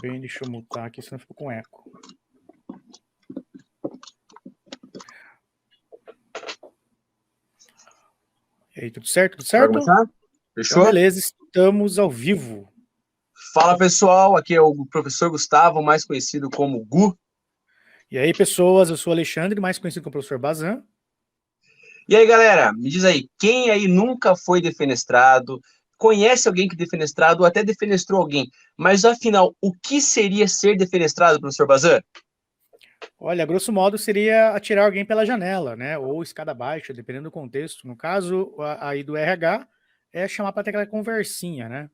bem, deixa eu mutar aqui, senão ficou com eco. E aí, tudo certo? Tudo certo? Vai começar? Fechou? Então, beleza, estamos ao vivo. Fala, pessoal, aqui é o professor Gustavo, mais conhecido como Gu. E aí, pessoas, eu sou o Alexandre, mais conhecido como professor Bazan. E aí, galera, me diz aí, quem aí nunca foi defenestrado, conhece alguém que defenestrado ou até defenestrou alguém, mas afinal, o que seria ser defenestrado, professor Bazan? Olha, grosso modo, seria atirar alguém pela janela, né? Ou escada baixa, dependendo do contexto. No caso, aí do RH, é chamar para ter aquela conversinha, né?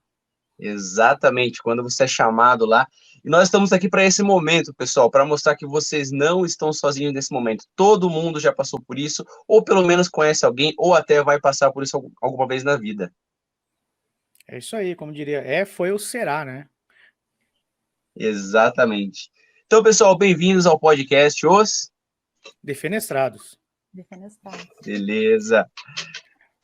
Exatamente, quando você é chamado lá. E nós estamos aqui para esse momento, pessoal, para mostrar que vocês não estão sozinhos nesse momento. Todo mundo já passou por isso, ou pelo menos conhece alguém, ou até vai passar por isso alguma vez na vida. É isso aí, como diria, foi ou será, né? Exatamente. Então, pessoal, bem-vindos ao podcast Os Defenestrados. Beleza.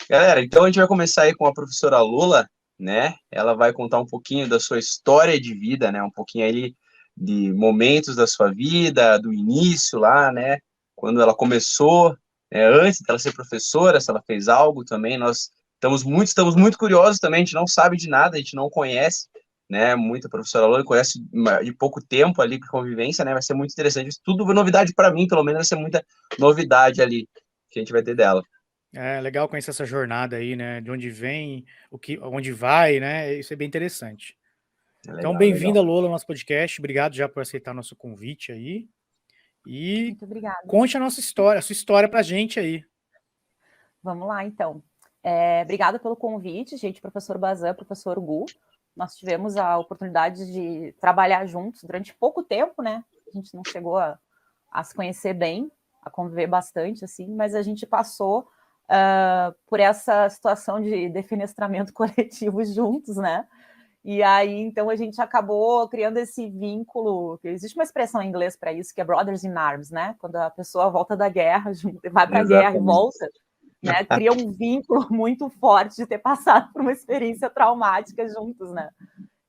Galera, então a gente vai começar aí com a professora Lula, né? Ela vai contar um pouquinho da sua história de vida, né? Um pouquinho aí de momentos da sua vida, do início lá, né? Quando ela começou, antes dela ser professora, se ela fez algo também. Nós estamos muito curiosos também, a gente não sabe de nada, a gente não conhece, né? Muita professora Lula conhece de pouco tempo ali de convivência, né? Vai ser muito interessante. Tudo novidade para mim, pelo menos vai ser muita novidade ali que a gente vai ter dela. É legal conhecer essa jornada aí, né? De onde vem, onde vai, né? Isso é bem interessante. Então, bem-vinda, Lola, ao nosso podcast. Obrigado já por aceitar nosso convite aí. E muito obrigada. Conte a sua história pra gente aí. Vamos lá, então. Obrigada pelo convite, gente, professor Bazan, professor Gu. Nós tivemos a oportunidade de trabalhar juntos durante pouco tempo, né? A gente não chegou a se conhecer bem, a conviver bastante, assim, mas a gente passou por essa situação de defenestramento coletivo juntos, né? E aí, então, a gente acabou criando esse vínculo. Existe uma expressão em inglês para isso, que é brothers in arms, né? Quando a pessoa volta da guerra, vai para a guerra e volta, né? Cria um vínculo muito forte de ter passado por uma experiência traumática juntos, né?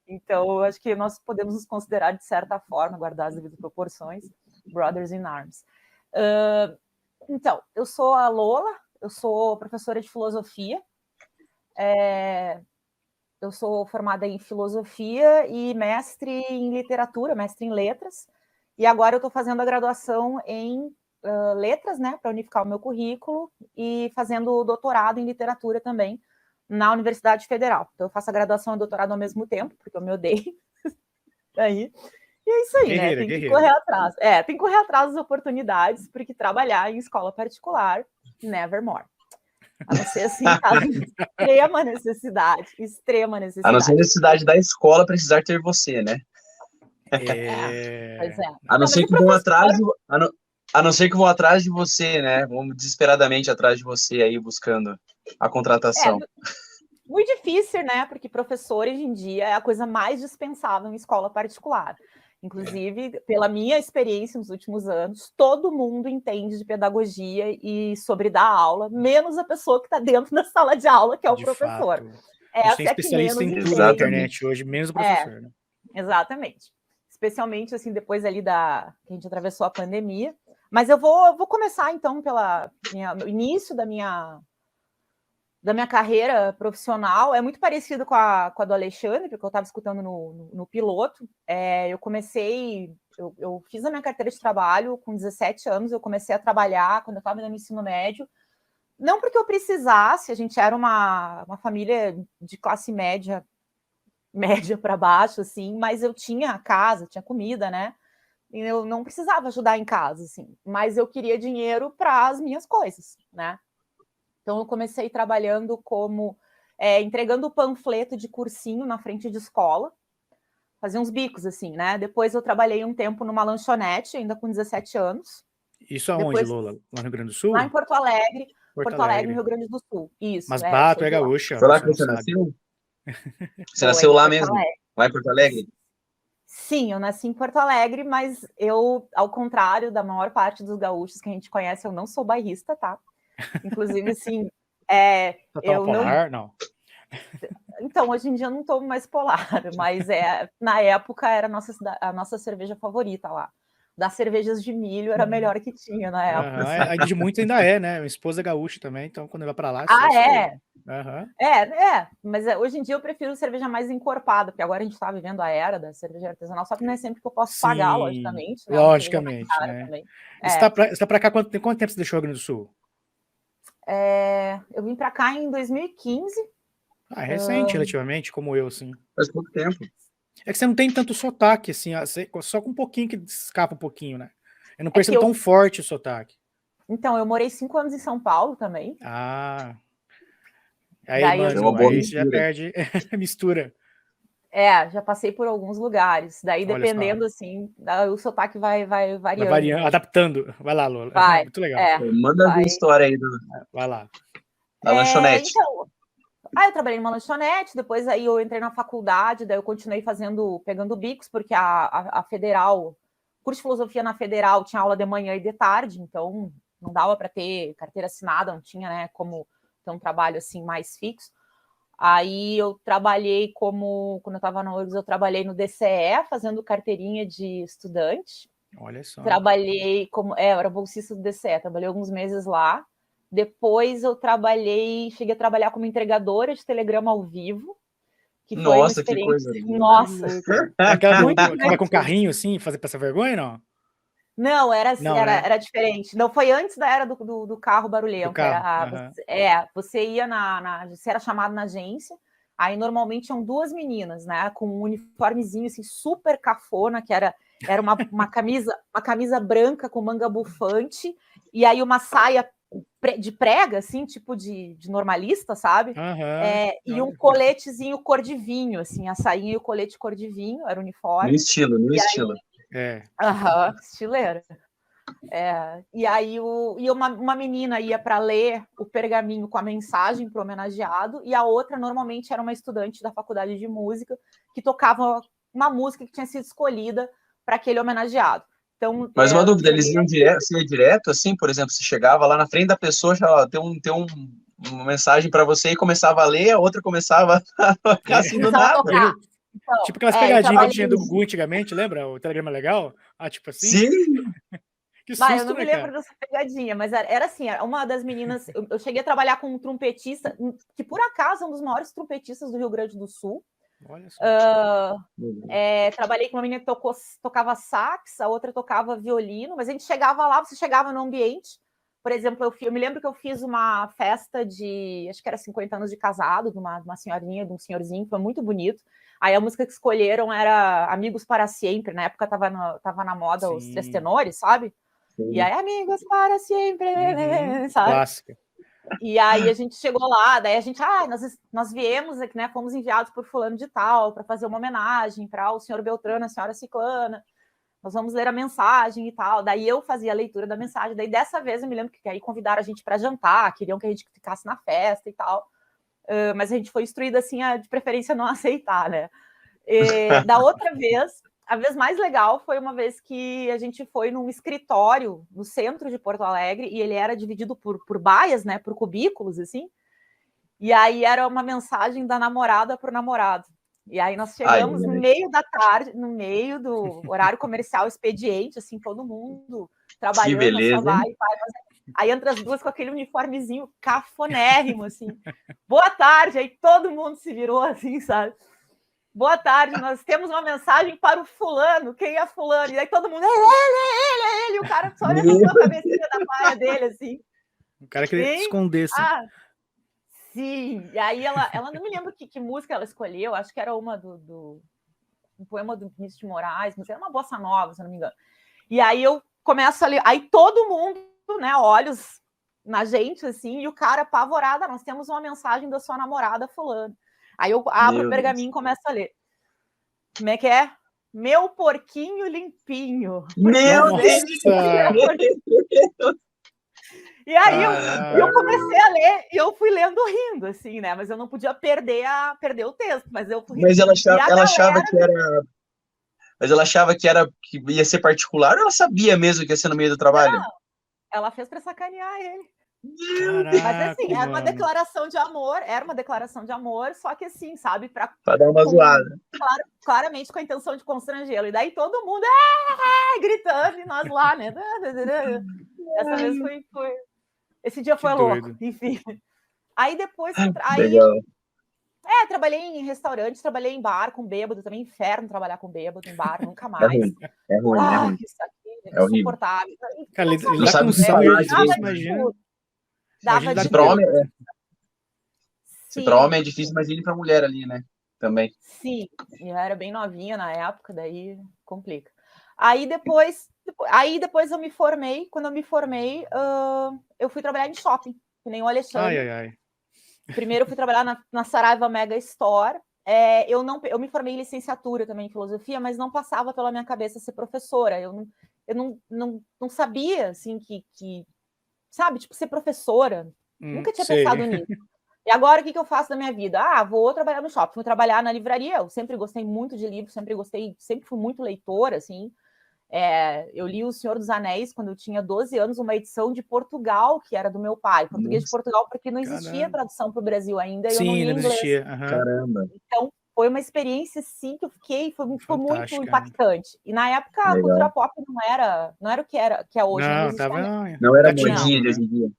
Então, acho que nós podemos nos considerar, de certa forma, guardar as devidas proporções, brothers in arms. Então, eu sou a Lola, eu sou professora de filosofia. Eu sou formada em filosofia e mestre em literatura, mestre em letras. E agora eu estou fazendo a graduação em letras, né, para unificar o meu currículo, e fazendo doutorado em literatura também na Universidade Federal. Então eu faço a graduação e o doutorado ao mesmo tempo, porque eu me odeio. Aí. E é isso aí, guerreira, né? Tem que correr atrás. Tem que correr atrás das oportunidades, porque trabalhar em escola particular, nevermore. A não ser assim, caso de extrema necessidade, extrema necessidade. A não ser a necessidade da escola precisar ter você, né? Pois é. A não ser que vão atrás, a não ser que vão atrás de você, né? Vão desesperadamente atrás de você aí buscando a contratação. Muito difícil, né? Porque professor hoje em dia é a coisa mais dispensável em escola particular. Inclusive, pela minha experiência nos últimos anos, todo mundo entende de pedagogia e sobre dar aula, menos a pessoa que está dentro da sala de aula, que é o professor. Fato. Essa tem é que menos especialista em tudo entende. na internet hoje, menos o professor, né? Exatamente. Especialmente, assim, depois ali que a gente atravessou a pandemia. Mas eu vou começar, então, no início da minha carreira profissional. É muito parecido com a do Alexandre, porque eu estava escutando no piloto. Eu fiz a minha carteira de trabalho com 17 anos, eu comecei a trabalhar quando eu estava no ensino médio, não porque eu precisasse, a gente era uma família de classe média para baixo, assim, mas eu tinha casa, tinha comida, né? E eu não precisava ajudar em casa, assim, mas eu queria dinheiro para as minhas coisas, né? Então, eu comecei trabalhando como entregando panfleto de cursinho na frente de escola, fazia uns bicos, assim, né? Depois eu trabalhei um tempo numa lanchonete, ainda com 17 anos. Isso aonde, Lola? Lá no Rio Grande do Sul? Lá em Porto Alegre, no Rio Grande do Sul. Isso. Mas Bato é gaúcha. Foi lá que você nasceu? Você nasceu lá mesmo? Lá em Porto Alegre? Sim, eu nasci em Porto Alegre, mas eu, ao contrário da maior parte dos gaúchos que a gente conhece, eu não sou bairrista, tá? Inclusive, assim, Total Polar, não. Então, hoje em dia eu não tomo mais Polar, mas na época era a nossa cerveja favorita lá. Das cervejas de milho era a melhor que tinha na época. A de muito ainda é, né? Minha esposa é gaúcha também, então quando vai pra lá, Ah, só é? Uhum. Mas hoje em dia eu prefiro cerveja mais encorpada, porque agora a gente está vivendo a era da cerveja artesanal, só que não é sempre que eu posso pagar, logicamente. Né? Logicamente, né? Você tá pra cá, quanto tempo você deixou o Rio Grande do Sul? Eu vim para cá em 2015. É recente, relativamente, como eu, assim. Faz pouco tempo. É que você não tem tanto sotaque, assim, só com um pouquinho que escapa um pouquinho, né? Eu não percebo tão forte o sotaque. Então, eu morei 5 anos em São Paulo também. Aí, daí mano, aí você já perde mistura. Já passei por alguns lugares. Daí, dependendo, assim, o sotaque vai variando. Vai variando, adaptando. Vai lá, Lola. Vai. Muito legal. Manda a história aí Vai lá. Da lanchonete. Então, eu trabalhei numa lanchonete, depois aí eu entrei na faculdade, daí eu continuei pegando bicos, porque a Federal, curso de filosofia na Federal tinha aula de manhã e de tarde, então não dava para ter carteira assinada, não tinha, né, como ter um trabalho assim mais fixo. Aí eu trabalhei quando eu estava na URGS, eu trabalhei no DCE, fazendo carteirinha de estudante. Olha só. Trabalhei eu era bolsista do DCE, trabalhei alguns meses lá. Depois eu cheguei a trabalhar como entregadora de telegrama ao vivo, que foi uma experiência. Que coisa. Nossa! Aquela que vai com carrinho assim, fazer passar vergonha, não? Não, era diferente. Não foi antes da era do carro barulhento. Você ia você era chamado na agência, aí normalmente tinham 2 meninas, né? Com um uniformezinho assim, super cafona, que era uma camisa branca com manga bufante, e aí uma saia de prega, assim, tipo de normalista, sabe? E um coletezinho cor de vinho, assim, a sainha e o colete cor de vinho, era o uniforme. No estilo. Estileira. E aí uma menina ia para ler o pergaminho com a mensagem para o homenageado, e a outra normalmente era uma estudante da faculdade de música que tocava uma música que tinha sido escolhida para aquele homenageado. Então, mas uma dúvida, eles iam direto, assim, por exemplo, você chegava lá na frente da pessoa, já tem uma mensagem para você e começava a ler, a outra começava a ficar assim do nada. Então, tipo aquelas pegadinhas que tinha do Gugu antigamente, lembra? O telegrama legal? Tipo assim? Sim! Que susto, eu não me lembro dessa pegadinha, mas era assim, uma das meninas, eu cheguei a trabalhar com um trompetista, que por acaso é um dos maiores trompetistas do Rio Grande do Sul. Olha só. Trabalhei com uma menina que tocava sax, a outra tocava violino, mas a gente chegava lá, você chegava no ambiente, por exemplo, eu me lembro que eu fiz uma festa acho que era 50 anos de casado, de uma senhorinha, de um senhorzinho, foi muito bonito. Aí a música que escolheram era Amigos para Sempre, na época tava na moda. Sim. Os Três Tenores, sabe? Sim. E aí, Amigos para Sempre, sabe? Clássica. E aí a gente chegou lá, daí a gente, nós viemos aqui, né, fomos enviados por fulano de tal para fazer uma homenagem para o senhor Beltrano, a senhora Ciclana, nós vamos ler a mensagem e tal. Daí eu fazia a leitura da mensagem, daí dessa vez eu me lembro que aí convidaram a gente para jantar, queriam que a gente ficasse na festa e tal, mas a gente foi instruída assim, de preferência não aceitar, né? Da outra vez, a vez mais legal foi uma vez que a gente foi num escritório no centro de Porto Alegre, e ele era dividido por baias, né, por cubículos, assim, e aí era uma mensagem da namorada para o namorado. E aí nós chegamos no meio da tarde, no meio do horário comercial, expediente, assim, todo mundo trabalhando. Que beleza, aí entra as duas com aquele uniformezinho cafonérrimo, assim. Boa tarde, aí todo mundo se virou, assim, sabe? Boa tarde, nós temos uma mensagem para o fulano, quem é fulano? E aí todo mundo, é ele, e o cara só olhando a cabecinha da paia dele, assim. O cara queria esconder, assim. Sim, e aí ela não me lembro que música ela escolheu, acho que era uma um poema do Vinícius de Moraes, mas era uma bossa nova, se não me engano. E aí eu começo a ler, aí todo mundo, né, olhos na gente, assim, e o cara apavorado, nós temos uma mensagem da sua namorada fulano. Aí eu abro o pergaminho e começo a ler. Como é que é? Meu porquinho limpinho. Meu Deus! E aí eu comecei a ler e eu fui lendo rindo, assim, né? Mas eu não podia perder o texto, mas eu fui rindo. Mas ela achava que era... Mas ela achava que ia ser particular, ou ela sabia mesmo que ia ser no meio do trabalho? Não, ela fez para sacanear ele. Mas assim, era uma declaração de amor, só que assim, sabe, pra dar uma zoada. Claramente com a intenção de constrangê-lo. E daí todo mundo gritando, e nós lá, né? Essa vez foi... Esse dia foi louco, enfim. Aí depois... Legal. Trabalhei em restaurante, trabalhei em bar com bêbado, também inferno trabalhar com bêbado em bar, nunca mais. É ruim. Isso aqui é insuportável. Cara, não sabe falar, imagina. Dava de Se para homem é difícil, imagine para mulher ali, né? Também. Sim, eu era bem novinha na época, daí complica. Aí depois eu me formei. Quando eu me formei, eu fui trabalhar em shopping, que nem o Alexandre. Primeiro eu fui trabalhar na Saraiva Mega Store. Eu me formei em licenciatura também em filosofia, mas não passava pela minha cabeça ser professora. Eu não sabia, assim, que sabe, tipo, ser professora. Nunca tinha pensado nisso. E agora, o que eu faço da minha vida? Vou trabalhar no shopping, vou trabalhar na livraria. Eu sempre gostei muito de livros, sempre fui muito leitora, assim. Eu li O Senhor dos Anéis quando eu tinha 12 anos, uma edição de Portugal, que era do meu pai. Português de Portugal, porque não existia tradução para o Brasil ainda. Sim, eu não li não existia. Caramba. Então, foi uma experiência, sim, que eu fiquei, foi muito impactante. E na época, a cultura pop não era o que é hoje. Não era modinha de hoje em dia.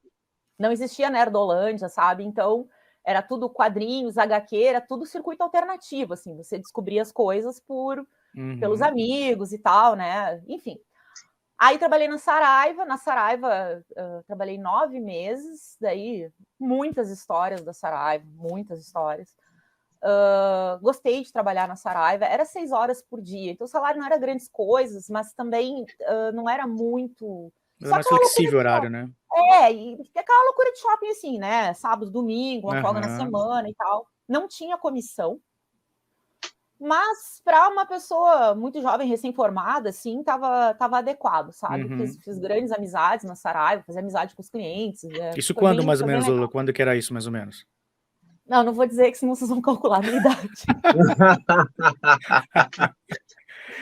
Não existia Nerdolândia, sabe? Então, era tudo quadrinhos, HQ, era tudo circuito alternativo, assim. Você descobria as coisas pelos amigos e tal, né? Enfim. Aí trabalhei na Saraiva. Na Saraiva, trabalhei 9 meses. Daí, muitas histórias da Saraiva, muitas histórias. Gostei de trabalhar na Saraiva. Era 6 horas por dia. Então, o salário não era grandes coisas, mas também não era muito... Mas mais flexível o horário, né? E aquela loucura de shopping, assim, né? Sábado, domingo, uma folga na semana e tal. Não tinha comissão. Mas para uma pessoa muito jovem, recém-formada, assim, tava adequado, sabe? Fiz grandes amizades na Saraiva, fiz amizade com os clientes. Isso quando, mais ou menos, Lula? Quando que era isso, mais ou menos? Não vou dizer, que senão vocês vão calcular a minha idade.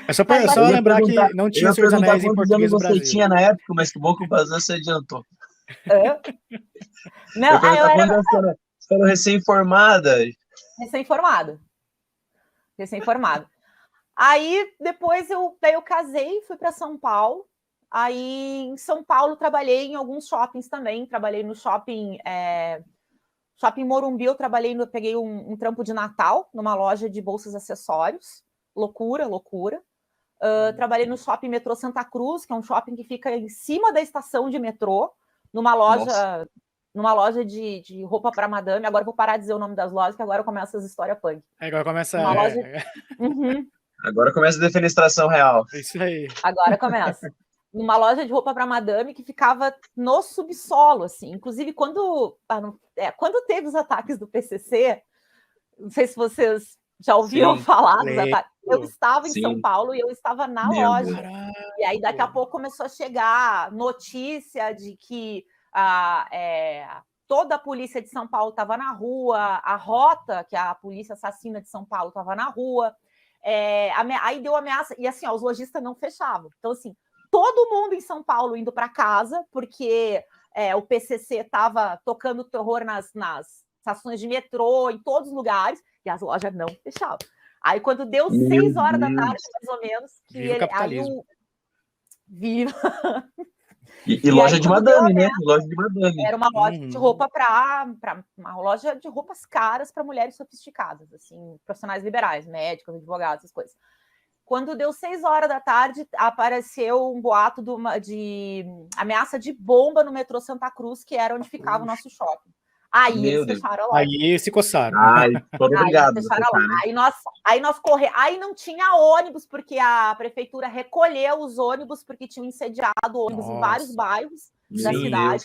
É só lembrar que não tinha Senhor dos Anéis em português no Brasil. Você tinha na época, mas que bom que o Bazan se adiantou. Não, você era recém-formada. Recém-formada. Aí, depois eu casei, fui para São Paulo. Aí, em São Paulo, trabalhei em alguns shoppings também. Trabalhei no shopping Morumbi, peguei um trampo de Natal, numa loja de bolsas e acessórios. Loucura. Trabalhei no shopping Metrô Santa Cruz, que é um shopping que fica em cima da estação de metrô, numa loja de roupa para madame. Agora eu vou parar de dizer o nome das lojas, que agora começa as histórias punk. Agora começa Agora começa a defenestração real. Isso aí. Agora começa. Numa loja de roupa para madame que ficava no subsolo, assim. Inclusive, quando teve os ataques do PCC, não sei se vocês já ouviram falar dos ataques. Eu estava em São Paulo e eu estava na loja. E aí, daqui a pouco, começou a chegar notícia de que toda a polícia de São Paulo estava na rua, a Rota, que é a polícia assassina de São Paulo, estava na rua. Aí deu ameaça. E assim, os lojistas não fechavam. Então, assim, todo mundo em São Paulo indo para casa, porque o PCC estava tocando terror nas estações de metrô, em todos os lugares, e as lojas não fechavam. Aí, quando deu 6 horas da tarde, mais ou menos, que Viva! E loja de madame, né? Loja de madame. Era uma loja de roupa uma loja de roupas caras para mulheres sofisticadas, assim, profissionais liberais, médicos, advogados, essas coisas. Quando deu 6 horas da tarde, apareceu um boato de ameaça de bomba no metrô Santa Cruz, que era onde ficava o nosso shopping. Aí eles fecharam lá. Aí se coçaram. Obrigado. Aí nós corremos. Aí não tinha ônibus, porque a prefeitura recolheu os ônibus, porque tinham incendiado ônibus em vários bairros da cidade.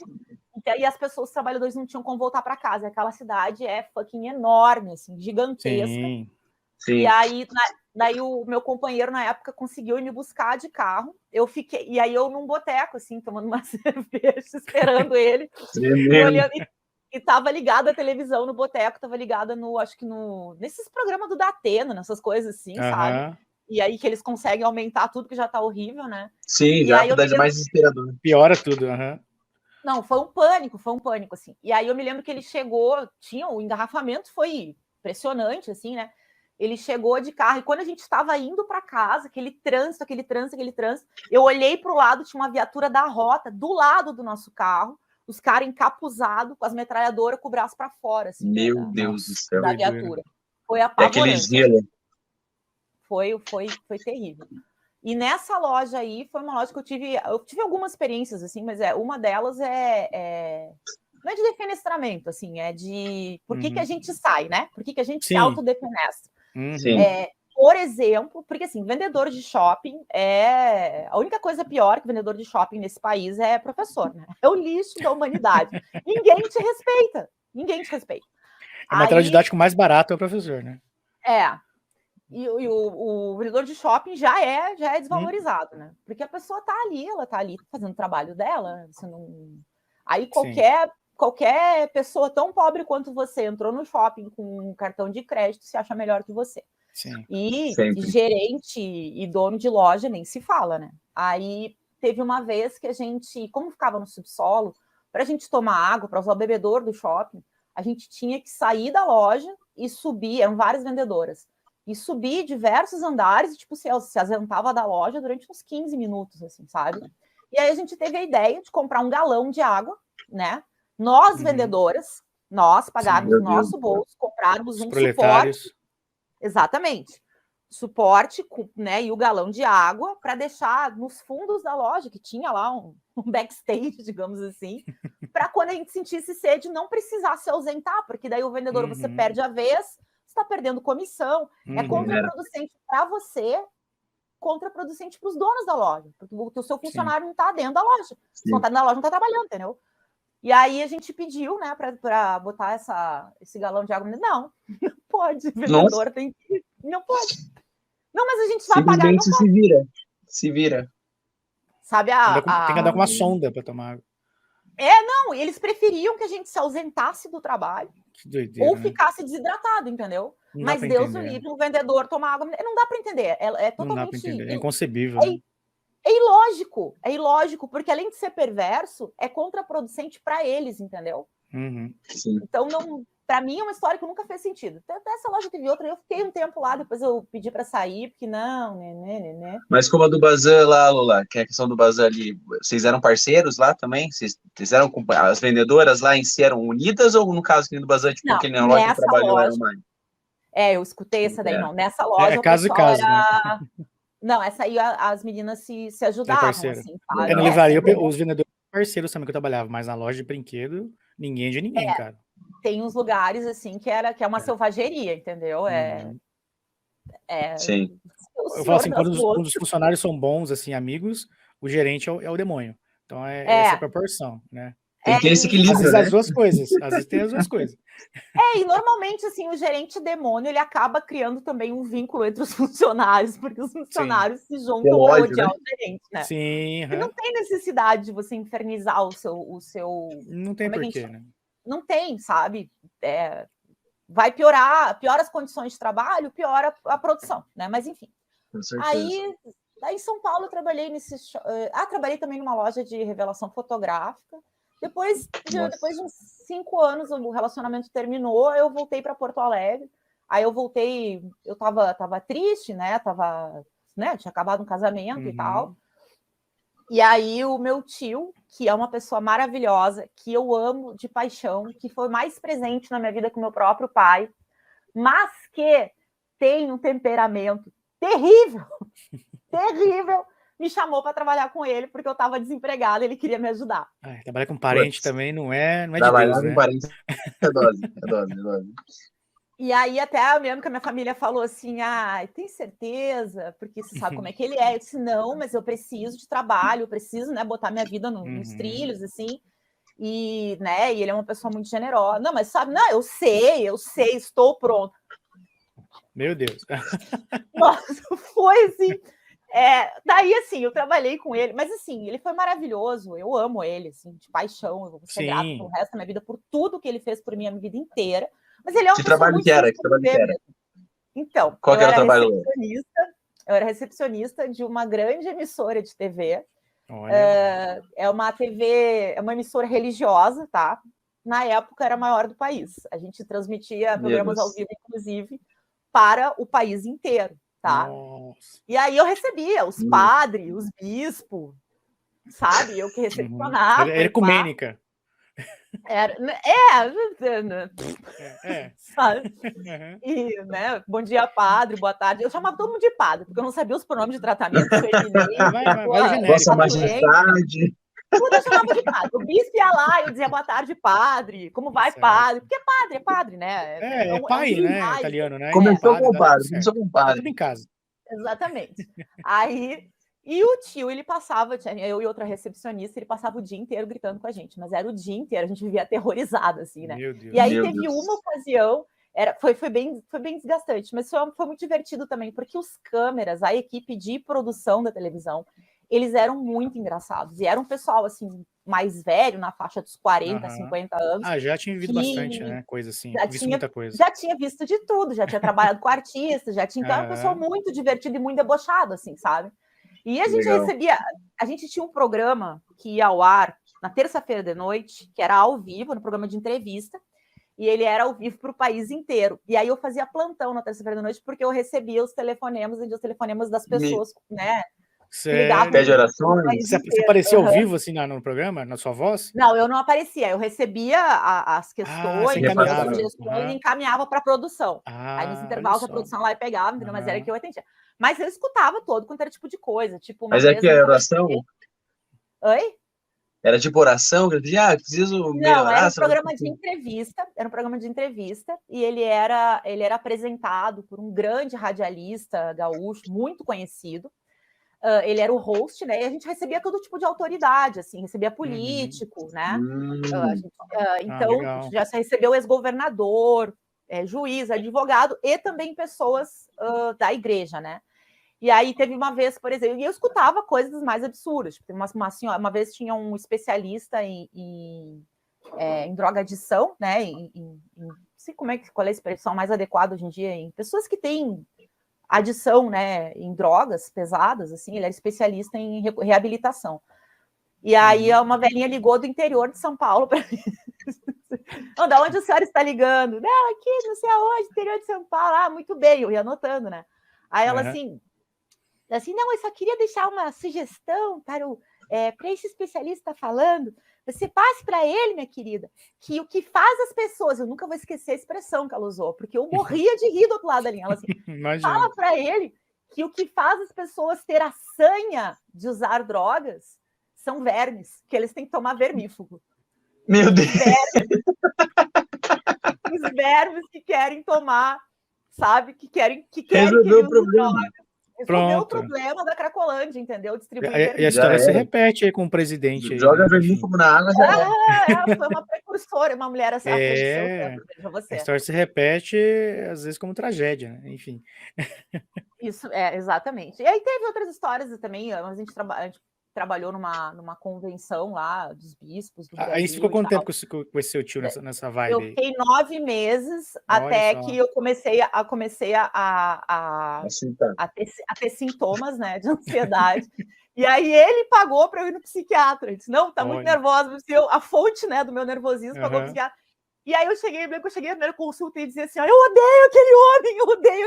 E as pessoas, os trabalhadores, não tinham como voltar para casa. Aquela cidade é fucking enorme, assim, gigantesca. Sim. E aí, daí o meu companheiro, na época, conseguiu ir me buscar de carro. E aí eu num boteco, assim, tomando uma cerveja, esperando ele. Olhando, e tava ligada a televisão no boteco, tava ligada nesses programas do Datena, nessas coisas assim, sabe? E aí que eles conseguem aumentar tudo, que já tá horrível, né? Sim, já é mais desesperador. Piora tudo, Não, foi um pânico, assim. E aí eu me lembro que ele chegou, o engarrafamento foi impressionante, assim, né? Ele chegou de carro e quando a gente estava indo para casa, aquele trânsito, eu olhei para o lado, tinha uma viatura da rota do lado do nosso carro, os caras encapuzados com as metralhadoras com o braço para fora, assim, Meu Deus do céu. da viatura. Foi É aquele apavorante. gelo. Foi terrível. E nessa loja aí, foi uma loja que eu tive algumas experiências, assim, mas uma delas não é de defenestramento, assim, é de por que a gente sai, né? Por que a gente se autodefenestra? Por exemplo, porque assim, vendedor de shopping a única coisa pior que vendedor de shopping nesse país é professor, né? É o lixo da humanidade. Ninguém te respeita. É o material didático mais barato é o professor, né? E o vendedor de shopping já é desvalorizado, né? Porque a pessoa ela tá ali fazendo o trabalho dela. Você não... Aí qualquer pessoa tão pobre quanto você entrou no shopping com um cartão de crédito se acha melhor que você. Sim. E gerente e dono de loja nem se fala, né? Aí teve uma vez que a gente, como ficava no subsolo, para a gente tomar água, para usar o bebedouro do shopping, a gente tinha que sair da loja e subir, eram várias vendedoras, e subir diversos andares, e, tipo, se ausentava da loja durante uns 15 minutos, assim, sabe? E aí a gente teve a ideia de comprar um galão de água, né? Nós, vendedoras, nós pagarmos do nosso bolso, comprarmos um suporte. Exatamente. Suporte, né? E o galão de água para deixar nos fundos da loja, que tinha lá um backstage, digamos assim, para quando a gente sentisse sede, não precisar se ausentar, porque daí o vendedor você perde a vez, está perdendo comissão, é contraproducente para você, contraproducente para os donos da loja, porque o seu funcionário não está dentro da loja. Se não está dentro da loja, não está trabalhando, entendeu? E aí a gente pediu, né, para botar esse galão de água. Não pode, o vendedor tem que... Não pode. Não, mas a gente vai pagar. Não pode. Se vira. Sabe Tem que andar com uma sonda para tomar água. Não, eles preferiam que a gente se ausentasse do trabalho ou ficasse desidratado, entendeu? Não mas Deus o livre, um vendedor tomar água. Não dá para entender. É totalmente... Não dá para entender. É inconcebível. É ilógico, porque além de ser perverso, é contraproducente para eles, entendeu? Então, para mim, é uma história que nunca fez sentido. Até essa loja teve outra, eu fiquei um tempo lá, depois eu pedi para sair, porque não. Mas como a do Bazan lá, Lula, que é a questão do Bazan ali, vocês eram parceiros lá também? Vocês eram, as vendedoras lá em si eram unidas, ou no caso do Bazan, tipo, aquele na loja que trabalhou era uma... eu escutei essa daí, não. Nessa loja, é caso e caso, né? Não, essa aí as meninas se ajudavam, assim, sabe? No livraria, os vendedores parceiros também que eu trabalhava, mas na loja de brinquedo, ninguém é de ninguém, cara. Tem uns lugares, assim, que é uma selvageria, entendeu? Sim. Eu falo assim, quando os funcionários são bons, assim, amigos, o gerente é o demônio. Então, essa proporção, né? Tem que ter esse equilíbrio, às vezes as duas coisas. Às vezes tem as duas coisas. E normalmente, assim, o gerente demônio, ele acaba criando também um vínculo entre os funcionários, porque os funcionários se juntam para odiar o gerente, né? Sim. E não tem necessidade de você infernizar o seu... Não tem porquê, né? Não tem, sabe? Vai piora as condições de trabalho, piora a produção, né? Mas, enfim. Com certeza. Aí em São Paulo, eu trabalhei trabalhei também numa loja de revelação fotográfica. Depois de uns 5 anos, o relacionamento terminou, eu voltei para Porto Alegre. Aí eu voltei, eu tava triste, né? Tinha acabado um casamento e tal. E aí o meu tio, que é uma pessoa maravilhosa, que eu amo de paixão, que foi mais presente na minha vida que o meu próprio pai, mas que tem um temperamento terrível, me chamou para trabalhar com ele, porque eu estava desempregada, ele queria me ajudar. Trabalhar com parente também não é de trabalhar Deus, com né? Parente é dose. E aí até mesmo que a minha família falou assim, tem certeza? Porque você sabe como é que ele é. Eu disse, não, mas eu preciso de trabalho, eu preciso, né, botar minha vida nos trilhos, assim. E, né, e ele é uma pessoa muito generosa. Não, mas sabe, não, eu sei, estou pronto. Meu Deus. Nossa, foi assim... daí, assim, eu trabalhei com ele, mas, assim, ele foi maravilhoso, eu amo ele, assim, de paixão, eu vou ser grata pelo resto da minha vida, por tudo que ele fez por mim a minha vida inteira, mas ele é uma que trabalho que era? Então, qual que era o trabalho? Eu era recepcionista de uma grande emissora de TV, É uma TV, é uma emissora religiosa, tá? Na época era a maior do país. A gente transmitia programas ao vivo, inclusive, para o país inteiro, tá? Nossa. E aí eu recebia os padres, os bispos, sabe? Eu que recepcionava. Era ecumênica. Sabe? E, né, bom dia, padre, boa tarde. Eu chamava todo mundo de padre, porque eu não sabia os pronomes de tratamento. Vossa Majestade. Tudo eu chamava de padre. O bispo ia lá, eu dizia boa tarde, padre. Como vai, padre? Porque é padre, né? É pai, né? Italiano, né? Começou com o padre, começou com o padre. Tudo em casa. Exatamente. Aí, e o tio, ele passava, eu e outra recepcionista, ele passava o dia inteiro gritando com a gente, mas era o dia inteiro, a gente vivia aterrorizado, assim, né? Meu Deus. E aí teve uma ocasião, foi bem desgastante, mas foi muito divertido também, porque os câmeras, a equipe de produção da televisão, eles eram muito engraçados, e era um pessoal, assim, mais velho, na faixa dos 40, 50 anos. Já tinha vivido bastante, né? Coisa assim, visto muita coisa. Já tinha visto de tudo, já tinha trabalhado com artistas, então era um pessoal muito divertido e muito debochado, assim, sabe? E a gente recebia, a gente tinha um programa que ia ao ar na terça-feira de noite, que era ao vivo, no programa de entrevista, e ele era ao vivo para o país inteiro. E aí eu fazia plantão na terça-feira da noite, porque eu recebia os telefonemas das pessoas, né? Pede orações. Você aparecia ao vivo, assim, no programa, na sua voz? Não, eu não aparecia. Eu recebia as questões, as sugestões e encaminhava para a produção. Aí nos intervalos a produção lá e pegava, mas era que eu atendia. Mas eu escutava todo quanto era tipo de coisa. Tipo, mas é que é oração? Oi? Era tipo oração? Que eu dizia, preciso melhorar. Não, era um programa de entrevista. Era um programa de entrevista. E ele era apresentado por um grande radialista gaúcho, muito conhecido. Ele era o host, né? E a gente recebia todo tipo de autoridade, assim, recebia político, né? Então, já se recebeu ex-governador, juiz, advogado e também pessoas da igreja, né? E aí teve uma vez, por exemplo, e eu escutava coisas mais absurdas. Tipo, uma vez tinha um especialista em drogadição, né? Não sei qual é a expressão mais adequada hoje em dia, em pessoas que têm adição, né, em drogas pesadas, assim, ele era especialista em reabilitação. E aí uma velhinha ligou do interior de São Paulo para mim. Da onde a senhora está ligando? Não, aqui, não sei aonde, interior de São Paulo. Ah, muito bem, eu ia anotando, né? Aí ela assim, não, eu só queria deixar uma sugestão para esse especialista falando. Você passe para ele, minha querida, que o que faz as pessoas, eu nunca vou esquecer a expressão que ela usou, porque eu morria de rir do outro lado da linha. Ela assim, fala para ele que o que faz as pessoas ter a sanha de usar drogas são vermes, que eles têm que tomar vermífugo. Meu Deus! Os vermes que querem tomar, sabe? Que querem resolver o problema. Resolveu o problema da Cracolândia, entendeu? E a história se repete aí com o presidente. Joga vermífugo na água, já foi uma precursora, uma mulher assim, a história se repete, às vezes, como tragédia, né? Enfim. Isso, exatamente. E aí teve outras histórias também, a gente trabalhou numa convenção lá dos bispos do Brasil. Aí você ficou quanto tempo com esse seu tio nessa vibe? Eu fiquei 9 meses até que eu comecei a ter sintomas, né, de ansiedade. E aí ele pagou para eu ir no psiquiatra. Ele disse, não, tá muito nervosa. A fonte, né, do meu nervosismo pagou o psiquiatra. E aí eu cheguei na primeira consulta e dizia assim, eu odeio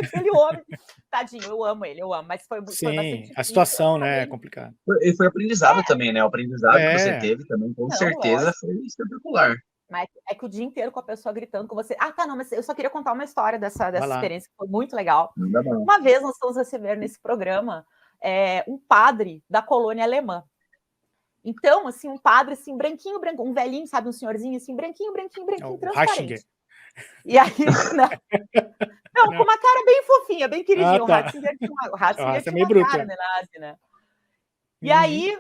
aquele homem. Tadinho, eu amo ele, mas foi bastante a situação, né, é complicada. E foi aprendizado também, né? O aprendizado que você teve também, com certeza, foi espetacular. Mas é que o dia inteiro com a pessoa gritando com você. Não, mas eu só queria contar uma história dessa experiência que foi muito legal. Uma vez nós fomos receber nesse programa um padre da colônia alemã. Então, assim, um padre, assim, branquinho, um velhinho, sabe, um senhorzinho, assim, branquinho, transparente. E aí, não, com uma cara bem fofinha, bem queridinho. O Ratzinger tinha uma cara, né? E aí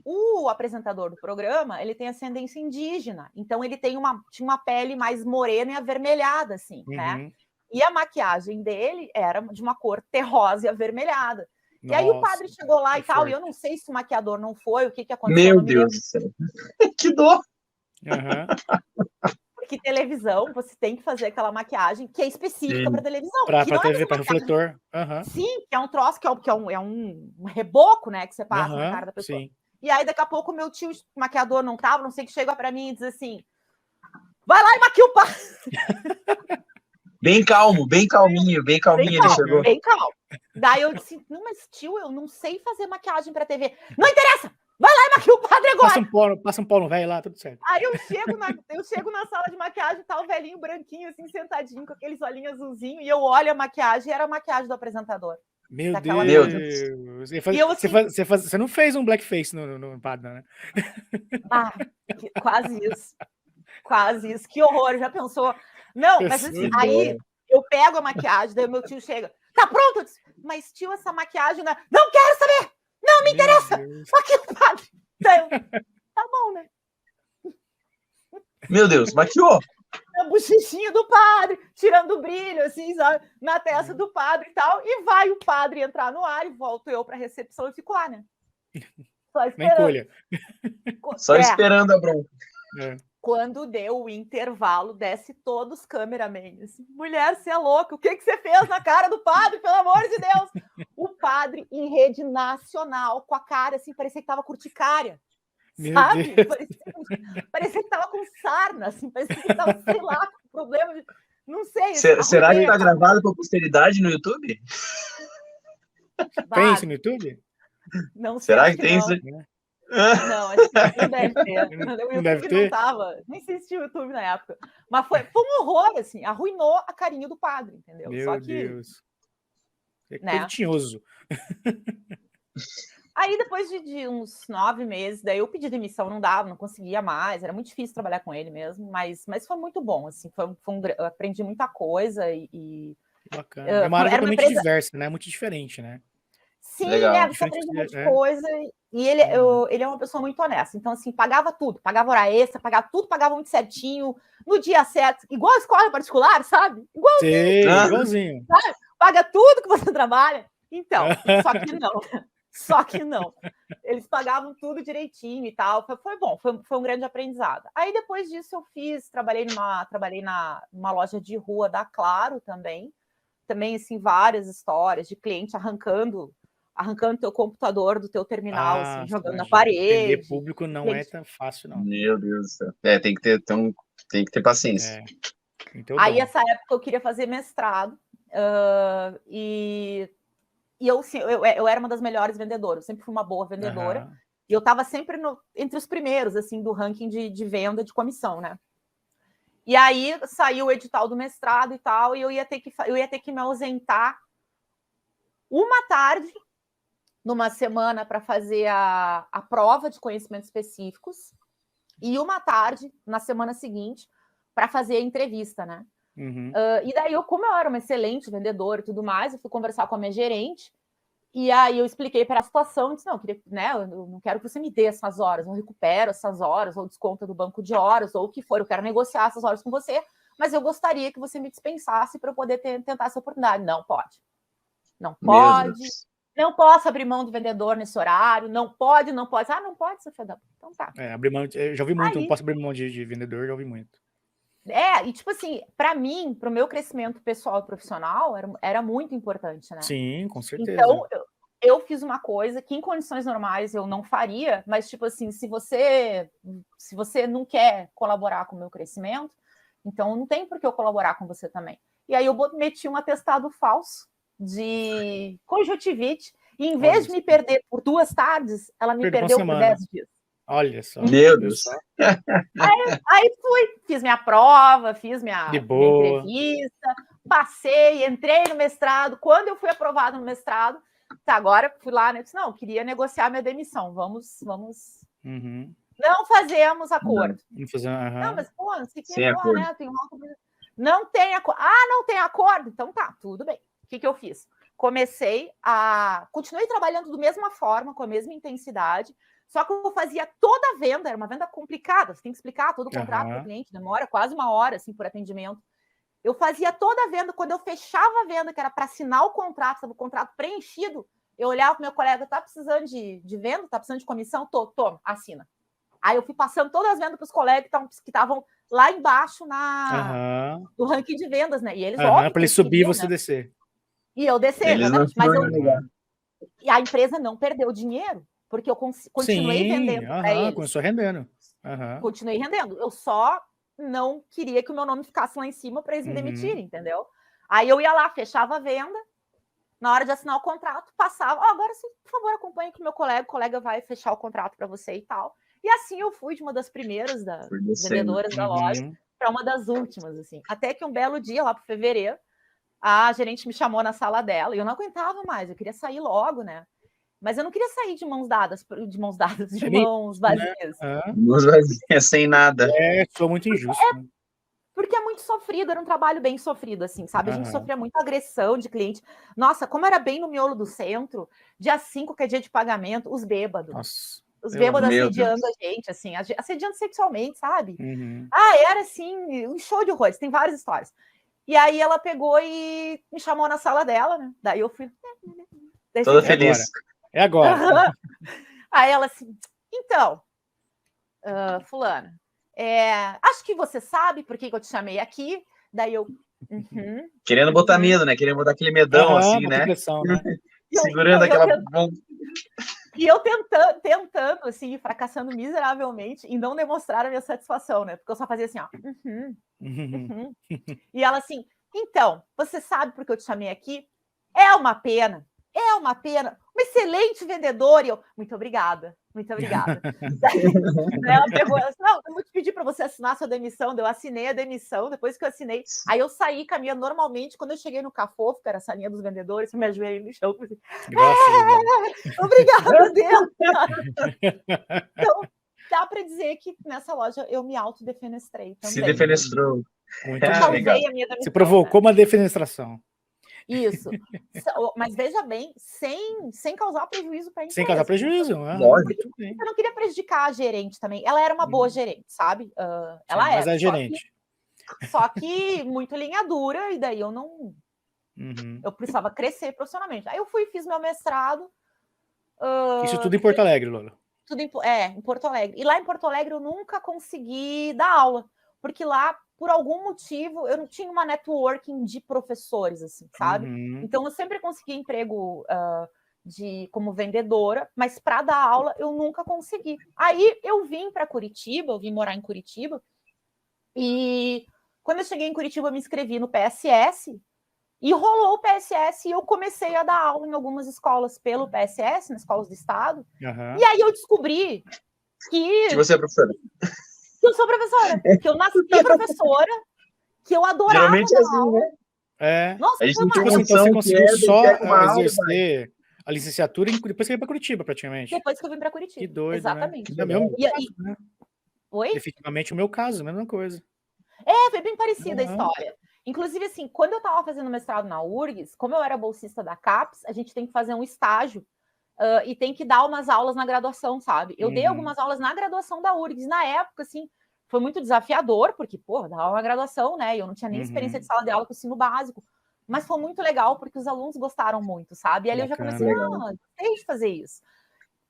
o apresentador do programa, ele tem ascendência indígena, então ele tinha uma pele mais morena e avermelhada, assim, né? E a maquiagem dele era de uma cor terrosa e avermelhada. E aí o padre chegou lá e tal, e eu não sei se o maquiador não foi, o que aconteceu. Meu Deus do céu. Que dor! Porque televisão, você tem que fazer aquela maquiagem que é específica para televisão. Para TV, para refletor. Sim, que é um troço, que é um reboco, né, que você passa na cara da pessoa. Sim. E aí, daqui a pouco, o meu tio maquiador não tava, não sei, que chega para mim e diz assim, vai lá e maquia o padre. Bem calmo, bem calminho, bem calminho ele chegou. Bem calmo. Daí eu disse, não, mas tio, eu não sei fazer maquiagem para TV. Não interessa, vai lá e maquia o padre agora. Passa um pó no velho lá, tudo certo. Aí eu chego na sala de maquiagem, tá o velhinho branquinho, assim, sentadinho, com aqueles olhinhos azulzinhos, e eu olho a maquiagem, e era a maquiagem do apresentador. Meu Deus. Você não fez um blackface no padre, né? Quase isso. Quase isso. Que horror, já pensou? Não, mas assim, aí eu pego a maquiagem, daí o meu tio chega, tá pronto? Eu disse, mas tio, essa maquiagem não quero saber! Não me interessa! Maquia o padre! Então, tá bom, né? Meu Deus, maquiou! A bochechinha do padre, tirando o brilho, assim, sabe, na testa do padre e tal, e vai o padre entrar no ar e volto eu para a recepção e fico lá, né? Só esperando. Só esperando a bronca. Quando deu o intervalo, desce todos os cameramen. Assim, mulher, você é louca, o que você fez na cara do padre, pelo amor de Deus? O padre em rede nacional, com a cara assim, parecia que tava com urticária. Sabe? Parecia que tava com sarna, assim, parecia que tava, sei lá, com problema de... Não sei. Será que tá gravado para posteridade no YouTube? Tem isso no YouTube? Não sei. Será que tem isso? Não, acho que não deve ter. O YouTube não tava. Nem assisti o YouTube na época. Mas foi um horror, assim. Arruinou a carinha do padre, entendeu? Meu Só que, Deus. É né? tinhoso. Aí, depois de uns 9 meses, daí eu pedi demissão, não dava, não conseguia mais, era muito difícil trabalhar com ele mesmo, mas foi muito bom, assim, eu aprendi muita coisa e... Bacana. É uma área totalmente diversa, né? Muito diferente, né? Sim, né? Você aprende muita coisa e ele é uma pessoa muito honesta. Então, assim, pagava tudo, pagava hora extra, pagava muito certinho, no dia certo, igual a escola particular, sabe? Igualzinho. Sabe? Paga tudo que você trabalha. Então, só que não. Eles pagavam tudo direitinho e tal. Foi bom, foi um grande aprendizado. Aí, depois disso, trabalhei numa loja de rua da Claro também. Também, assim, várias histórias de cliente arrancando teu computador do teu terminal, assim, jogando na parede. Atender público não é tão fácil, não. Meu Deus do céu. Tem que ter paciência. Aí, essa época, eu queria fazer mestrado. E eu era uma das melhores vendedoras. Eu sempre fui uma boa vendedora. E eu estava sempre entre os primeiros, assim, do ranking de venda de comissão, né? E aí, saiu o edital do mestrado e tal, e eu ia ter que me ausentar uma tarde numa semana para fazer a prova de conhecimentos específicos e uma tarde na semana seguinte para fazer a entrevista, né? E daí, como eu era uma excelente vendedora e tudo mais, eu fui conversar com a minha gerente e aí eu expliquei para a situação, disse, não, eu não quero que você me dê essas horas, eu recupero essas horas, ou desconta do banco de horas, ou o que for, eu quero negociar essas horas com você, mas eu gostaria que você me dispensasse para eu poder tentar essa oportunidade. Não pode. Não pode. Não posso abrir mão do vendedor nesse horário, não pode. Ah, não pode, seu filho da... Então tá. Abrir mão, eu já ouvi muito, não posso abrir mão de vendedor, já ouvi muito. E tipo assim, para mim, para o meu crescimento pessoal e profissional, era muito importante, né? Sim, com certeza. Então, eu fiz uma coisa que em condições normais eu não faria, mas tipo assim, se você não quer colaborar com o meu crescimento, então não tem por que eu colaborar com você também. E aí eu meti um atestado falso de conjuntivite, e em vez de me perder por 2 tardes, ela me perdeu por 10 dias. Olha só. Meu Deus. Aí fiz minha prova, fiz minha entrevista, passei, entrei no mestrado. Quando eu fui aprovada no mestrado, agora fui lá, né? Disse, não, queria negociar minha demissão. Vamos. Não fazemos acordo. Não, mas pô, não sei o que, né? Não tem acordo. Não tem acordo? Então tá, tudo bem. O que eu fiz? Continuei trabalhando da mesma forma, com a mesma intensidade, só que eu fazia toda a venda, era uma venda complicada, você tem que explicar todo o contrato para o cliente, demora quase 1 hora assim, por atendimento. Eu fazia toda a venda, quando eu fechava a venda, que era para assinar o contrato, o contrato preenchido, eu olhava para o meu colega, tá precisando de venda? Tá precisando de comissão? Toma, assina. Aí eu fui passando todas as vendas para os colegas que estavam lá embaixo no ranking de vendas, né? E eles, óbvio, para ele subir e você descer. E eu descer, exatamente. Mas e a empresa não perdeu dinheiro, porque eu continuei vendendo para eles. Começou rendendo. Continuei rendendo. Eu só não queria que o meu nome ficasse lá em cima para eles me demitirem, entendeu? Aí eu ia lá, fechava a venda, na hora de assinar o contrato, passava, agora sim, por favor, acompanhe com o meu colega, o colega vai fechar o contrato para você e tal. E assim eu fui de uma das primeiras vendedoras da loja para uma das últimas, assim. Até que um belo dia, lá para fevereiro, a gerente me chamou na sala dela e eu não aguentava mais, eu queria sair logo, né? Mas eu não queria sair de mãos vazias. Mãos vazias, sem nada. Sou muito injusto. Porque é muito sofrido, era um trabalho bem sofrido, assim, sabe? A gente sofria muita agressão de cliente. Nossa, como era bem no miolo do centro, dia 5, que é dia de pagamento, os bêbados. Nossa, os bêbados assediando a gente, assim, assediando sexualmente, sabe? Era assim, um show de horrores, tem várias histórias. E aí ela pegou e me chamou na sala dela, né? Daí eu fui... Toda feliz. É agora. Aí ela assim, então, fulana, acho que você sabe por que eu te chamei aqui. Daí eu... Querendo botar medo, né? Querendo botar aquele medão, assim, né? Pressão, né? Segurando aquela... E eu tentando, assim, fracassando miseravelmente em não demonstrar a minha satisfação, né? Porque eu só fazia assim, ó. E ela assim, então, você sabe por que eu te chamei aqui? É uma pena. Uma excelente vendedora. E eu, muito obrigada. Ela pegou, ela disse, não, eu vou te pedir para você assinar a sua demissão. Eu assinei a demissão, depois que eu assinei, aí eu saí caminhando normalmente. Quando eu cheguei no Cafofo, que era a salinha dos vendedores, eu me ajoelhei no chão, assim, obrigada, Deus. Então, dá para dizer que nessa loja eu me autodefenestrei também. Se defenestrou. Muito legal. A minha demissão, você provocou uma defenestração. Isso. Mas veja bem, sem causar prejuízo para a empresa. Sem causar prejuízo, Lógico. Eu não queria prejudicar a gerente também. Ela era uma boa gerente, sabe? Ela mas é gerente. Só que muito linha dura, e daí eu não... Eu precisava crescer profissionalmente. Aí eu fiz meu mestrado. Isso tudo em Porto Alegre, Lola? Tudo em Porto Alegre. E lá em Porto Alegre eu nunca consegui dar aula, porque lá, por algum motivo, eu não tinha uma networking de professores, assim, sabe? Então, eu sempre consegui emprego como vendedora, mas para dar aula eu nunca consegui. Aí, eu vim para Curitiba, eu vim morar em Curitiba, e quando eu cheguei em Curitiba, eu me inscrevi no PSS, e rolou o PSS, e eu comecei a dar aula em algumas escolas pelo PSS, nas escolas do estado, e aí eu descobri que você é professora. Que eu sou professora, que eu nasci professora, que eu adorava. Geralmente é assim, né? Nossa, a gente não tipo assim, então você conseguiu só exercer a licenciatura depois que veio para Curitiba, praticamente. Depois que eu vim para Curitiba. Que doido, exatamente. Né? Né? Oi? Efetivamente o meu caso, a mesma coisa. Foi bem parecida a história. Inclusive, assim, quando eu estava fazendo mestrado na URGS, como eu era bolsista da CAPES, a gente tem que fazer um estágio e tem que dar umas aulas na graduação, sabe? Eu dei algumas aulas na graduação da URGS. Na época, assim, foi muito desafiador, porque, dava uma graduação, né? E eu não tinha nem experiência de sala de aula com o ensino básico. Mas foi muito legal, porque os alunos gostaram muito, sabe? E ali eu já comecei, gostei de fazer isso.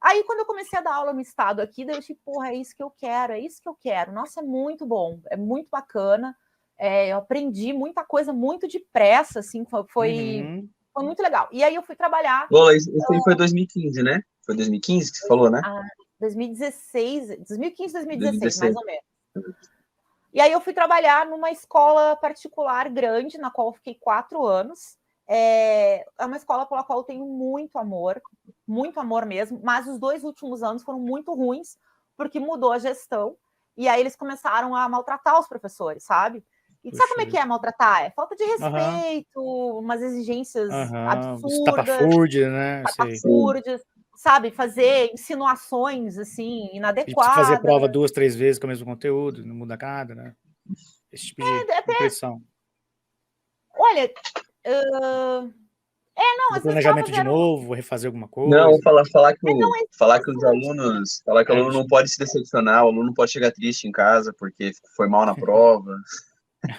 Aí, quando eu comecei a dar aula no estado aqui, daí eu achei, é isso que eu quero, Nossa, é muito bom, é muito bacana. Eu aprendi muita coisa muito depressa, assim, foi muito legal. E aí eu fui trabalhar... Lola, isso aí foi 2015, né? Foi 2015 que você falou, né? 2015, 2016, mais ou menos. E aí eu fui trabalhar numa escola particular grande, na qual eu fiquei 4 anos. É uma escola pela qual eu tenho muito amor mesmo, mas os 2 últimos anos foram muito ruins, porque mudou a gestão, e aí eles começaram a maltratar os professores, sabe? E sabe como é que é maltratar? É falta de respeito, umas exigências absurdas. Tapafúrdia, né? Tapafúrdias, sabe? Fazer insinuações, assim, inadequadas. Fazer prova 2, 3 vezes com o mesmo conteúdo, não muda nada, né? Esse tipo de pressão. Olha... planejamento de novo, refazer alguma coisa. Não, falar que os alunos, que o aluno não pode se decepcionar, o aluno não pode chegar triste em casa porque foi mal na prova.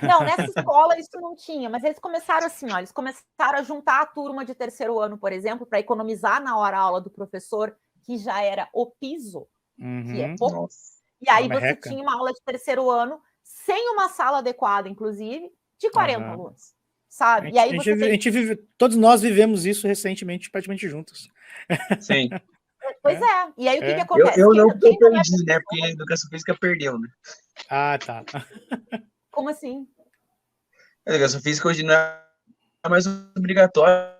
Não, nessa escola isso não tinha, mas eles começaram assim, eles começaram a juntar a turma de 3º ano, por exemplo, para economizar na hora-aula do professor, que já era o piso, que é pouco. E aí você tinha uma aula de 3º ano sem uma sala adequada, inclusive, de 40 alunos, sabe? E aí todos nós vivemos isso recentemente, praticamente juntos. Sim. Pois é. E aí o que acontece? Eu não perdi, né? Porque a educação física perdeu, né? Ah, tá. Como assim? A educação física hoje não é mais obrigatória.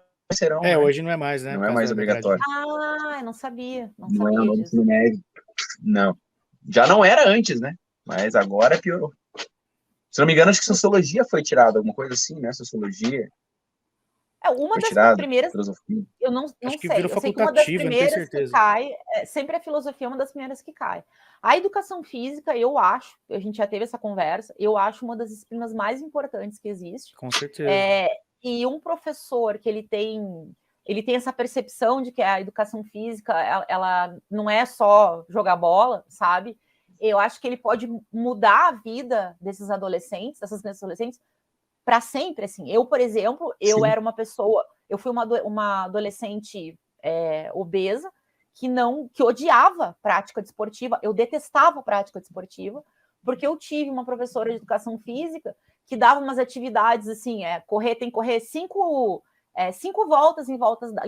Né? Hoje não é mais, né? Não é mais obrigatório. Ah, eu não sabia. Não é sabia no disso. médio. Não. Já não era antes, né? Mas agora piorou. Se não me engano, acho que sociologia foi tirada, alguma coisa assim, né? Sociologia. Uma das primeiras. Filosofia. Eu não acho que sei. virou Eu sei que uma das facultativa, primeiras que cai, sempre a filosofia é uma das primeiras que cai. A educação física, eu acho, a gente já teve essa conversa, eu acho uma das disciplinas mais importantes que existe. Com certeza. E um professor que ele tem essa percepção de que a educação física, ela não é só jogar bola, sabe? Eu acho que ele pode mudar a vida desses adolescentes, dessas crianças e adolescentes, para sempre, assim. Eu, por exemplo, eu era uma pessoa, eu fui uma adolescente obesa que odiava prática desportiva, eu detestava prática desportiva, porque eu tive uma professora de educação física que dava umas atividades assim, tem que correr 5 voltas em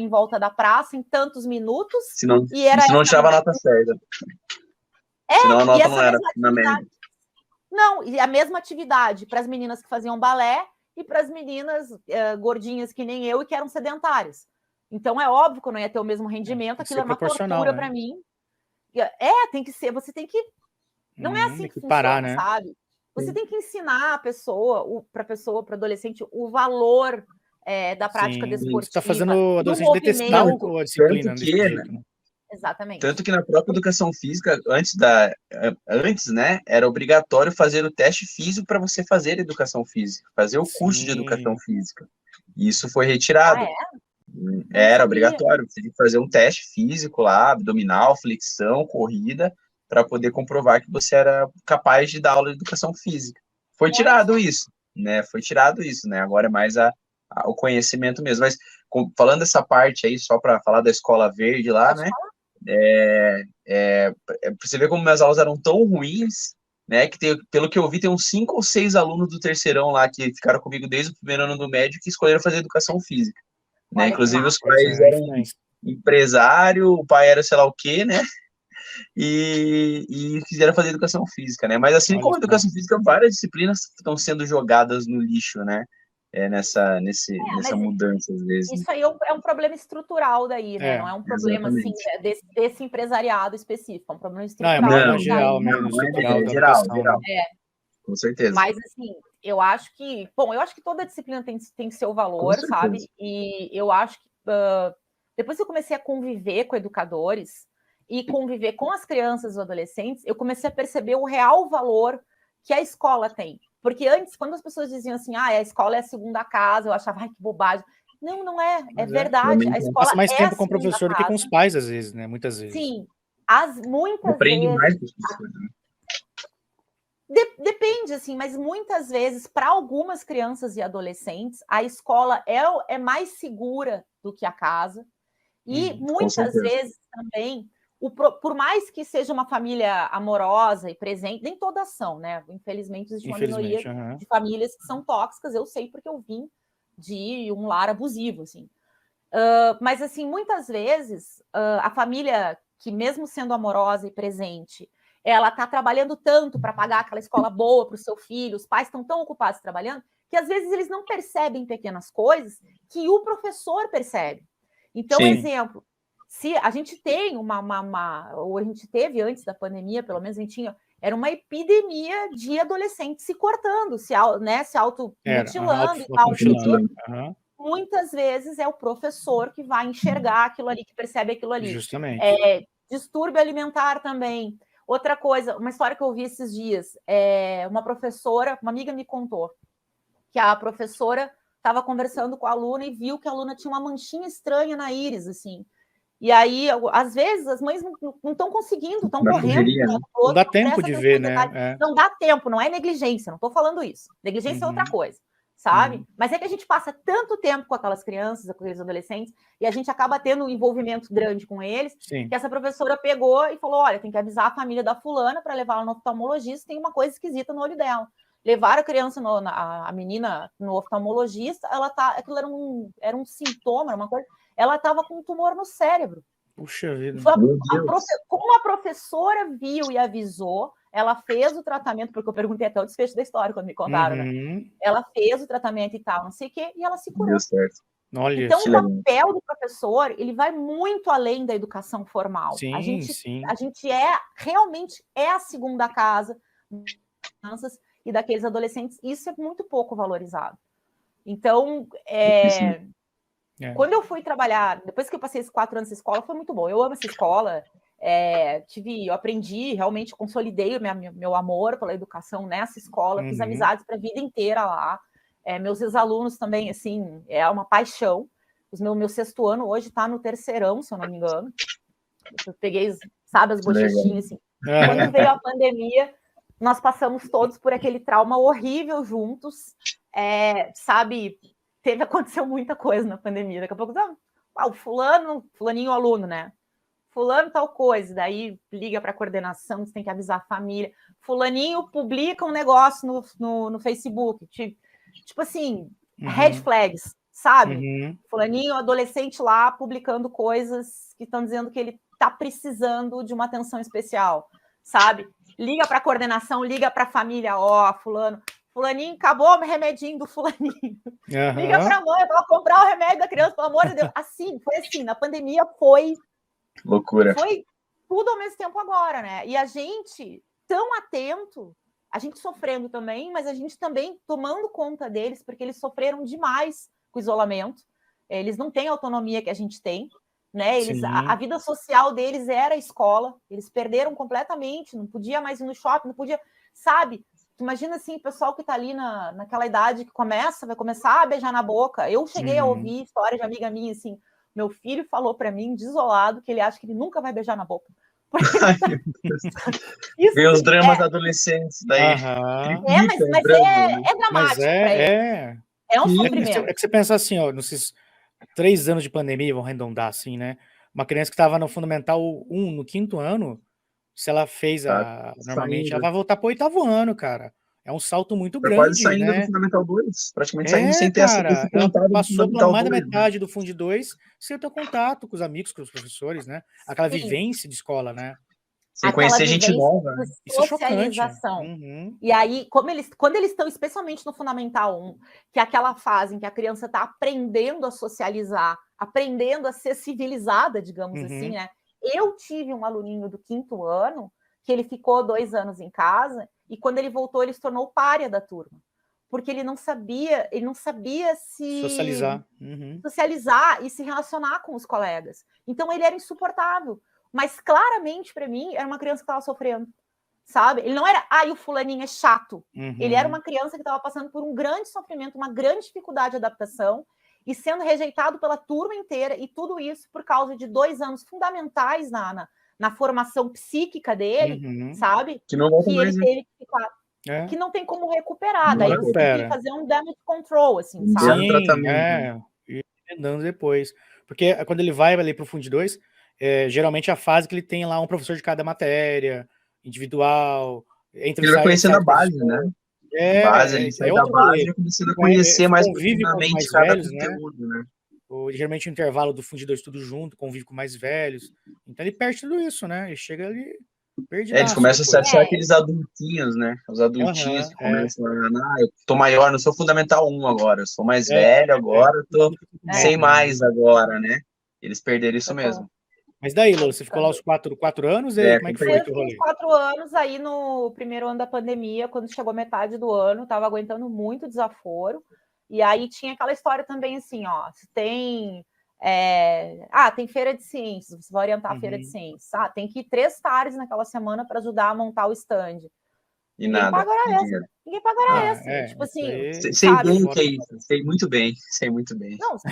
volta da praça em tantos minutos. Se não tirava a nota certa. Senão a nota não era na média. Não, e a mesma atividade para as meninas que faziam balé e para as meninas gordinhas que nem eu e que eram sedentárias. Então é óbvio que eu não ia ter o mesmo rendimento, aquilo era uma tortura para mim. Tem que ser, você tem que. Não é assim que funciona, né? Sabe? Você tem que ensinar a pessoa, para o adolescente, o valor da prática desportiva. Você está fazendo o adolescente detestar a disciplina. Exatamente. Tanto que na própria educação física, antes, né, era obrigatório fazer o teste físico para você fazer educação física, fazer o curso de educação física. E isso foi retirado. Era obrigatório, você tinha que fazer um teste físico lá, abdominal, flexão, corrida, para poder comprovar que você era capaz de dar aula de educação física. Foi tirado isso, né? Agora é mais o conhecimento mesmo. Mas falando dessa parte aí, só para falar da escola verde lá, né? Você vê como minhas aulas eram tão ruins, né? Que pelo que eu vi, tem uns 5 ou 6 alunos do terceirão lá que ficaram comigo desde o primeiro ano do médio que escolheram fazer educação física. Né? Inclusive, os pais eram empresário, o pai era sei lá o quê, né? E quiseram fazer educação física, né? Mas assim como a educação física, várias disciplinas estão sendo jogadas no lixo, né? Nessa mudança, às vezes. Isso aí é um problema estrutural daí, né? Não é um problema assim, desse empresariado específico, é um problema estrutural. Não, é um problema geral mesmo, geral. Com certeza. Mas assim, eu acho que toda disciplina tem seu valor, sabe? E eu acho que depois que eu comecei a conviver com educadores e conviver com as crianças e os adolescentes, eu comecei a perceber o real valor que a escola tem. Porque antes, quando as pessoas diziam assim, a escola é a segunda casa, eu achava, que bobagem. Não é, verdade. A escola passa mais tempo com o professor do que com os pais, às vezes, né? Muitas vezes. Sim, muitas aprende vezes. Mais com os professores, né? Depende, assim, mas muitas vezes, para algumas crianças e adolescentes, a escola é mais segura do que a casa. E muitas vezes também, por mais que seja uma família amorosa e presente, nem todas são, né? Infelizmente, existe uma minoria de famílias que são tóxicas, eu sei porque eu vim de um lar abusivo, assim. Mas, assim, muitas vezes, a família que, mesmo sendo amorosa e presente, ela está trabalhando tanto para pagar aquela escola boa para o seu filho, os pais estão tão ocupados trabalhando, que às vezes eles não percebem pequenas coisas que o professor percebe. Então, exemplo, se a gente tem ou a gente teve antes da pandemia, pelo menos a gente tinha, era uma epidemia de adolescentes se cortando, se automutilando e tal. Muitas vezes é o professor que vai enxergar aquilo ali, que percebe aquilo ali. Justamente. Distúrbio alimentar também. Outra coisa, uma história que eu ouvi esses dias, uma amiga me contou que a professora estava conversando com a aluna e viu que a aluna tinha uma manchinha estranha na íris, assim. E aí, às vezes, as mães não estão conseguindo, estão correndo. Não dá tempo de ver, né? Não dá tempo, não é negligência, não estou falando isso. Negligência é outra coisa. sabe? Mas é que a gente passa tanto tempo com aquelas crianças, com aqueles adolescentes, e a gente acaba tendo um envolvimento grande com eles, Sim. que essa professora pegou e falou, olha, tem que avisar a família da fulana para levar ela no oftalmologista, tem uma coisa esquisita no olho dela. Levaram a criança, a menina, no oftalmologista, aquilo era um sintoma, era uma coisa, ela estava com um tumor no cérebro. Puxa vida. Como a professora viu e avisou, ela fez o tratamento, porque eu perguntei até o desfecho da história quando me contaram, né? Ela fez o tratamento e tal, não sei o quê, e ela se curou. Deu certo. Olha, então, o papel do professor, ele vai muito além da educação formal. Sim, a gente realmente é a segunda casa das crianças e daqueles adolescentes. Isso é muito pouco valorizado. Então, quando eu fui trabalhar, depois que eu passei esses 4 anos nessa escola, foi muito bom. Eu amo essa escola. Eu aprendi, realmente consolidei meu amor pela educação nessa escola, fiz amizades para a vida inteira lá. Meus ex-alunos também, assim, é uma paixão. Meu 6º ano hoje está no 3º, se eu não me engano. Eu peguei, sabe, as bochechinhas, assim. Quando veio a pandemia, nós passamos todos por aquele trauma horrível juntos, sabe? Aconteceu muita coisa na pandemia. Daqui a pouco, o fulaninho aluno, né? Fulano tal coisa, daí liga para a coordenação, você tem que avisar a família. Fulaninho publica um negócio no Facebook, tipo assim, red flags, sabe? Fulaninho, adolescente lá, publicando coisas que estão dizendo que ele está precisando de uma atenção especial, sabe? Liga para a coordenação, liga para a família, fulaninho, acabou o remedinho do fulaninho. Liga para a mãe para comprar o remédio da criança, pelo amor de Deus. Foi assim, na pandemia foi... Loucura. Foi tudo ao mesmo tempo agora, né? E a gente tão atento, a gente sofrendo também, mas a gente também tomando conta deles, porque eles sofreram demais com o isolamento. Eles não têm a autonomia que a gente tem, né? A vida social deles era a escola, eles perderam completamente, não podia mais ir no shopping, não podia, sabe? Imagina assim, o pessoal que está ali naquela idade que vai começar a beijar na boca. Eu cheguei a ouvir história de amiga minha, assim, meu filho falou para mim, desolado, que ele acha que ele nunca vai beijar na boca. Vê os dramas adolescentes daí. Mas é dramático para ele. É um sofrimento. É que você pensa assim, ó, nesses 3 anos de pandemia, vão arredondar assim, né? Uma criança que estava no Fundamental 1, no 5º ano, se ela fez normalmente, ela vai voltar para o 8º ano, cara. É um salto muito grande, quase saindo né? do Fundamental 2, praticamente saindo sem ter esse contato. Ela passou por mais da metade do Fundo 2 sem ter contato com os amigos, com os professores, né? Aquela vivência de escola, né? Sem conhecer gente nova. Isso é chocante. E aí, quando eles estão, especialmente no Fundamental 1, que é aquela fase em que a criança está aprendendo a socializar, aprendendo a ser civilizada, digamos assim, né? Eu tive um aluninho do 5º ano que ele ficou 2 anos em casa e quando ele voltou, ele se tornou pária da turma. Porque ele não sabia se socializar e se relacionar com os colegas. Então, ele era insuportável. Mas, claramente, para mim, era uma criança que estava sofrendo, sabe? Ele não era, o fulaninho é chato. Ele era uma criança que estava passando por um grande sofrimento, uma grande dificuldade de adaptação e sendo rejeitado pela turma inteira, e tudo isso por causa de 2 anos fundamentais na formação psíquica dele, sabe? Que não volta mais, ele teve que ficar... que não tem como recuperar, daí você tem que fazer um damage control, assim, sabe? E dando depois. Porque quando ele vai ali para o Fundo 2, geralmente a fase que ele tem lá um professor de cada matéria, individual, ele vai conhecendo a base, né? A base, ele sai da base e começando a conhecer mais profundamente cada conteúdo, né? Geralmente o intervalo do Fundo 2 tudo junto, convive com mais velhos. Então ele perde tudo isso, né? Ele chega ali perdido. Eles começam a se achar aqueles adultinhos, né? Os adultinhos que começam a... eu tô maior, não sou Fundamental 1 agora, eu sou mais velho agora, eu tô sem mais agora, né? Eles perderam isso mesmo. Mas daí, Lola, você ficou lá os 4 anos? Aí, como é que foi o rolê? 4 anos, aí no primeiro ano da pandemia, quando chegou metade do ano, tava aguentando muito desaforo. E aí tinha aquela história também assim, ó, se tem... tem feira de ciências, você vai orientar a feira de ciências. Tem que ir 3 tardes naquela semana para ajudar a montar o stand. E ninguém paga essa. Ninguém paga essa. Tipo assim. Sei bem o que é isso. Sei muito bem. Não, se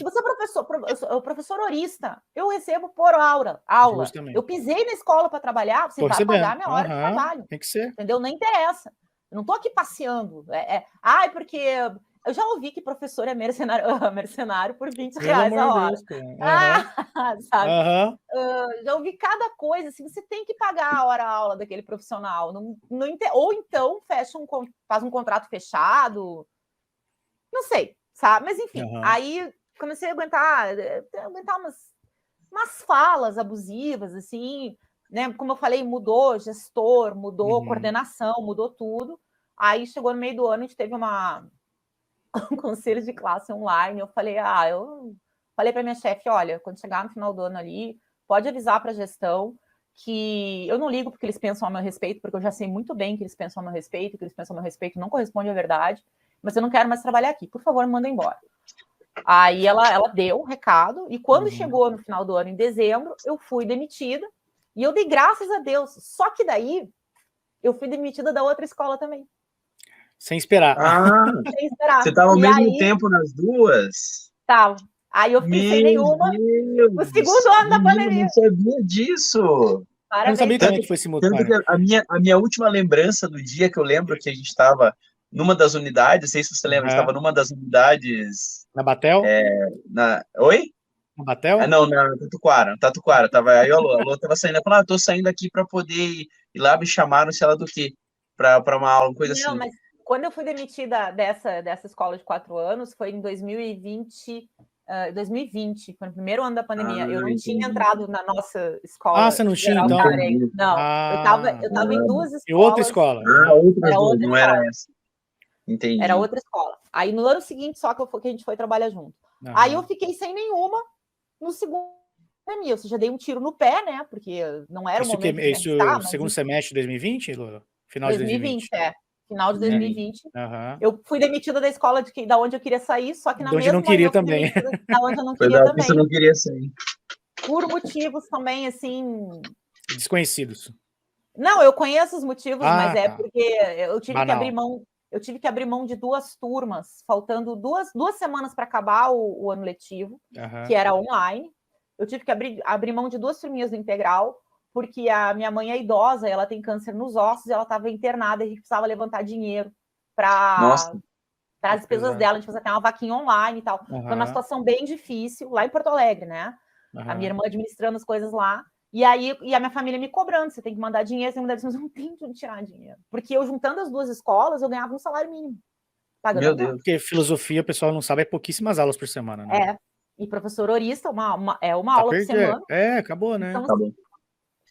você é professor horista, eu recebo por aula. Justamente. Eu pisei na escola para trabalhar, você vai pagar minha hora de trabalho. Tem que ser. Entendeu? Não interessa. Eu não estou aqui passeando. Porque Eu já ouvi que professor é mercenário por R$20 a hora. Sabe? Já ouvi cada coisa, assim, você tem que pagar a hora-aula daquele profissional. Ou então faz um contrato fechado. Não sei, sabe? Mas enfim, aí comecei a aguentar umas falas abusivas, assim, né? Como eu falei, mudou gestor, mudou coordenação, mudou tudo. Aí chegou no meio do ano, a gente teve um conselho de classe online. Eu falei para minha chefe, olha, quando chegar no final do ano ali, pode avisar para a gestão que eu não ligo porque eles pensam a meu respeito, porque eu já sei muito bem que eles pensam a meu respeito, que eles pensam a meu respeito não corresponde à verdade, mas eu não quero mais trabalhar aqui, por favor, me manda embora. Aí ela deu o recado, e quando chegou no final do ano, em dezembro, eu fui demitida, e eu dei graças a Deus. Só que daí, eu fui demitida da outra escola também. Sem esperar. Sem esperar. Você estava ao mesmo tempo nas duas? Tava. Aí eu fiquei sem nenhuma no segundo ano da pandemia. Eu não sabia disso. Parabéns. Eu não sabia também que foi simultâneo. A minha última lembrança do dia que eu lembro que a gente estava numa das unidades, não sei se você lembra, estava numa das unidades... Na Batel? Oi? Na Batel? Não, na Tatuquara. Aí a Lô estava saindo, ela falou, tô saindo aqui para poder ir lá, me chamaram, sei lá do que, para uma aula, coisa assim. Não, mas quando eu fui demitida dessa escola de 4 anos, foi em 2020, foi no primeiro ano da pandemia. Eu não tinha entrado na nossa escola. Você não tinha, então? Não, eu tava em 2 escolas. E outra escola? Não era essa. Entendi. Era outra escola. Aí no ano seguinte, só que a gente foi trabalhar junto. Aí eu fiquei sem nenhuma no segundo pandemia, ou seja, dei um tiro no pé, né? Porque não era o momento de Isso segundo semestre de 2020, Lula? Final de 2020. Final de 2020. Eu fui demitida da escola da onde eu queria sair, só que na mesma não queria também. Da onde eu não queria também. Você não queria sair. Por motivos também, assim... Desconhecidos. Não, eu conheço os motivos, mas porque eu tive que abrir mão. Eu tive que abrir mão de 2 turmas, faltando duas semanas para acabar o ano letivo, que era online. Eu tive que abrir mão de 2 turminhas do integral, porque a minha mãe é idosa, ela tem câncer nos ossos, e ela estava internada, e a gente precisava levantar dinheiro para as despesas dela. A gente fez até uma vaquinha online e tal. Foi uma situação bem difícil, lá em Porto Alegre, né? A minha irmã administrando as coisas lá. E a minha família me cobrando, você tem que mandar dinheiro, você tem que mandar dinheiro, mas eu não tenho de onde tirar dinheiro. Porque eu, juntando as 2 escolas, eu ganhava um salário mínimo. Meu Deus. Porque filosofia, o pessoal não sabe, é pouquíssimas aulas por semana, né? E professor horista, uma aula por semana. Acabou, né?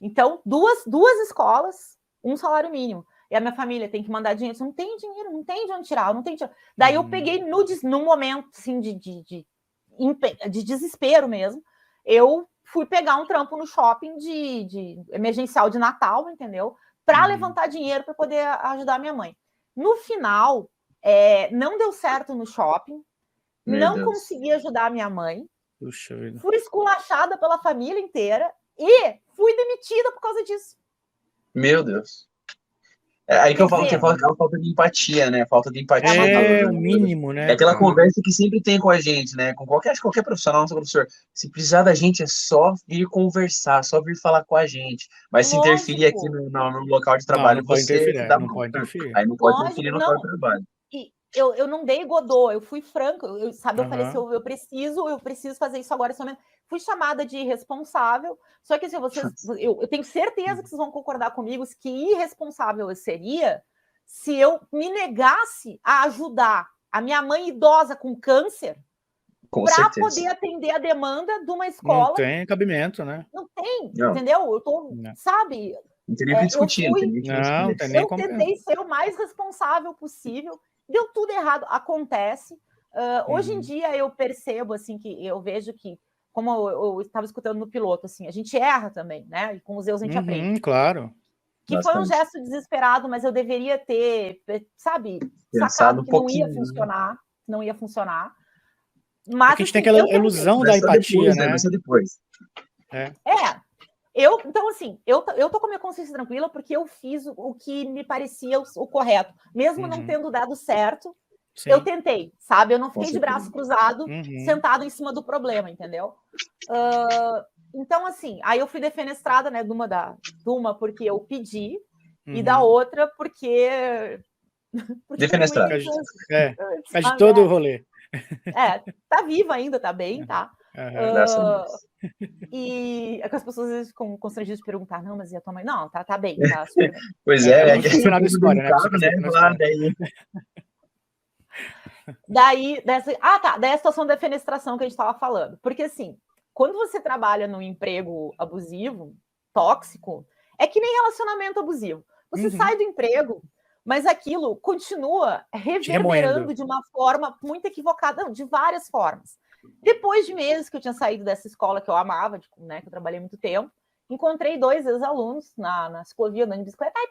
Então, duas escolas, um salário mínimo. E a minha família tem que mandar dinheiro, você não tem dinheiro, não tem de onde tirar, não tem de... Daí eu peguei num momento, assim, de desespero mesmo, eu fui pegar um trampo no shopping de emergencial de Natal, entendeu? Para levantar dinheiro para poder ajudar a minha mãe. No final, não deu certo no shopping, não consegui ajudar a minha mãe, Puxa vida. Fui esculachada pela família inteira e fui demitida por causa disso. Meu Deus. Aí que eu falo que é falta de empatia, né? Falta de empatia. É o mínimo, né? É aquela conversa que sempre tem com a gente, né? Com qualquer profissional, nosso professor. Se precisar da gente, é só vir conversar, só vir falar com a gente. Mas se interferir aqui no local de trabalho, não pode interferir. Não pode interferir. Aí não pode interferir no local de trabalho. Eu não dei godô, eu fui franca, eu falei assim, eu preciso fazer isso agora. Fui chamada de irresponsável, só que assim, eu tenho certeza que vocês vão concordar comigo que irresponsável eu seria se eu me negasse a ajudar a minha mãe idosa com câncer para poder atender a demanda de uma escola. Não tem cabimento, né? Não tem, entendeu? Eu tô, sabe... Não teria que discutir. Não tem nem como. Eu tentei ser o mais responsável possível. Deu tudo errado, acontece. Hoje em dia eu percebo, assim, que eu vejo que, como eu estava escutando no piloto, assim, a gente erra também, né? E com os erros a gente aprende. Claro. Que foi um gesto desesperado, mas eu deveria ter, sabe, pensado sacado que não ia funcionar. Mas porque a gente tem aquela ilusão da empatia, né? Vai ser depois. Então, assim, eu tô com a minha consciência tranquila porque eu fiz o que me parecia o correto. Mesmo não tendo dado certo, eu tentei, sabe? Eu não fiquei de braço cruzado, sentado em cima do problema, entendeu? Então, assim, aí eu fui defenestrada, né, de uma porque eu pedi, e da outra porque Defenestrada. Faz de todo o rolê. Tá viva ainda, tá bem, tá? E as pessoas às vezes ficam constrangidas de perguntar, não, mas e a tua mãe? Não, tá bem, tá super bem. Pois é, no final da história, né? Daí a situação da defenestração que a gente estava falando. Porque, assim, quando você trabalha num emprego abusivo, tóxico, é que nem relacionamento abusivo. Você sai do emprego, mas aquilo continua reverberando de uma forma muito equivocada, não, de várias formas. Depois de meses que eu tinha saído dessa escola que eu amava, né, que eu trabalhei muito tempo, encontrei 2 ex-alunos na ciclovia andando de bicicleta. Ai,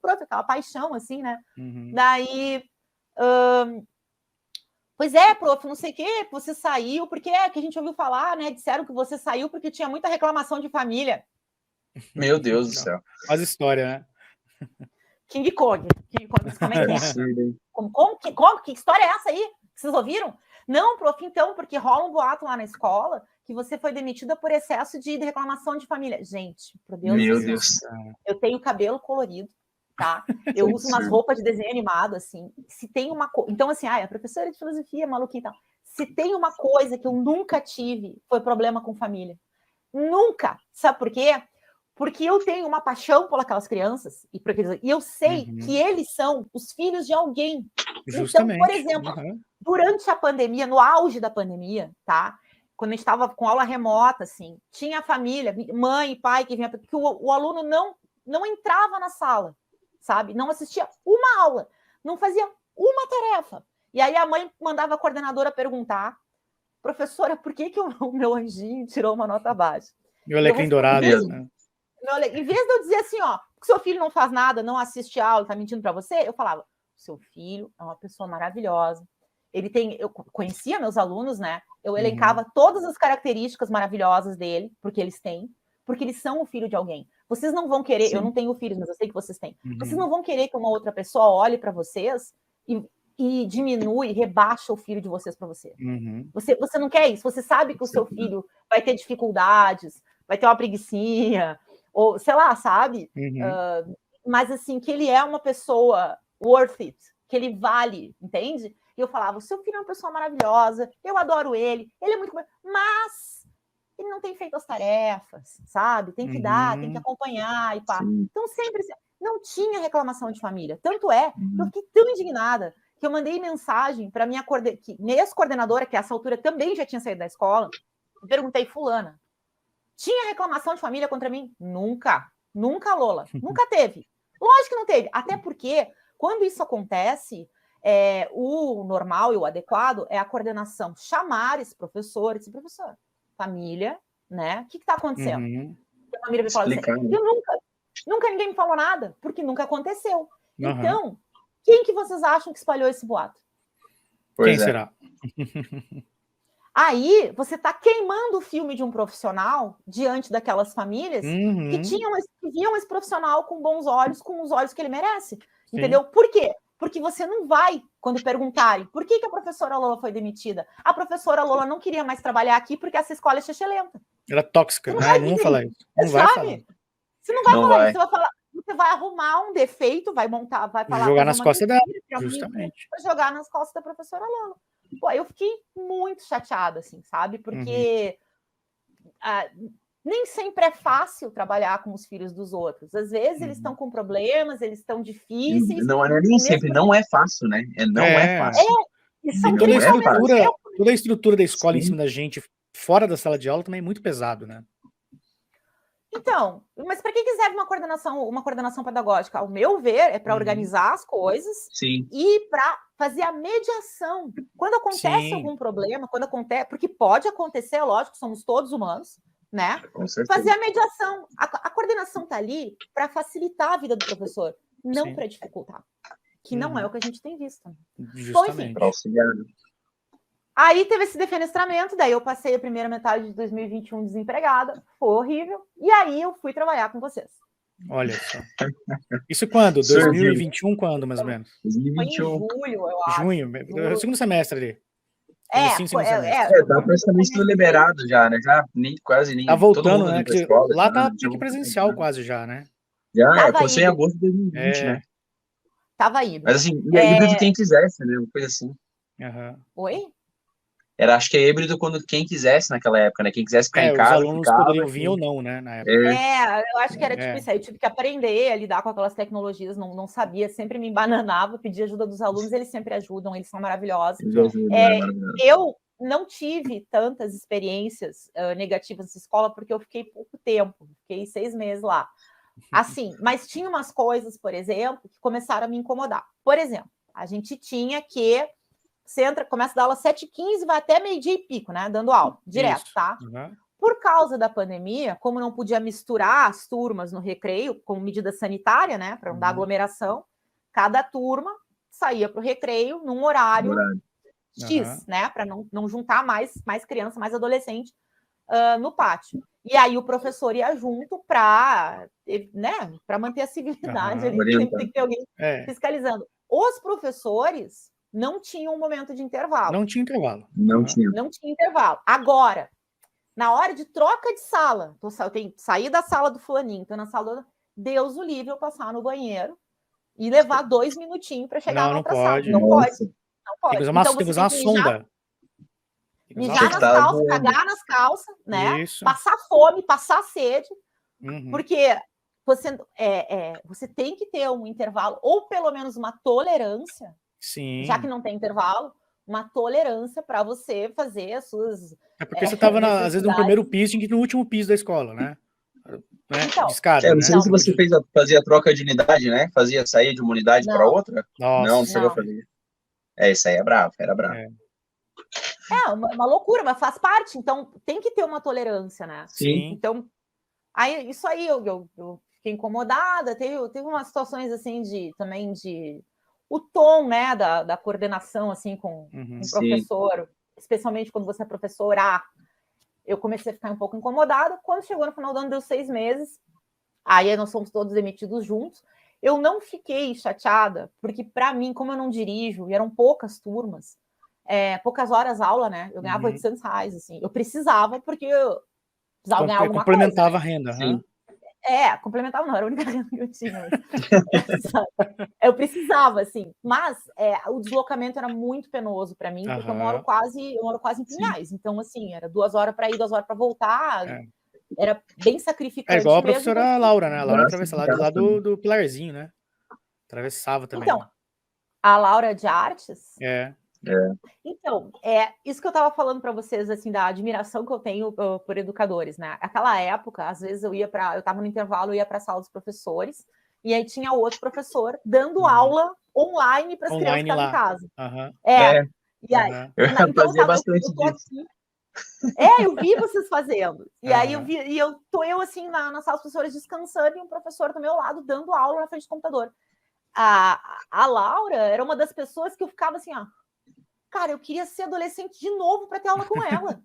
prof, aquela paixão, assim, né? Daí... Pois é, prof, não sei o que, você saiu, porque que a gente ouviu falar, né? Disseram que você saiu porque tinha muita reclamação de família. Meu Deus do céu. Faz história, né? King Kong, como é que é? Que história é essa aí? Vocês ouviram? Não, prof, então, porque rola um boato lá na escola que você foi demitida por excesso de reclamação de família. Gente, por Deus do céu. Eu tenho cabelo colorido, tá? Eu uso umas roupas de desenho animado, assim. Se tem uma coisa... Então, assim, a professora de filosofia, maluquinha e tal. Se tem uma coisa que eu nunca tive, foi problema com família. Nunca! Sabe por quê? Porque eu tenho uma paixão por aquelas crianças e eu sei que eles são os filhos de alguém. Justamente. Então, por exemplo, durante a pandemia, no auge da pandemia, tá? Quando a gente estava com aula remota, assim, tinha a família, mãe e pai que vinha, porque o aluno não entrava na sala, sabe? Não assistia uma aula, não fazia uma tarefa. E aí a mãe mandava a coordenadora perguntar, professora, por que o meu anjinho tirou uma nota baixa? Meu alecrim dourado. Em vez de eu dizer assim, ó, que seu filho não faz nada, não assiste aula, tá mentindo para você, eu falava, seu filho é uma pessoa maravilhosa. Eu conhecia meus alunos, né? Eu elencava todas as características maravilhosas dele, porque eles são o filho de alguém. Vocês não vão querer, eu não tenho filhos, mas eu sei que vocês têm. Vocês não vão querer que uma outra pessoa olhe para vocês e diminui, rebaixa o filho de vocês para você. Você não quer isso. Você sabe que o seu filho vai ter dificuldades, vai ter uma preguicinha, ou sei lá, sabe? Mas assim, que ele é uma pessoa worth it, que ele vale, entende? E eu falava, o seu filho é uma pessoa maravilhosa, eu adoro ele é muito... Mas ele não tem feito as tarefas, sabe? Tem que dar, tem que acompanhar e pá. Então sempre... Não tinha reclamação de família. Tanto é que eu fiquei tão indignada que eu mandei mensagem para minha ex-coordenadora, que a essa altura também já tinha saído da escola, e perguntei, fulana, tinha reclamação de família contra mim? Nunca, Lola. Nunca teve. Lógico que não teve. Até porque, quando isso acontece, o normal e o adequado é a coordenação chamar esse professor, família, né? O que está acontecendo? A família me fala assim, eu nunca ninguém me falou nada, porque nunca aconteceu. Então, quem que vocês acham que espalhou esse boato? Quem será? Aí você está queimando o filme de um profissional diante daquelas famílias que viam esse profissional com bons olhos, com os olhos que ele merece. Sim. Entendeu? Por quê? Porque você não vai, quando perguntarem por que a professora Lola foi demitida, a professora Lola não queria mais trabalhar aqui porque essa escola é xixelenta. Ela é tóxica, né? Não falar isso. Não vai falar. Você não vai falar isso, você vai falar, você vai arrumar um defeito, vai montar, vai falar... Jogar nas costas dela, justamente. Vai jogar nas costas da professora Lola. Pô, eu fiquei muito chateada, assim, sabe? Porque nem sempre é fácil trabalhar com os filhos dos outros. Às vezes eles estão com problemas, eles estão difíceis. Não é nem sempre, não é fácil, né? Não é fácil. Toda a estrutura da escola em cima da gente, fora da sala de aula, também é muito pesado, né? Então, mas para que serve uma coordenação pedagógica? Ao meu ver, é para organizar as coisas e para fazer a mediação. Quando acontece algum problema, porque pode acontecer, lógico, somos todos humanos, né? Fazer a mediação. A coordenação está ali para facilitar a vida do professor, não para dificultar. Que não é o que a gente tem visto. Justamente. Bom, enfim, aí teve esse defenestramento, daí eu passei a primeira metade de 2021 desempregada, foi horrível, e aí eu fui trabalhar com vocês. Olha só. Isso quando? 2021 quando, mais ou menos? 2021. Foi em julho, eu acho. Junho, segundo semestre ali. Tá praticamente tudo liberado já, né? Já quase nem... Tá voltando, né? Escola, lá tá presencial quase já, né? Já, começou em agosto de 2020, né? Tava híbrido. Mas assim, é híbrido quem quisesse, né? Uma coisa assim. Uhum. Oi? Acho que é híbrido quando quem quisesse naquela época, né? Quem quisesse ficar em Os casa, alunos ficava. poderiam vir ou não, né, na época. Eu acho que era tipo isso aí. Eu tive que aprender a lidar com aquelas tecnologias, não sabia, sempre me embananava, pedia ajuda dos alunos, eles sempre ajudam, eles são maravilhosos. Eu não tive tantas experiências negativas nessa escola, porque eu fiquei pouco tempo, fiquei 6 meses lá. Assim, mas tinha umas coisas, por exemplo, que começaram a me incomodar. Por exemplo, a gente tinha que você começa a dar aula às 7h15, vai até meio-dia e pico, né? Dando aula, direto, tá? Uhum. Por causa da pandemia, como não podia misturar as turmas no recreio, com medida sanitária, né? Para não dar aglomeração, cada turma saía para o recreio num horário X, né? Para não juntar mais criança, mais adolescente no pátio. E aí o professor ia junto para, né? Para manter a civilidade ali, sempre tem que ter alguém fiscalizando. Os professores não tinha um momento de intervalo. Não tinha intervalo. Não tinha. Não tinha intervalo. Agora, na hora de troca de sala, eu tenho que sair da sala do fulaninho, tô na sala Deus o livre eu passar no banheiro e levar 2 minutinhos para chegar na outra sala. Não pode. Não pode. Tem que usar uma sonda. Mijar nas calças, cagar nas calças, né? Isso. Passar fome, passar sede. Porque você tem que ter um intervalo, ou pelo menos uma tolerância, já que não tem intervalo, uma tolerância para você fazer as suas. É porque você estava, às vezes, no primeiro piso e no último piso da escola, né? Então, de escada, não sei se você fazia troca de unidade, né? Fazia sair de uma unidade para outra. Nossa, não chegou a fazer. Isso aí é bravo, era bravo. Uma loucura, mas faz parte, então tem que ter uma tolerância, né? Sim. Então, aí, isso aí eu fiquei incomodada, teve umas situações assim também de o tom, né, da coordenação assim com o professor, especialmente quando você é professor eu comecei a ficar um pouco incomodada. Quando chegou no final do ano, deu 6 meses, aí nós fomos todos demitidos juntos. Eu não fiquei chateada, porque para mim, como eu não dirijo, e eram poucas turmas, poucas horas aula, né? Eu ganhava R$800, assim. Eu precisava, porque eu precisava ganhar alguma complementava coisa, a renda. Sim. Complementava não, era a única renda que eu tinha. Eu precisava, assim. Mas o deslocamento era muito penoso para mim, porque eu moro quase em Pinhais. Então, assim, era 2 horas para ir, 2 horas para voltar. Era bem sacrificante. Igual a professora Laura, né? A Laura atravessava lá do Pilarzinho, né? Atravessava também. Então, a Laura de Artes... Então, isso que eu estava falando para vocês, assim, da admiração que eu tenho por educadores, né? Aquela época, às vezes eu estava no intervalo, eu ia para a sala dos professores, e aí tinha outro professor dando aula online para as crianças que estavam em casa. E aí, eu fazia bastante disso. Eu vi vocês fazendo. E aí eu tô assim na sala dos professores descansando e um professor do meu lado dando aula na frente do computador. A Laura era uma das pessoas que eu ficava assim, cara, eu queria ser adolescente de novo para ter aula com ela.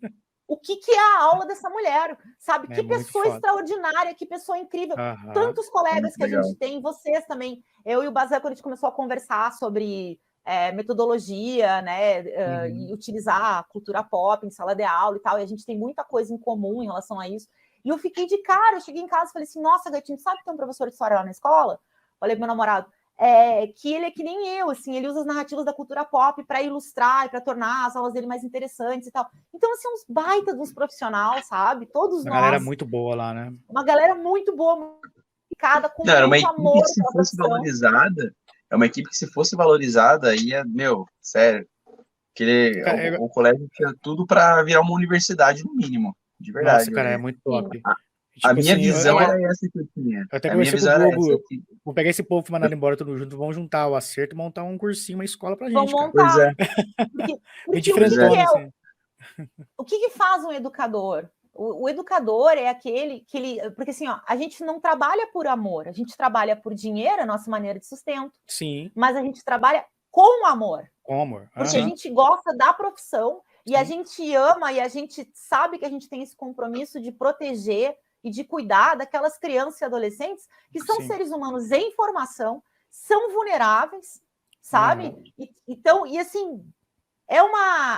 O que é a aula dessa mulher? Sabe? Que pessoa extraordinária, que pessoa incrível. Tantos colegas que a gente tem, vocês também. Eu e o Bazan, quando a gente começou a conversar sobre metodologia, né? E utilizar a cultura pop em sala de aula e tal, e a gente tem muita coisa em comum em relação a isso. E eu fiquei de cara, eu cheguei em casa e falei assim, nossa, Gatinho, sabe que tem um professor de história lá na escola? Falei pro meu namorado, que ele é que nem eu, assim, ele usa as narrativas da cultura pop para ilustrar e para tornar as aulas dele mais interessantes e tal. Então, assim, uns baita de uns profissionais, sabe? Todos nós. Uma galera muito boa lá, né? Uma galera muito boa, cada com muito muito amor. Se fosse valorizada, uma equipe que se fosse valorizada, ia, sério, o colégio tinha tudo para virar uma universidade, no mínimo, de verdade. Nossa, cara, é muito top. A minha visão era essa que eu tinha. Eu até conversei com o Diogo, vou pegar esse povo que mandaram embora tudo junto, vamos juntar o acerto e montar um cursinho, uma escola pra gente. Vamos montar. Porque o que faz um educador? O educador é aquele que ele... Porque assim, a gente não trabalha por amor, a gente trabalha por dinheiro, a nossa maneira de sustento. Sim. Mas a gente trabalha com amor. Com amor. Porque a gente gosta da profissão e a gente ama e a gente sabe que a gente tem esse compromisso de proteger e de cuidar daquelas crianças e adolescentes que são seres humanos em formação, são vulneráveis, sabe? Então, e assim,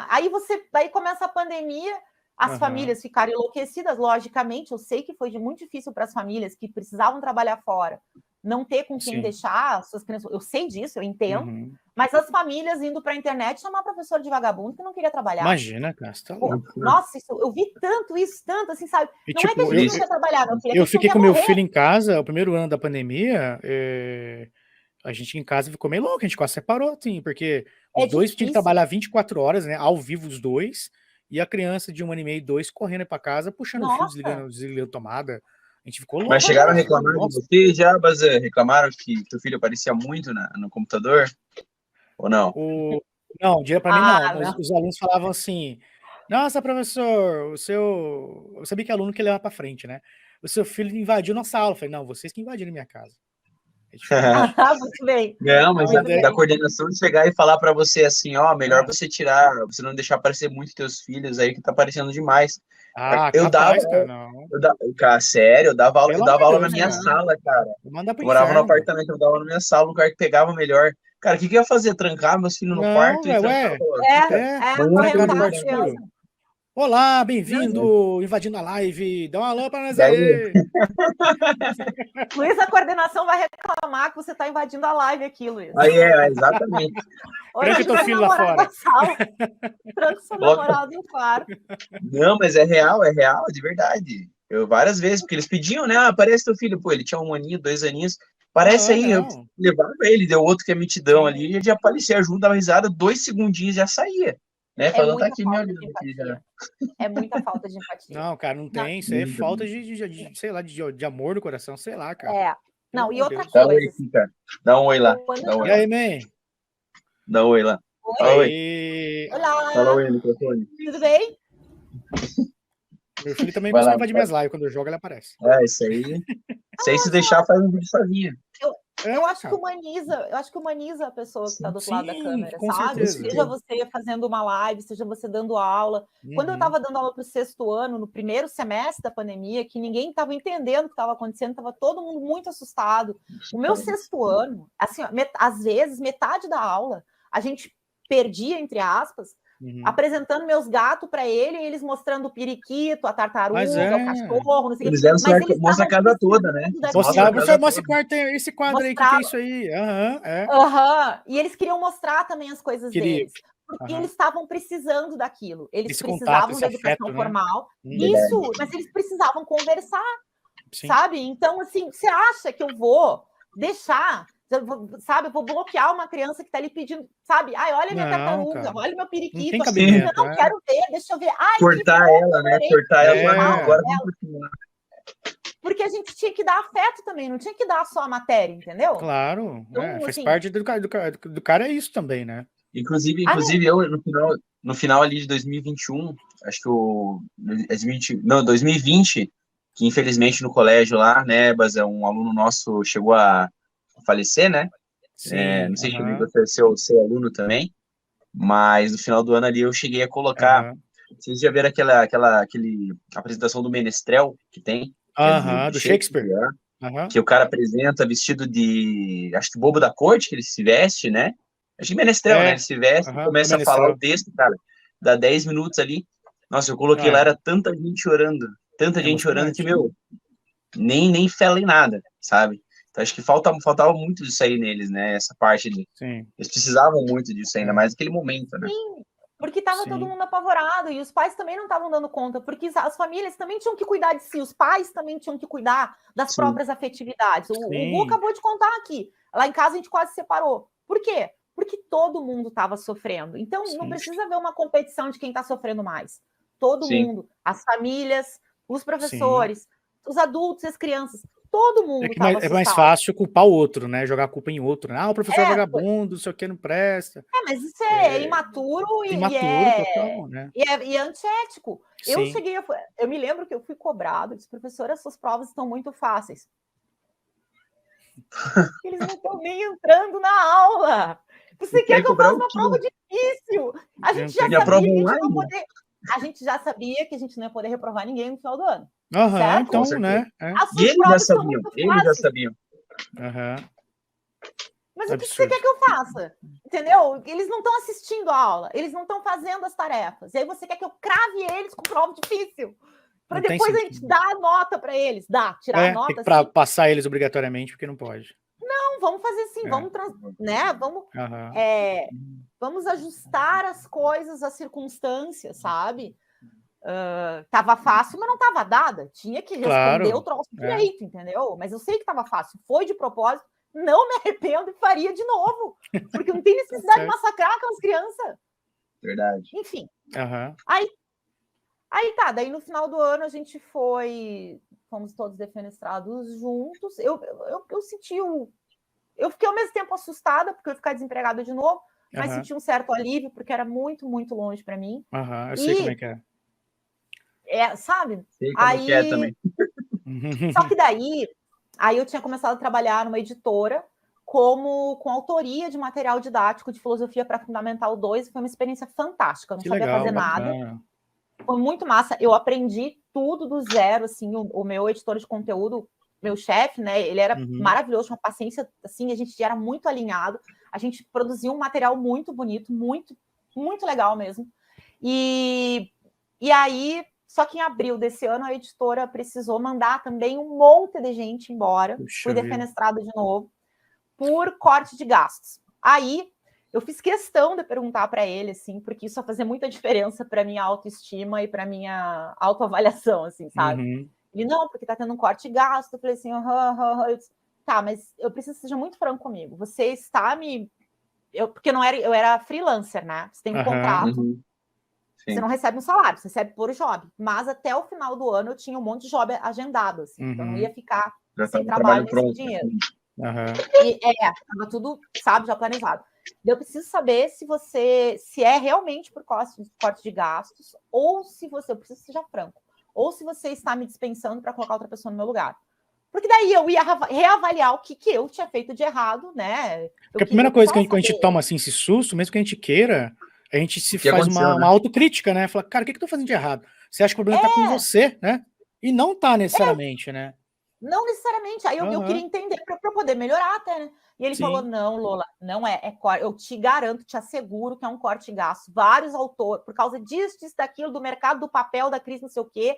Aí começa a pandemia, as famílias ficaram enlouquecidas, logicamente. Eu sei que foi muito difícil para as famílias que precisavam trabalhar fora, não ter com quem Sim. deixar as suas crianças. Eu sei disso, eu entendo, mas as famílias indo para a internet chamar professor de vagabundo que não queria trabalhar. Imagina, cara, você tá louco. Nossa, eu vi tanto isso, tanto, assim, sabe? E, não é que a tipo, gente não quer trabalhar, não. eu fiquei com meu filho em casa, o primeiro ano da pandemia, a gente em casa ficou meio louco, a gente quase separou, assim, porque os dois tinham que trabalhar 24 horas, né, ao vivo os dois, e a criança de 1 ano e meio, 2, correndo para casa, puxando o fio, desligando a tomada. A gente ficou louco. Mas chegaram a reclamar de você já, Bazan? Reclamaram que teu filho aparecia muito no computador? Ou não? Não, dia para mim não, mas os alunos falavam assim, nossa, professor, eu sabia que aluno que leva para frente, né? O seu filho invadiu nossa aula. Eu falei, não, vocês que invadiram minha casa. Muito bem. Não, mas da coordenação de chegar e falar para você assim, ó, melhor você tirar, você não deixar aparecer muito teus filhos aí, que tá aparecendo demais. Eu capaz, cara, não. Sério, eu dava aula na minha sala, cara. Eu morava no apartamento, eu dava aula na minha sala, o lugar que pegava melhor. Cara, o que eu ia fazer? Trancar meus filhos no quarto e trancar? Olá, bem-vindo, invadindo a live. Dá um alô para nós aí. Luiz, a coordenação vai reclamar que você está invadindo a live aqui, Luiz. Aí exatamente. Tranca teu filho lá fora. Tranca seu namorado no quarto. Não, mas é real, de verdade. Eu várias vezes, porque eles pediam, né? Aparece teu filho. Pô, ele tinha 1 aninho, 2 aninhos. Parece aí, eu levava ele, deu outro que é mitidão ali, e ele já aparecia junto, dava risada, 2 segundinhos já saía. Né? Falando, tá aqui, meu Deus. É muita falta de empatia. Não, cara, não tem. Isso aí é falta de sei lá, de amor no coração, sei lá, cara. Não, e outra coisa. Dá um oi aqui, cara. Dá um oi lá. E aí, man? Dá um oi lá. Oi. Olá. Fala oi, microfone. Tudo bem? Meu filho também costuma invadir minhas lives. Quando eu jogo, ele aparece. Isso aí. Se deixar, faz um vídeo sozinho. Eu acho que humaniza a pessoa que está do outro lado da câmera, sabe? Certeza. Seja você fazendo uma live, seja você dando aula. Quando eu estava dando aula para o 6º ano, no primeiro semestre da pandemia, que ninguém estava entendendo o que estava acontecendo, estava todo mundo muito assustado. O meu 6º ano, assim, às vezes, metade da aula, a gente perdia, entre aspas, apresentando meus gatos para ele, e eles mostrando o periquito, a tartaruga, o cachorro, não sei o que. Mostra a casa toda, né? Mostra esse quadro aí, o que é isso aí? E eles queriam mostrar também as coisas deles. Porque eles estavam precisando daquilo. Eles precisavam da educação formal. Isso, mas eles precisavam conversar, sabe? Então, assim, você acha que eu vou deixar... Sabe, eu vou bloquear uma criança que está ali pedindo, sabe? Ai, olha minha tartaruga, olha meu periquito. Eu não quero ver, deixa eu ver. Ai, cortar ela, né? Cortar ela agora. Porque a gente tinha que dar afeto também, não tinha que dar só a matéria, entendeu? Claro, então, faz parte do cara, é isso também, né? Inclusive eu, no final ali de 2021, acho que 2020, que infelizmente no colégio lá, né, um aluno nosso chegou a falecer, né? Sim, não sei se você é seu aluno também, mas no final do ano ali eu cheguei a colocar. Vocês já viram aquele apresentação do Menestrel que tem? Do Shakespeare. Que o cara apresenta vestido de, acho que bobo da corte, que ele se veste, né? Acho que Menestrel, né? Ele se veste e começa a falar o texto, cara. Dá 10 minutos ali. Nossa, eu coloquei lá, era tanta gente chorando que, meu, nem fela em nada, sabe? Então, acho que faltava muito disso aí neles, né? Essa parte de... Sim. Eles precisavam muito disso, ainda mais naquele momento, né? Sim, porque estava todo mundo apavorado e os pais também não estavam dando conta, porque as famílias também tinham que cuidar de si, os pais também tinham que cuidar das próprias afetividades. O Gu acabou de contar aqui. Lá em casa a gente quase separou. Por quê? Porque todo mundo estava sofrendo. Então, não precisa haver uma competição de quem está sofrendo mais. Todo mundo, as famílias, os professores, os adultos, as crianças, todo mundo é mais fácil culpar o outro, né? Jogar a culpa em outro, né? O professor é vagabundo, não sei o que, não presta. Mas isso é imaturo total, né? E é antiético. Eu me lembro que eu fui cobrado, disse, professora, essas provas estão muito fáceis. Eles não estão nem entrando na aula. Você quer que eu faça uma prova difícil? A gente já sabia que a gente não poder... A gente já sabia que a gente não ia poder reprovar ninguém no final do ano. Certo? Então, né? E eles já sabiam. Mas o que você quer que eu faça? Entendeu? Eles não estão assistindo a aula, eles não estão fazendo as tarefas. E aí você quer que eu crave eles com prova difícil. Para depois a gente dar a nota para eles, tirar a nota. Para passar eles obrigatoriamente, porque não pode. Não, vamos fazer assim, vamos ajustar as coisas às circunstâncias, sabe? Tava fácil, mas não tava dada. Tinha que responder o troço direito, entendeu? Mas eu sei que tava fácil. Foi de propósito, não me arrependo e faria de novo. Porque não tem necessidade de massacrar aquelas crianças. Verdade. Enfim. Aí tá, daí no final do ano a gente fomos todos defenestrados juntos. Eu senti eu fiquei ao mesmo tempo assustada, porque eu ia ficar desempregada de novo, mas senti um certo alívio, porque era muito, muito longe para mim. Eu sei como é que é. Sabe? Sei como que é também. Só que daí eu tinha começado a trabalhar numa editora com autoria de material didático de filosofia para Fundamental 2, foi uma experiência fantástica, eu não sabia fazer nada. Foi muito massa, eu aprendi tudo do zero, assim, o meu editor de conteúdo, meu chefe, né, ele era maravilhoso, tinha uma paciência, assim, a gente era muito alinhado, a gente produziu um material muito bonito, muito, muito legal mesmo. E aí, só que em abril desse ano, a editora precisou mandar também um monte de gente embora, fui defenestrada de novo, por corte de gastos. Aí, eu fiz questão de perguntar para ele, assim, porque isso vai fazer muita diferença para minha autoestima e para minha autoavaliação, assim, sabe? Ele, não, porque tá tendo um corte de gasto. Eu falei assim, eu disse, tá, mas eu preciso que seja muito franco comigo. Você está porque eu era freelancer, né? Você tem um contrato, você não recebe um salário, você recebe por job. Mas até o final do ano eu tinha um monte de job agendado, assim, então eu não ia ficar sem trabalho e sem dinheiro. E estava tudo, sabe, já planejado. Eu preciso saber se é realmente por corte de gastos, ou se eu preciso que seja franco, ou se você está me dispensando para colocar outra pessoa no meu lugar. Porque daí eu ia reavaliar o que eu tinha feito de errado, né? Porque a primeira coisa que a gente toma assim, esse susto, mesmo que a gente queira, a gente se faz uma autocrítica, né? Fala, cara, o que eu tô fazendo de errado? Você acha que o problema tá com você, né? E não tá necessariamente, né? Não necessariamente. Aí eu queria entender para poder melhorar até, né? E ele falou, não, Lola, não eu te garanto, te asseguro que é um corte de gasto. Vários autores, por causa disso, daquilo, do mercado do papel, da crise, não sei o quê,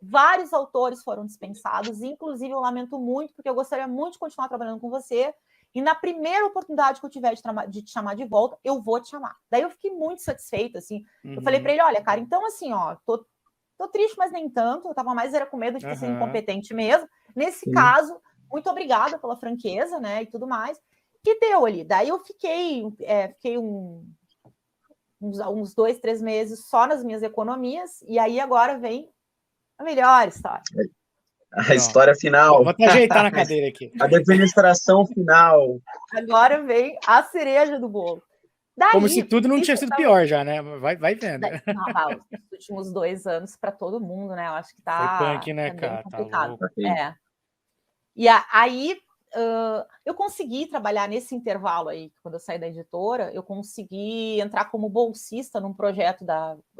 vários autores foram dispensados, inclusive eu lamento muito, porque eu gostaria muito de continuar trabalhando com você, e na primeira oportunidade que eu tiver de te chamar de volta, eu vou te chamar. Daí eu fiquei muito satisfeita, assim. Eu falei para ele, olha, cara, então assim, ó, tô triste, mas nem tanto, eu tava mais com medo de ser incompetente mesmo. Nesse caso, muito obrigada pela franqueza, né, e tudo mais. Que deu ali. Daí eu fiquei uns 2, 3 meses só nas minhas economias, e aí agora vem a melhor história. A história final. Vou até ajeitar na cadeira aqui. A defenestração final. Agora vem a cereja do bolo. Daí, como se tudo não tinha sido pior já, né? Vai vendo. Os últimos 2 anos para todo mundo, né? Eu acho que tá. Foi punk, né, cara? Complicado. Tá louco. E aí eu consegui trabalhar nesse intervalo aí, quando eu saí da editora, eu consegui entrar como bolsista num projeto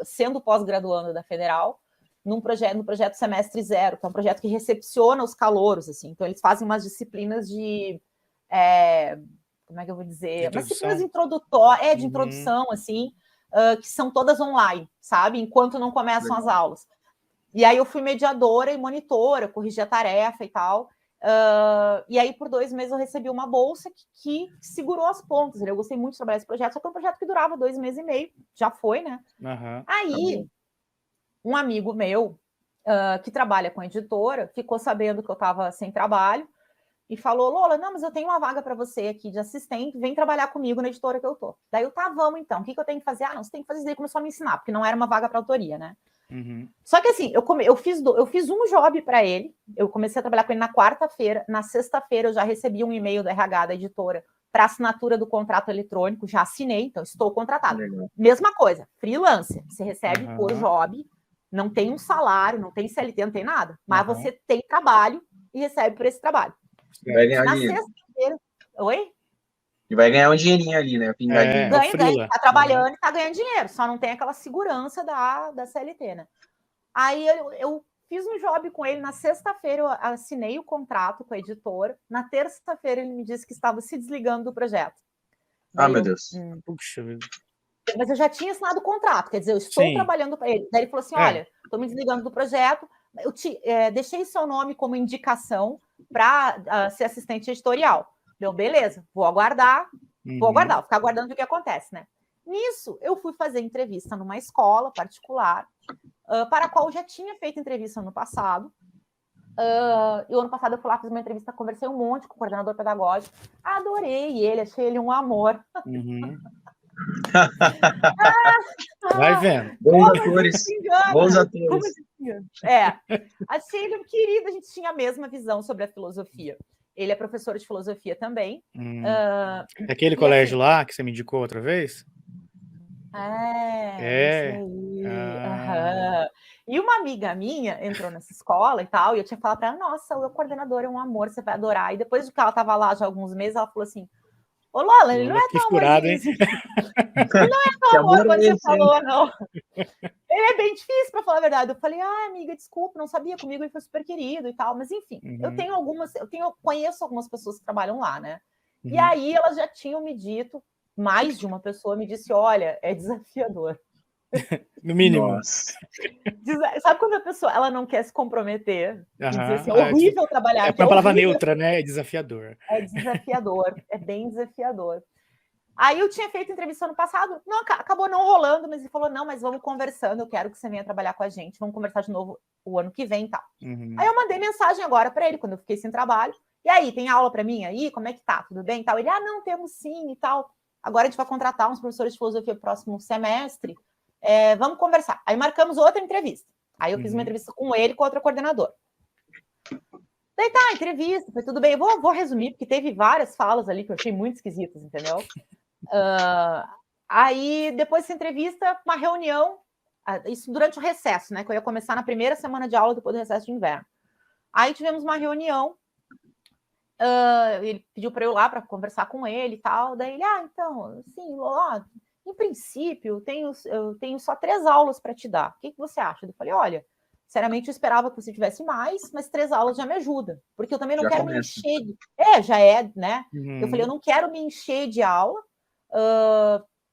sendo pós-graduando da Federal, no projeto Semestre Zero, que é um projeto que recepciona os calouros, assim. Então eles fazem umas disciplinas de como é que eu vou dizer? Umas disciplinas introdutórias, de introdução, assim, que são todas online, sabe? Enquanto não começam as aulas. E aí eu fui mediadora e monitora, corrigi a tarefa e tal. E aí, por 2 meses, eu recebi uma bolsa que segurou as pontas. Eu gostei muito de trabalhar esse projeto, só que é um projeto que durava 2 meses e meio. Já foi, né? Aí, um amigo meu, que trabalha com a editora, ficou sabendo que eu estava sem trabalho, e falou, Lola, não, mas eu tenho uma vaga para você aqui de assistente, vem trabalhar comigo na editora que eu tô. Daí eu, vamos então, o que eu tenho que fazer? Não, você tem que fazer isso. Daí começou a me ensinar, porque não era uma vaga para autoria, né? Só que assim, eu fiz um job para ele, eu comecei a trabalhar com ele na quarta-feira, na sexta-feira eu já recebi um e-mail do RH da editora para assinatura do contrato eletrônico, já assinei, então estou contratada. Mesma coisa, freelancer, você recebe por job, não tem um salário, não tem CLT, não tem nada, mas você tem trabalho e recebe por esse trabalho. Vai ganhar na dinheiro. Sexta-feira. Oi? E vai ganhar um dinheirinho ali, né? Ganha, tá trabalhando e tá ganhando dinheiro, só não tem aquela segurança da CLT, né? Aí eu fiz um job com ele, na sexta-feira eu assinei o contrato com a editora, na terça-feira ele me disse que estava se desligando do projeto. Daí meu Deus. Puxa vida. Mas eu já tinha assinado o contrato, quer dizer, eu estou trabalhando para ele. Daí ele falou assim, olha, estou me desligando do projeto, eu deixei seu nome como indicação para ser assistente editorial. Deu, beleza, vou aguardar, vou ficar aguardando o que acontece, né? Nisso, eu fui fazer entrevista numa escola particular, para a qual eu já tinha feito entrevista no passado. E o ano passado eu fui lá, fiz uma entrevista, conversei um monte com o coordenador pedagógico, adorei ele, achei ele um amor. Vai vendo. Bons atores. Bons atores. Achei ele um querido, a gente tinha a mesma visão sobre a filosofia. Ele é professor de filosofia também. Aquele colégio assim, lá que você me indicou outra vez? E uma amiga minha entrou nessa escola e tal, e eu tinha falado para ela, nossa, o coordenador é um amor, você vai adorar. E depois de que ela estava lá já há alguns meses, ela falou assim, ô Lola, ele não é tão furado, hein? Ele não é tão amor quando você falou, não. Ele é bem difícil, para falar a verdade. Eu falei, amiga, desculpa, não sabia, comigo ele foi super querido e tal, mas enfim, conheço algumas pessoas que trabalham lá, né? E aí elas já tinham me dito, mais de uma pessoa me disse, olha, é desafiador. No mínimo. Nossa. Sabe quando a pessoa ela não quer se comprometer e dizer assim, é horrível trabalhar aqui. É uma palavra neutra, né? É desafiador. É desafiador, é bem desafiador. Aí eu tinha feito entrevista no passado, acabou não rolando, mas ele falou, não, mas vamos conversando, eu quero que você venha trabalhar com a gente, vamos conversar de novo o ano que vem e tal. Aí eu mandei mensagem agora para ele, quando eu fiquei sem trabalho, e aí, tem aula para mim aí? Como é que tá? Tudo bem e tal? Ele, não, temos sim e tal. Agora a gente vai contratar uns professores de filosofia no próximo semestre, vamos conversar. Aí marcamos outra entrevista. Aí eu fiz uma entrevista com ele e com outra coordenadora. Daí tá, entrevista, foi tudo bem. Eu vou resumir, porque teve várias falas ali que eu achei muito esquisitas, entendeu? Aí, depois dessa entrevista, uma reunião, isso durante o recesso, né? Que eu ia começar na primeira semana de aula, depois do recesso de inverno. Aí tivemos uma reunião, ele pediu para eu ir lá para conversar com ele e tal. Daí ele, então, assim, em princípio, eu tenho só 3 aulas para te dar. O que você acha? Eu falei, olha, sinceramente, eu esperava que você tivesse mais, mas 3 aulas já me ajuda, porque eu também não quero me encher de... já é, né? Eu falei, eu não quero me encher de aula,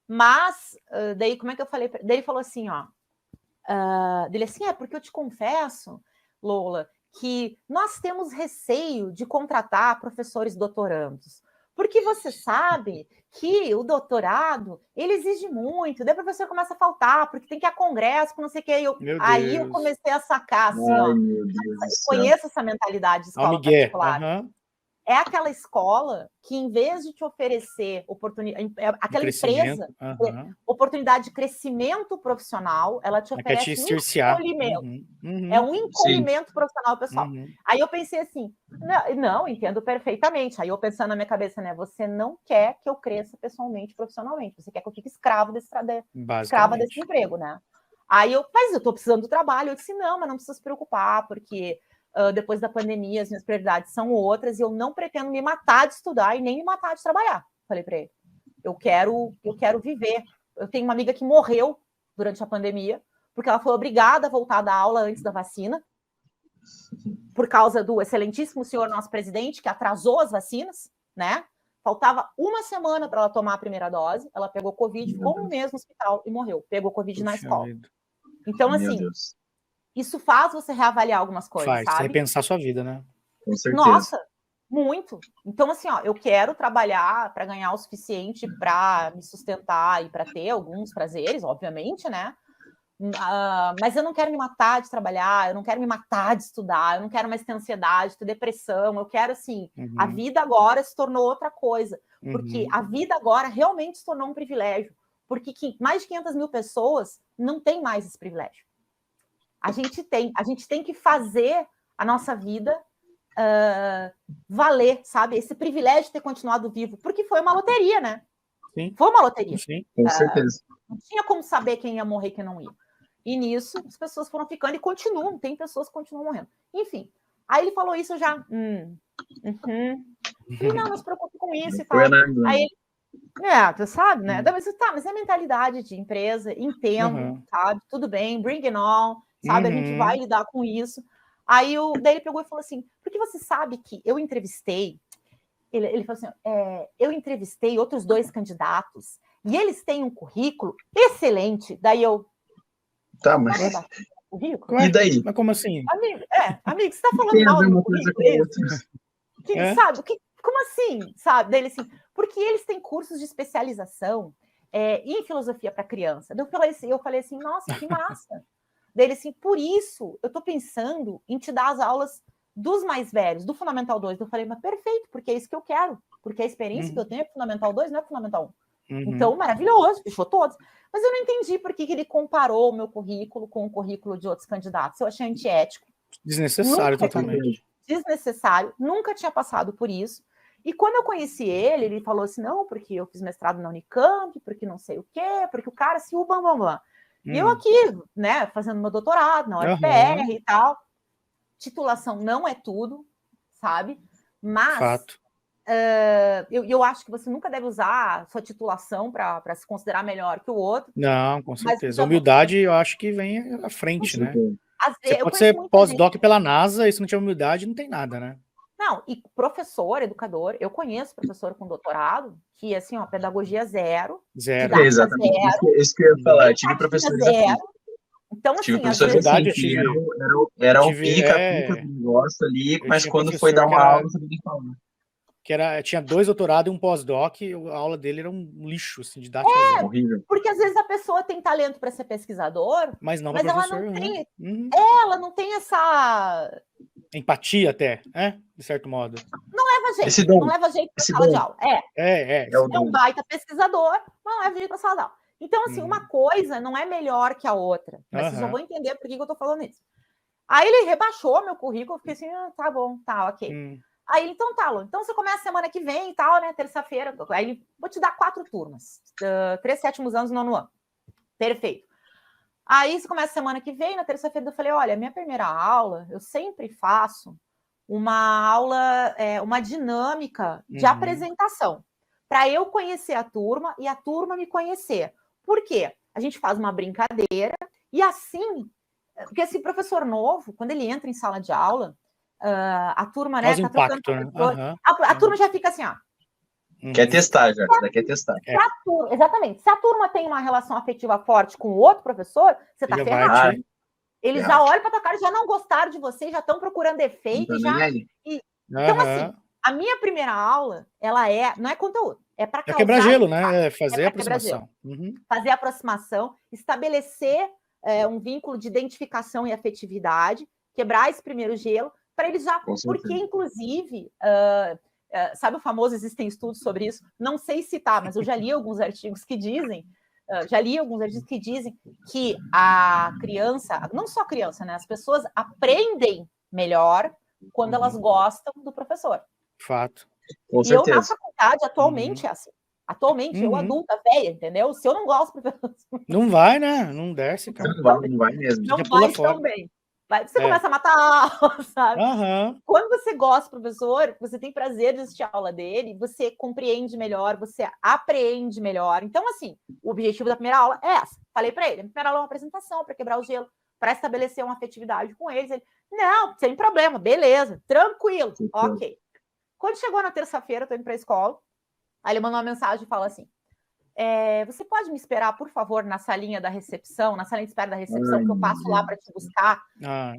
mas daí, como é que eu falei? Daí ele falou assim, dele assim, porque eu te confesso, Lola, que nós temos receio de contratar professores doutorandos, porque você sabe que o doutorado, ele exige muito, daí o professor começa a faltar, porque tem que ir a congresso, não sei o que, aí eu comecei a sacar, assim, conheço essa mentalidade de escola particular. É aquela escola que, em vez de te oferecer aquela empresa, oportunidade de crescimento profissional, ela te oferece um encolhimento. É um encolhimento profissional, pessoal. Aí eu pensei assim, não, entendo perfeitamente. Aí eu pensando na minha cabeça, né? Você não quer que eu cresça pessoalmente, profissionalmente. Você quer que eu fique escrava desse emprego, né? Aí mas eu tô precisando do trabalho. Eu disse, não, mas não precisa se preocupar, porque... depois da pandemia, as minhas prioridades são outras e eu não pretendo me matar de estudar e nem me matar de trabalhar. Falei para ele, eu quero viver. Eu tenho uma amiga que morreu durante a pandemia porque ela foi obrigada a voltar da aula antes da vacina por causa do excelentíssimo senhor nosso presidente que atrasou as vacinas, né? Faltava uma semana para ela tomar a primeira dose, ela pegou Covid, ficou um mês no hospital e morreu. Pegou Covid na escola. Então, assim... Isso faz você reavaliar algumas coisas, sabe? Repensar sua vida, né? Com certeza. Nossa, muito. Então, assim, eu quero trabalhar para ganhar o suficiente para me sustentar e para ter alguns prazeres, obviamente, né? Mas eu não quero me matar de trabalhar, eu não quero me matar de estudar, eu não quero mais ter ansiedade, ter depressão, eu quero, assim, a vida agora se tornou outra coisa, porque a vida agora realmente se tornou um privilégio, porque mais de 500 mil pessoas não têm mais esse privilégio. A gente tem que fazer a nossa vida valer, sabe? Esse privilégio de ter continuado vivo, porque foi uma loteria, né? Sim. Foi uma loteria. Sim, com certeza. Não tinha como saber quem ia morrer e quem não ia. E nisso, as pessoas foram ficando e continuam, tem pessoas que continuam morrendo. Enfim, aí ele falou isso, eu já... Falei, não se preocupe com isso e tal. Aí ele... tu sabe, né? Mas é mentalidade de empresa, entendo, sabe? Tudo bem, bring it on, sabe? A gente vai lidar com isso. Aí daí ele pegou e falou assim, porque você sabe que eu entrevistei, ele falou assim, eu entrevistei outros 2 candidatos e eles têm um currículo excelente. Daí eu... Tá, mas... currículo? E daí? Mas como assim? Amigo, você tá falando Tem a mal ver do uma meu coisa currículo? com outra. Sabe? Como assim? Sabe? Dele assim, porque eles têm cursos de especialização em filosofia para criança. Eu falei assim, nossa, que massa. Dele assim, por isso eu tô pensando em te dar as aulas dos mais velhos, do Fundamental 2. Eu falei, mas perfeito, porque é isso que eu quero. Porque a experiência que eu tenho é Fundamental 2, não é Fundamental 1. Então, maravilhoso, fechou todos. Mas eu não entendi por que ele comparou o meu currículo com o currículo de outros candidatos. Eu achei antiético. Desnecessário totalmente. Desnecessário, nunca tinha passado por isso. E quando eu conheci ele falou assim, não, porque eu fiz mestrado na Unicamp, porque não sei o quê, porque o cara se bam. E eu aqui, né, fazendo meu doutorado na UFPR e tal. Titulação não é tudo, sabe? Mas eu acho que você nunca deve usar a sua titulação para se considerar melhor que o outro. Não, com certeza. A humildade eu acho que vem à frente, né? Você pode ser pós-doc pela NASA e se não tiver humildade, não tem nada, né? Não, e professor, educador, eu conheço professor com doutorado que, assim, ó, pedagogia zero. Exatamente. Zero, isso que eu ia falar. Eu tive professores assim. Então, assim, tive professores assim, que era o pica do negócio ali, mas quando foi dar uma aula, você não falou. Tinha 2 doutorados e um pós-doc, a aula dele era um lixo, assim, didática zero. Horrível. Porque às vezes a pessoa tem talento para ser pesquisador, mas ela não tem, ela não tem essa empatia até, de certo modo. Não leva jeito, não leva jeito para sala de aula. É um baita pesquisador, mas não leva jeito para sala de aula. Então, assim, uma coisa não é melhor que a outra. Mas vocês já vão entender por que eu tô falando isso. Aí ele rebaixou meu currículo, eu fiquei assim, tá bom, tá, ok. Aí ele, então tá, Lu, então você começa semana que vem e tal, né, terça-feira. Aí ele, vou te dar 4 turmas, 3 sétimos anos, 9º ano. Perfeito. Aí você começa semana que vem, na terça-feira eu falei, olha, minha primeira aula, eu sempre faço uma aula, uma dinâmica de apresentação, para eu conhecer a turma e a turma me conhecer. Por quê? A gente faz uma brincadeira e assim, porque esse professor novo, quando ele entra em sala de aula, a turma, né, tá trocando professor, a turma já fica assim, ó. Quer testar já, quer testar. Exatamente. Se a turma tem uma relação afetiva forte com o outro professor, você tá ferrado. Eles já olham para tua cara, já não gostaram de você, já estão procurando defeito. Então, assim, a minha primeira aula, ela não é conteúdo, é para causar... quebrar gelo, né? Fazer a aproximação. Fazer a aproximação, estabelecer um vínculo de identificação e afetividade, quebrar esse primeiro gelo, para eles já... Porque, inclusive... sabe o famoso, existem estudos sobre isso, não sei citar, mas eu já li alguns artigos que dizem, que a criança, não só a criança, né, as pessoas aprendem melhor quando elas gostam do professor. Fato. Com certeza. Eu, na faculdade, atualmente é assim. Atualmente, eu adulta, velha, entendeu? Se eu não gosto do professor... Não vai, né? Não desce, cara. Não vai mesmo. Não vai tão bem. Você começa a matar a aula, sabe? Quando você gosta do professor, você tem prazer de assistir a aula dele, você compreende melhor, você apreende melhor. Então, assim, o objetivo da primeira aula é essa. Falei para ele, a primeira aula é uma apresentação para quebrar o gelo, para estabelecer uma afetividade com eles. Ele, não, sem problema, beleza, tranquilo, ok. Quando chegou na terça-feira, eu tô indo para a escola, aí ele mandou uma mensagem e fala assim, você pode me esperar, por favor, na salinha da recepção, na salinha de espera da recepção, que eu passo lá para te buscar,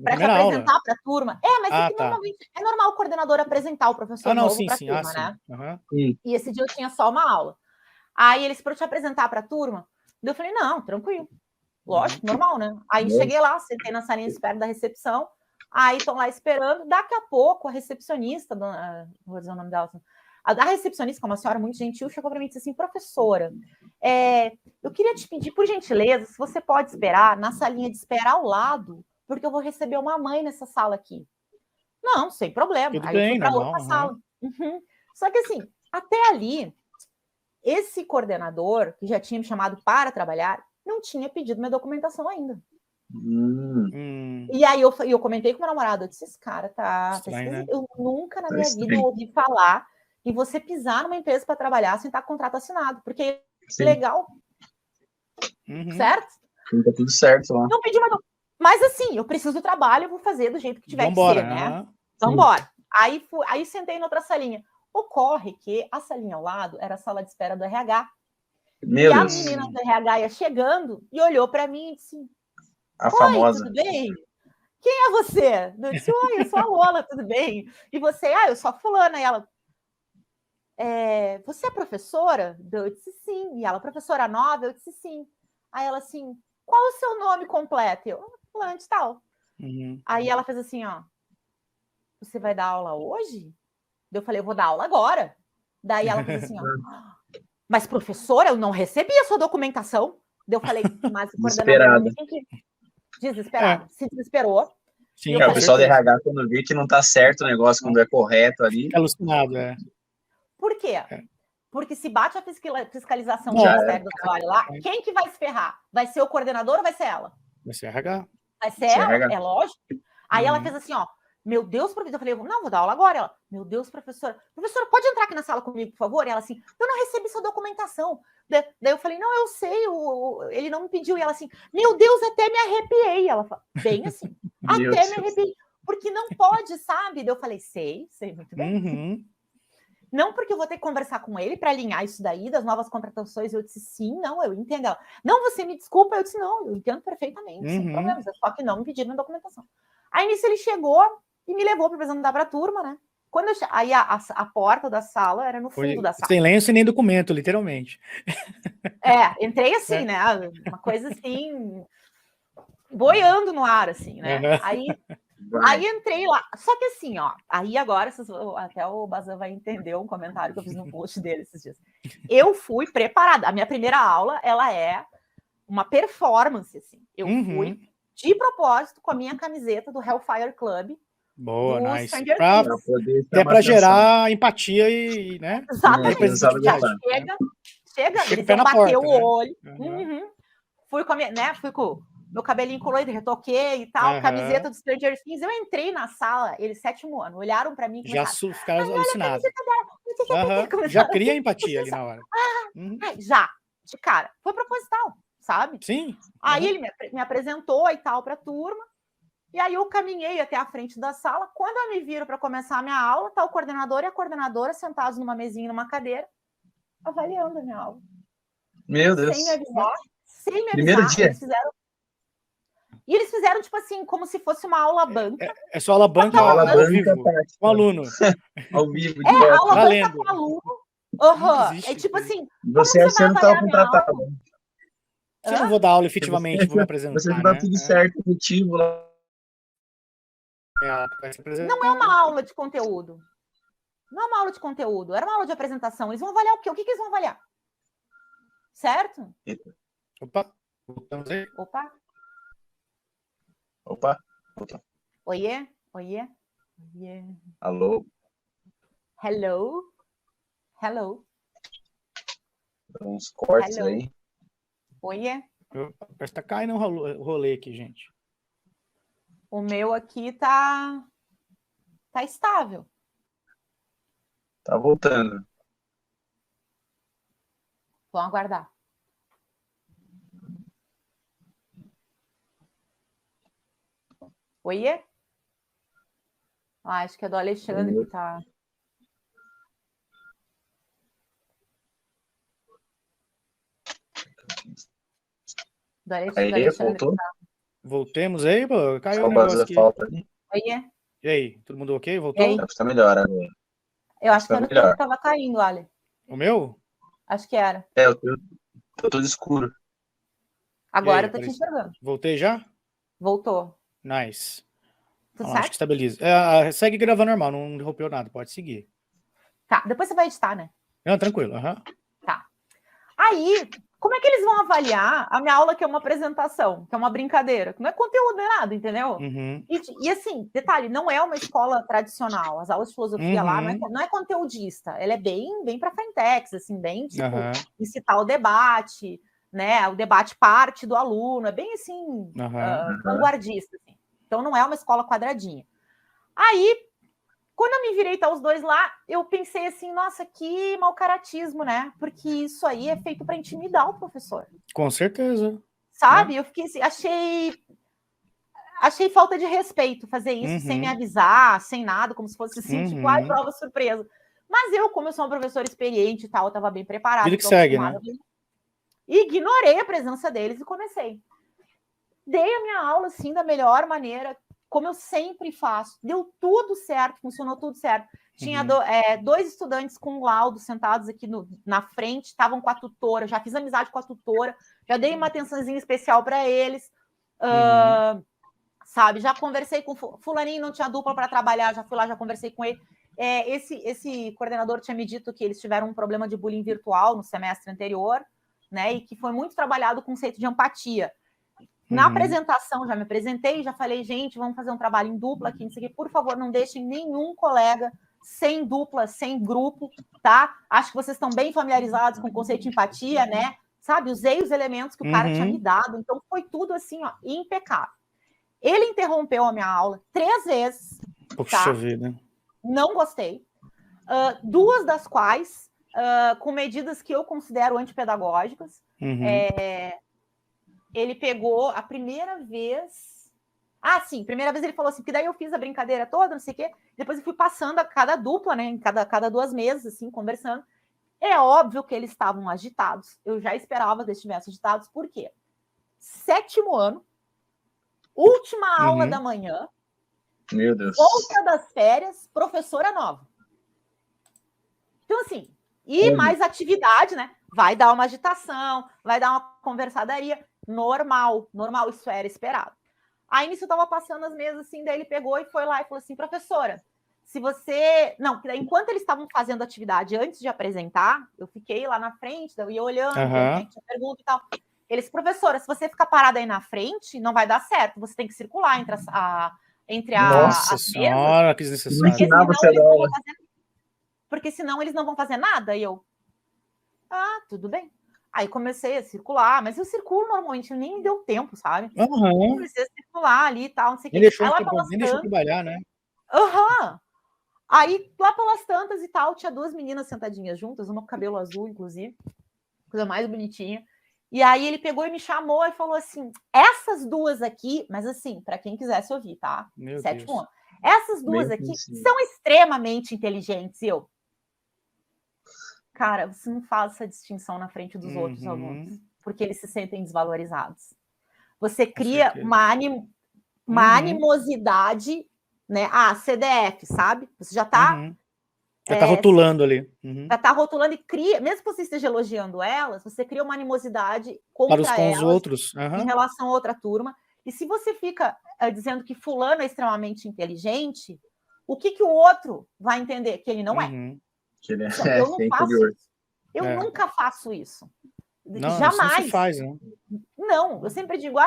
para te apresentar para a turma. Mas normalmente é normal o coordenador apresentar o professor novo para a turma, né? E esse dia eu tinha só uma aula. Aí eles, para te apresentar para a turma, eu falei, não, tranquilo. Lógico, normal, né? Aí cheguei lá, sentei na salinha de espera da recepção, aí estão lá esperando, daqui a pouco a recepcionista, vou dizer o nome dela, a recepcionista, que é uma senhora muito gentil, chegou para mim e disse assim, professora, eu queria te pedir, por gentileza, se você pode esperar na salinha de espera ao lado, porque eu vou receber uma mãe nessa sala aqui. Não, sem problema. Tudo aí bem, eu fui para outra sala. Só que assim, até ali, esse coordenador, que já tinha me chamado para trabalhar, não tinha pedido minha documentação ainda. E aí eu comentei com meu namorado, eu disse, esse cara estranho, né? Eu nunca na minha vida ouvi falar e você pisar numa empresa para trabalhar sem estar com contrato assinado, porque é legal. Certo? Tá tudo certo lá. Não pedi mais. Mas assim, eu preciso do trabalho, eu vou fazer do jeito que tiver que ser, né? Vambora. Aí sentei na outra salinha. Ocorre que a salinha ao lado era a sala de espera do RH. Meu e Deus. A menina do RH ia chegando e olhou para mim e disse, A famosa. Tudo bem? Quem é você? Eu disse, oi, eu sou a Lola, tudo bem? E você? Eu sou a fulana. E ela, você é professora? Eu disse, sim. E ela, professora nova? Eu disse, sim. Aí ela assim, qual o seu nome completo? Eu, fulana de tal. Aí ela fez assim, ó, você vai dar aula hoje? Eu falei, eu vou dar aula agora. Daí ela fez assim, ó, mas professora, eu não recebi a sua documentação. Eu falei, mas o coordenador não tem que... Desesperada. Se desesperou. Sim, o pessoal do RH, quando vê que não tá certo o negócio, quando é correto ali... Fica alucinado, Por quê? Porque se bate a fiscalização do Ministério do Trabalho lá, quem que vai se ferrar? Vai ser o coordenador ou vai ser ela? Vai ser RH. Vai ser ela, é lógico. Aí ela fez assim, ó, meu Deus, professor. Eu falei, não, vou dar aula agora. Ela, meu Deus, professora. Professora, pode entrar aqui na sala comigo, por favor? E ela assim, eu não recebi sua documentação. Daí eu falei, não, eu sei, ele não me pediu. E ela assim, meu Deus, até me arrepiei. Ela falou, bem assim, até me arrepiei. Porque não pode, sabe? Daí eu falei, sei muito bem. Não porque eu vou ter que conversar com ele para alinhar isso daí, das novas contratações. Eu disse, sim, não, eu entendo. Ela, não, você me desculpa. Eu disse, não, eu entendo perfeitamente, sem problemas. É só que não me pediram a documentação. Aí nisso ele chegou e me levou para apresentar para a turma, né? Quando aí a porta da sala era no fundo da sala. Sem lenço e nem documento, literalmente. Entrei assim, né? Uma coisa assim, boiando no ar, assim, né? Aí entrei lá. Só que assim, ó, aí agora até o Bazan vai entender um comentário que eu fiz no post dele esses dias. Eu fui preparada. A minha primeira aula, ela é uma performance, assim. Eu fui de propósito com a minha camiseta do Hellfire Club. Boa, nice. Até para gerar empatia e, né? Exatamente. Chega, eles iam bater o olho. Fui com a minha, né? Fui com meu cabelinho colorido, retoquei e tal, camiseta do Stranger Things. Eu entrei na sala, eles 7º ano, olharam para mim e começaram... Já ficaram alucinados. Já cria empatia ali na hora. Já, de cara. Foi proposital, sabe? Sim. Aí ele me apresentou e tal para a turma. E aí eu caminhei até a frente da sala. Quando eu me viro para começar a minha aula, tá o coordenador e a coordenadora sentados numa mesinha, numa cadeira, avaliando a minha aula. Meu Deus. Sem me avisar. Primeiro dia. Eles fizeram, tipo assim, como se fosse uma aula banca. É só aula banca ao vivo, com aluno. Ao vivo. Aula banca com aluno. É tipo assim... Você achando que estava contratado. Se eu não vou dar aula efetivamente, vou me apresentar, você já tá tudo certo, motivo lá. Não é uma aula de conteúdo. Não é uma aula de conteúdo. Era uma aula de apresentação. Eles vão avaliar o quê? O que eles vão avaliar? Certo? Opa. Voltamos aí. Opa. Oiê? Alô? Hello? Uns cortes aí. Oiê? Parece que tá caindo o rolê aqui, gente. O meu aqui tá estável. Tá voltando. Vamos aguardar. Oiê? Acho que é do Alexandre que tá... Do Alexandre voltou? tá... Voltemos aí, pô. Caiu o negócio aqui. Oiê? E aí, todo mundo ok? Voltou? Aí? Tá melhor agora. Eu acho que era o que tava caindo, Ale. O meu? Acho que era. Eu tô todo escuro. Agora eu tô te enxergando. Voltei já? Voltou. Nice. Tudo certo? Acho que estabiliza. Segue gravando normal, não interrompeu nada, pode seguir. Tá, depois você vai editar, né? Não, tranquilo. Tá. Aí, como é que eles vão avaliar a minha aula, que é uma apresentação, que é uma brincadeira, que não é conteúdo, não é nada, entendeu? E assim, detalhe, não é uma escola tradicional. As aulas de filosofia lá não é conteudista. Ela é bem para frentex, assim, bem tipo, incitar o debate, né? O debate parte do aluno, é bem assim, vanguardista, assim. Então não é uma escola quadradinha. Aí, quando eu me virei, tá os dois lá, eu pensei assim, nossa, que mau caratismo, né? Porque isso aí é feito para intimidar o professor. Com certeza. Sabe? Eu fiquei assim, achei falta de respeito fazer isso sem me avisar, sem nada, como se fosse assim, tipo, prova surpresa. Mas como eu sou uma professora experiente e tal, eu tava bem preparada. Vida que segue, né? Ignorei a presença deles e comecei. dei a minha aula, assim, da melhor maneira, como eu sempre faço. Deu tudo certo, funcionou tudo certo. Tinha 2 estudantes com laudo sentados aqui na frente, estavam com a tutora, já fiz amizade com a tutora, já dei uma atençãozinha especial para eles, sabe? Já conversei com fulaninho, não tinha dupla para trabalhar, já fui lá, já conversei com ele. Esse coordenador tinha me dito que eles tiveram um problema de bullying virtual no semestre anterior, né? E que foi muito trabalhado o conceito de empatia. Na apresentação, já me apresentei, já falei, gente, vamos fazer um trabalho em dupla aqui, não sei o quê. Por favor, não deixem nenhum colega sem dupla, sem grupo, tá? Acho que vocês estão bem familiarizados com o conceito de empatia, né? Sabe, usei os elementos que o cara tinha me dado, então foi tudo assim, ó, impecável. Ele interrompeu a minha aula 3 vezes. Poxa vida. Não gostei. 2 das quais com medidas que eu considero antipedagógicas. Ele pegou a primeira vez... sim, primeira vez ele falou assim, que daí eu fiz a brincadeira toda, não sei o quê, depois eu fui passando a cada dupla, né, em cada 2 mesas, assim, conversando. É óbvio que eles estavam agitados, eu já esperava que eles estivessem agitados, por quê? 7º ano, última aula da manhã, meu Deus, volta das férias, professora nova. Então, assim, mais atividade, né? Vai dar uma agitação, vai dar uma conversadaria, normal, isso era esperado. Aí, nisso, eu tava passando as mesas, assim, daí ele pegou e foi lá e falou assim, professora, se você... Não, enquanto eles estavam fazendo atividade antes de apresentar, eu fiquei lá na frente, eu ia olhando, tinha pergunta e tal. Eles, professora, se você ficar parada aí na frente, não vai dar certo, você tem que circular entre Nossa as senhora, mesas, que desnecessário. porque senão eles não vão fazer nada. E eu, tudo bem. Aí comecei a circular, mas eu circulo normalmente, nem me deu tempo, sabe? Comecei a circular ali e tal, não sei o quê. Nem deixou trabalhar, né? Aí, lá pelas tantas e tal, tinha 2 meninas sentadinhas juntas, uma com cabelo azul, inclusive, coisa mais bonitinha. E aí ele pegou e me chamou e falou assim, essas 2 aqui, mas assim, para quem quisesse ouvir, tá? 7º ano. Essas 2 aqui são extremamente inteligentes. E eu, cara, você não faz essa distinção na frente dos outros alunos, porque eles se sentem desvalorizados. Você cria uma animosidade, né? CDF, sabe? Você já tá... Já tá rotulando ali. Já tá rotulando e cria... Mesmo que você esteja elogiando elas, você cria uma animosidade contra com os outros. Em relação a outra turma. E se você fica dizendo que fulano é extremamente inteligente, o que o outro vai entender? Que ele não é. Eu não faço isso. Eu nunca faço isso. Não, jamais. Isso não se faz, né? Não, eu sempre digo,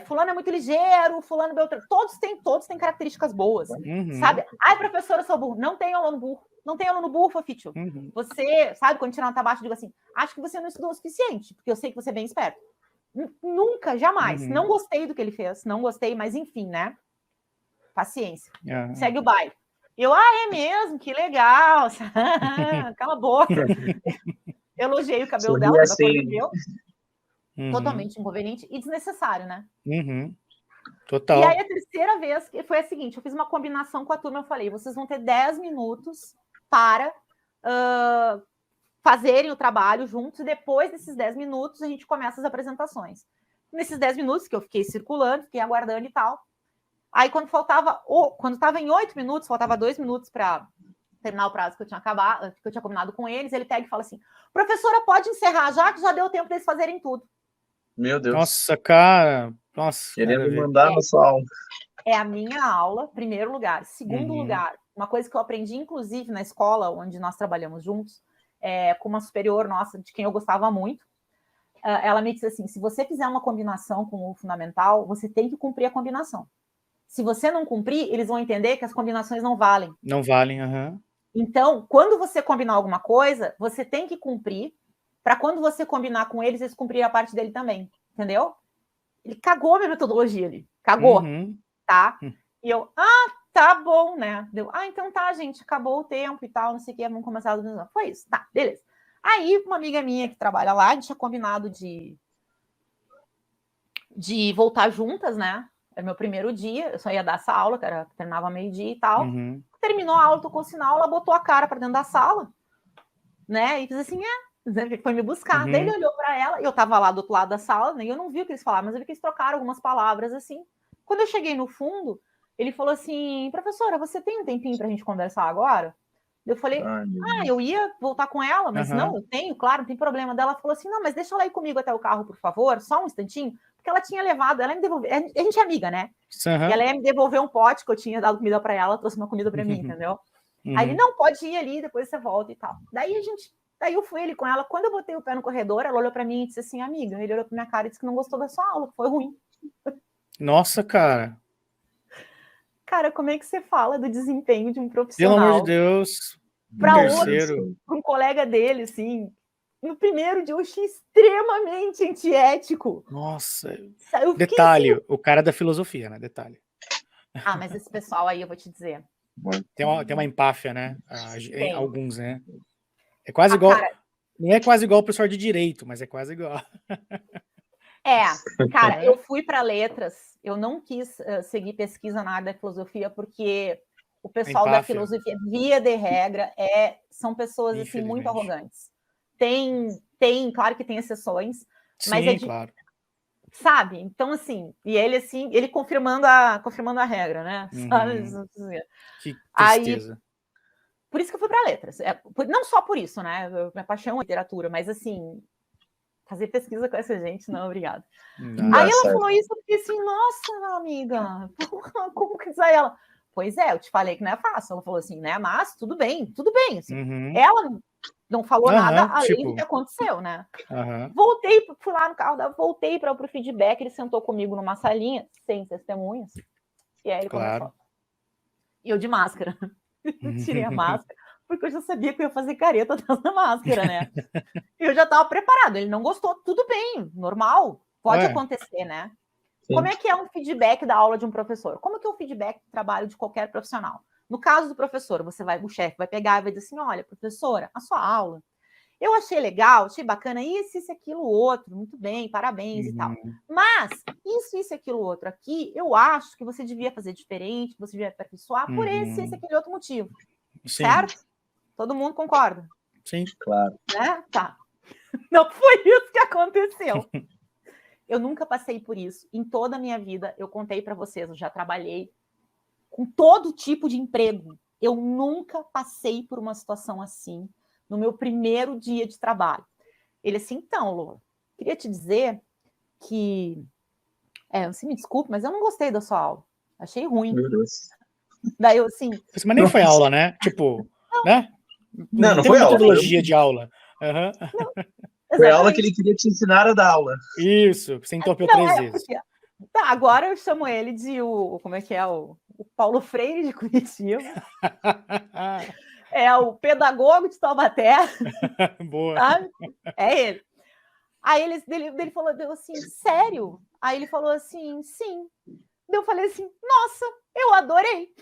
fulano é muito ligeiro, fulano... Todos têm características boas, sabe? Professora, eu sou burro. Não tem aluno burro. Não tem aluno burro, Fafítio. Você, sabe, quando tirar nota baixa, eu digo assim, acho que você não estudou o suficiente, porque eu sei que você é bem esperto. Nunca, jamais. Não gostei do que ele fez, não gostei, mas enfim, né? Paciência. Segue o baile. Eu, é mesmo? Que legal. Cala a boca. Elogiei o cabelo dela, totalmente inconveniente e desnecessário, né? Total. E aí a terceira vez foi a seguinte, eu fiz uma combinação com a turma, eu falei, vocês vão ter 10 minutos para fazerem o trabalho juntos, e depois desses 10 minutos a gente começa as apresentações. Nesses 10 minutos que eu fiquei circulando, fiquei aguardando e tal, aí quando estava em 8 minutos, faltava 2 minutos para terminar o prazo que eu tinha combinado com eles, ele pega e fala assim, professora, pode encerrar já, que já deu tempo deles fazerem tudo. Meu Deus. Nossa, cara. Querendo mandar na sua aula. É a minha aula, primeiro lugar. Segundo lugar, uma coisa que eu aprendi, inclusive, na escola onde nós trabalhamos juntos, com uma superior nossa, de quem eu gostava muito, ela me disse assim, se você fizer uma combinação com o fundamental, você tem que cumprir a combinação. Se você não cumprir, eles vão entender que as combinações não valem. Não valem, Então, quando você combinar alguma coisa, você tem que cumprir, para quando você combinar com eles, eles cumprirem a parte dele também, entendeu? Ele cagou a minha metodologia ali, cagou, tá? E eu, tá bom, né? Deu, então tá, gente, acabou o tempo e tal, não sei o que, vamos começar a... Foi isso, tá, beleza. Aí, uma amiga minha que trabalha lá, a gente tinha combinado de voltar juntas, né? Era meu primeiro dia, eu só ia dar essa aula, que terminava meio-dia e tal. Terminou a aula, tocou o sinal, ela botou a cara para dentro da sala, né? E fez assim, Ele foi me buscar, daí ele olhou para ela, eu estava lá do outro lado da sala, né, e eu não vi o que eles falaram, mas eu vi que eles trocaram algumas palavras, assim. Quando eu cheguei no fundo, ele falou assim, professora, você tem um tempinho para a gente conversar agora? Eu falei, eu ia voltar com ela, mas não, eu tenho, claro, não tem problema. Daí ela falou assim, não, mas deixa ela ir comigo até o carro, por favor, só um instantinho, porque ela tinha levado, ela ia me devolver, a gente é amiga, né? E ela ia me devolver um pote que eu tinha dado comida para ela, trouxe uma comida para mim, entendeu? Aí ele, não, pode ir ali, depois você volta e tal. Daí eu fui ali com ela, quando eu botei o pé no corredor, ela olhou para mim e disse assim, amiga, ele olhou pra minha cara e disse que não gostou da sua aula, que foi ruim. Nossa, cara. Cara, como é que você fala do desempenho de um Pelo profissional? amor de Deus. Para outro, para um colega dele, assim, no primeiro dia eu achei extremamente antiético. Nossa. Detalhe, assim, o cara da filosofia, né? Detalhe. Ah, mas esse pessoal aí, eu vou te dizer. Tem uma empáfia, né? Em alguns, né? É quase igual. Cara... Não é quase igual o pessoal de direito, mas é quase igual. Cara, eu fui para letras, eu não quis seguir pesquisa na área da filosofia, porque o pessoal da filosofia, via de regra, são pessoas assim, muito arrogantes. Claro que tem exceções, mas sim, claro. Sabe? Então, assim, e ele assim, ele confirmando a regra, né? Sabe? Que tristeza. Aí, por isso que eu fui para letras. Não só por isso, né? Minha paixão é literatura, mas assim, fazer pesquisa com essa gente, não, obrigada. Aí ela falou isso, eu fiquei assim, nossa, amiga, como que diz ela? Pois é, eu te falei que não é fácil. Ela falou assim, né? Mas tudo bem. Assim. Ela não falou nada além do que aconteceu, né? Fui lá no carro, voltei para o feedback, ele sentou comigo numa salinha, sem testemunhas, e aí ele começou. E eu de máscara. Tirei a máscara, porque eu já sabia que eu ia fazer careta atrás da máscara, né? Eu já estava preparado, ele não gostou, tudo bem, normal, pode acontecer, né? Sim. Como é que é um feedback da aula de um professor? Como é que é o feedback do trabalho de qualquer profissional? No caso do professor, o chefe vai pegar e vai dizer assim, olha, professora, a sua aula, eu achei legal, achei bacana, isso, aquilo, outro, muito bem, parabéns e tal. Mas, isso, aquilo, outro aqui, eu acho que você devia fazer diferente, que você devia aperfeiçoar por esse, aquele outro motivo. Sim. Certo? Todo mundo concorda? Sim, claro. Né? Tá. Não foi isso que aconteceu. Eu nunca passei por isso. Em toda a minha vida, eu contei para vocês, eu já trabalhei com todo tipo de emprego. Eu nunca passei por uma situação assim no meu primeiro dia de trabalho. Ele assim, então, Lola, queria te dizer que... você me desculpe, mas eu não gostei da sua aula. Achei ruim. Meu Deus. Daí eu assim... Mas nem foi aula, né? Tipo, não, né? Não foi metodologia de aula. Foi a aula que ele queria te ensinar a dar aula. Isso, você entorpeu 3 vezes. Porque... Tá, agora eu chamo ele de como é que é? O Paulo Freire de Curitiba. É o pedagogo de Taubaté. Boa. Sabe? É ele. Aí ele falou assim, sério? Aí ele falou assim, sim. Eu falei assim, nossa, eu adorei.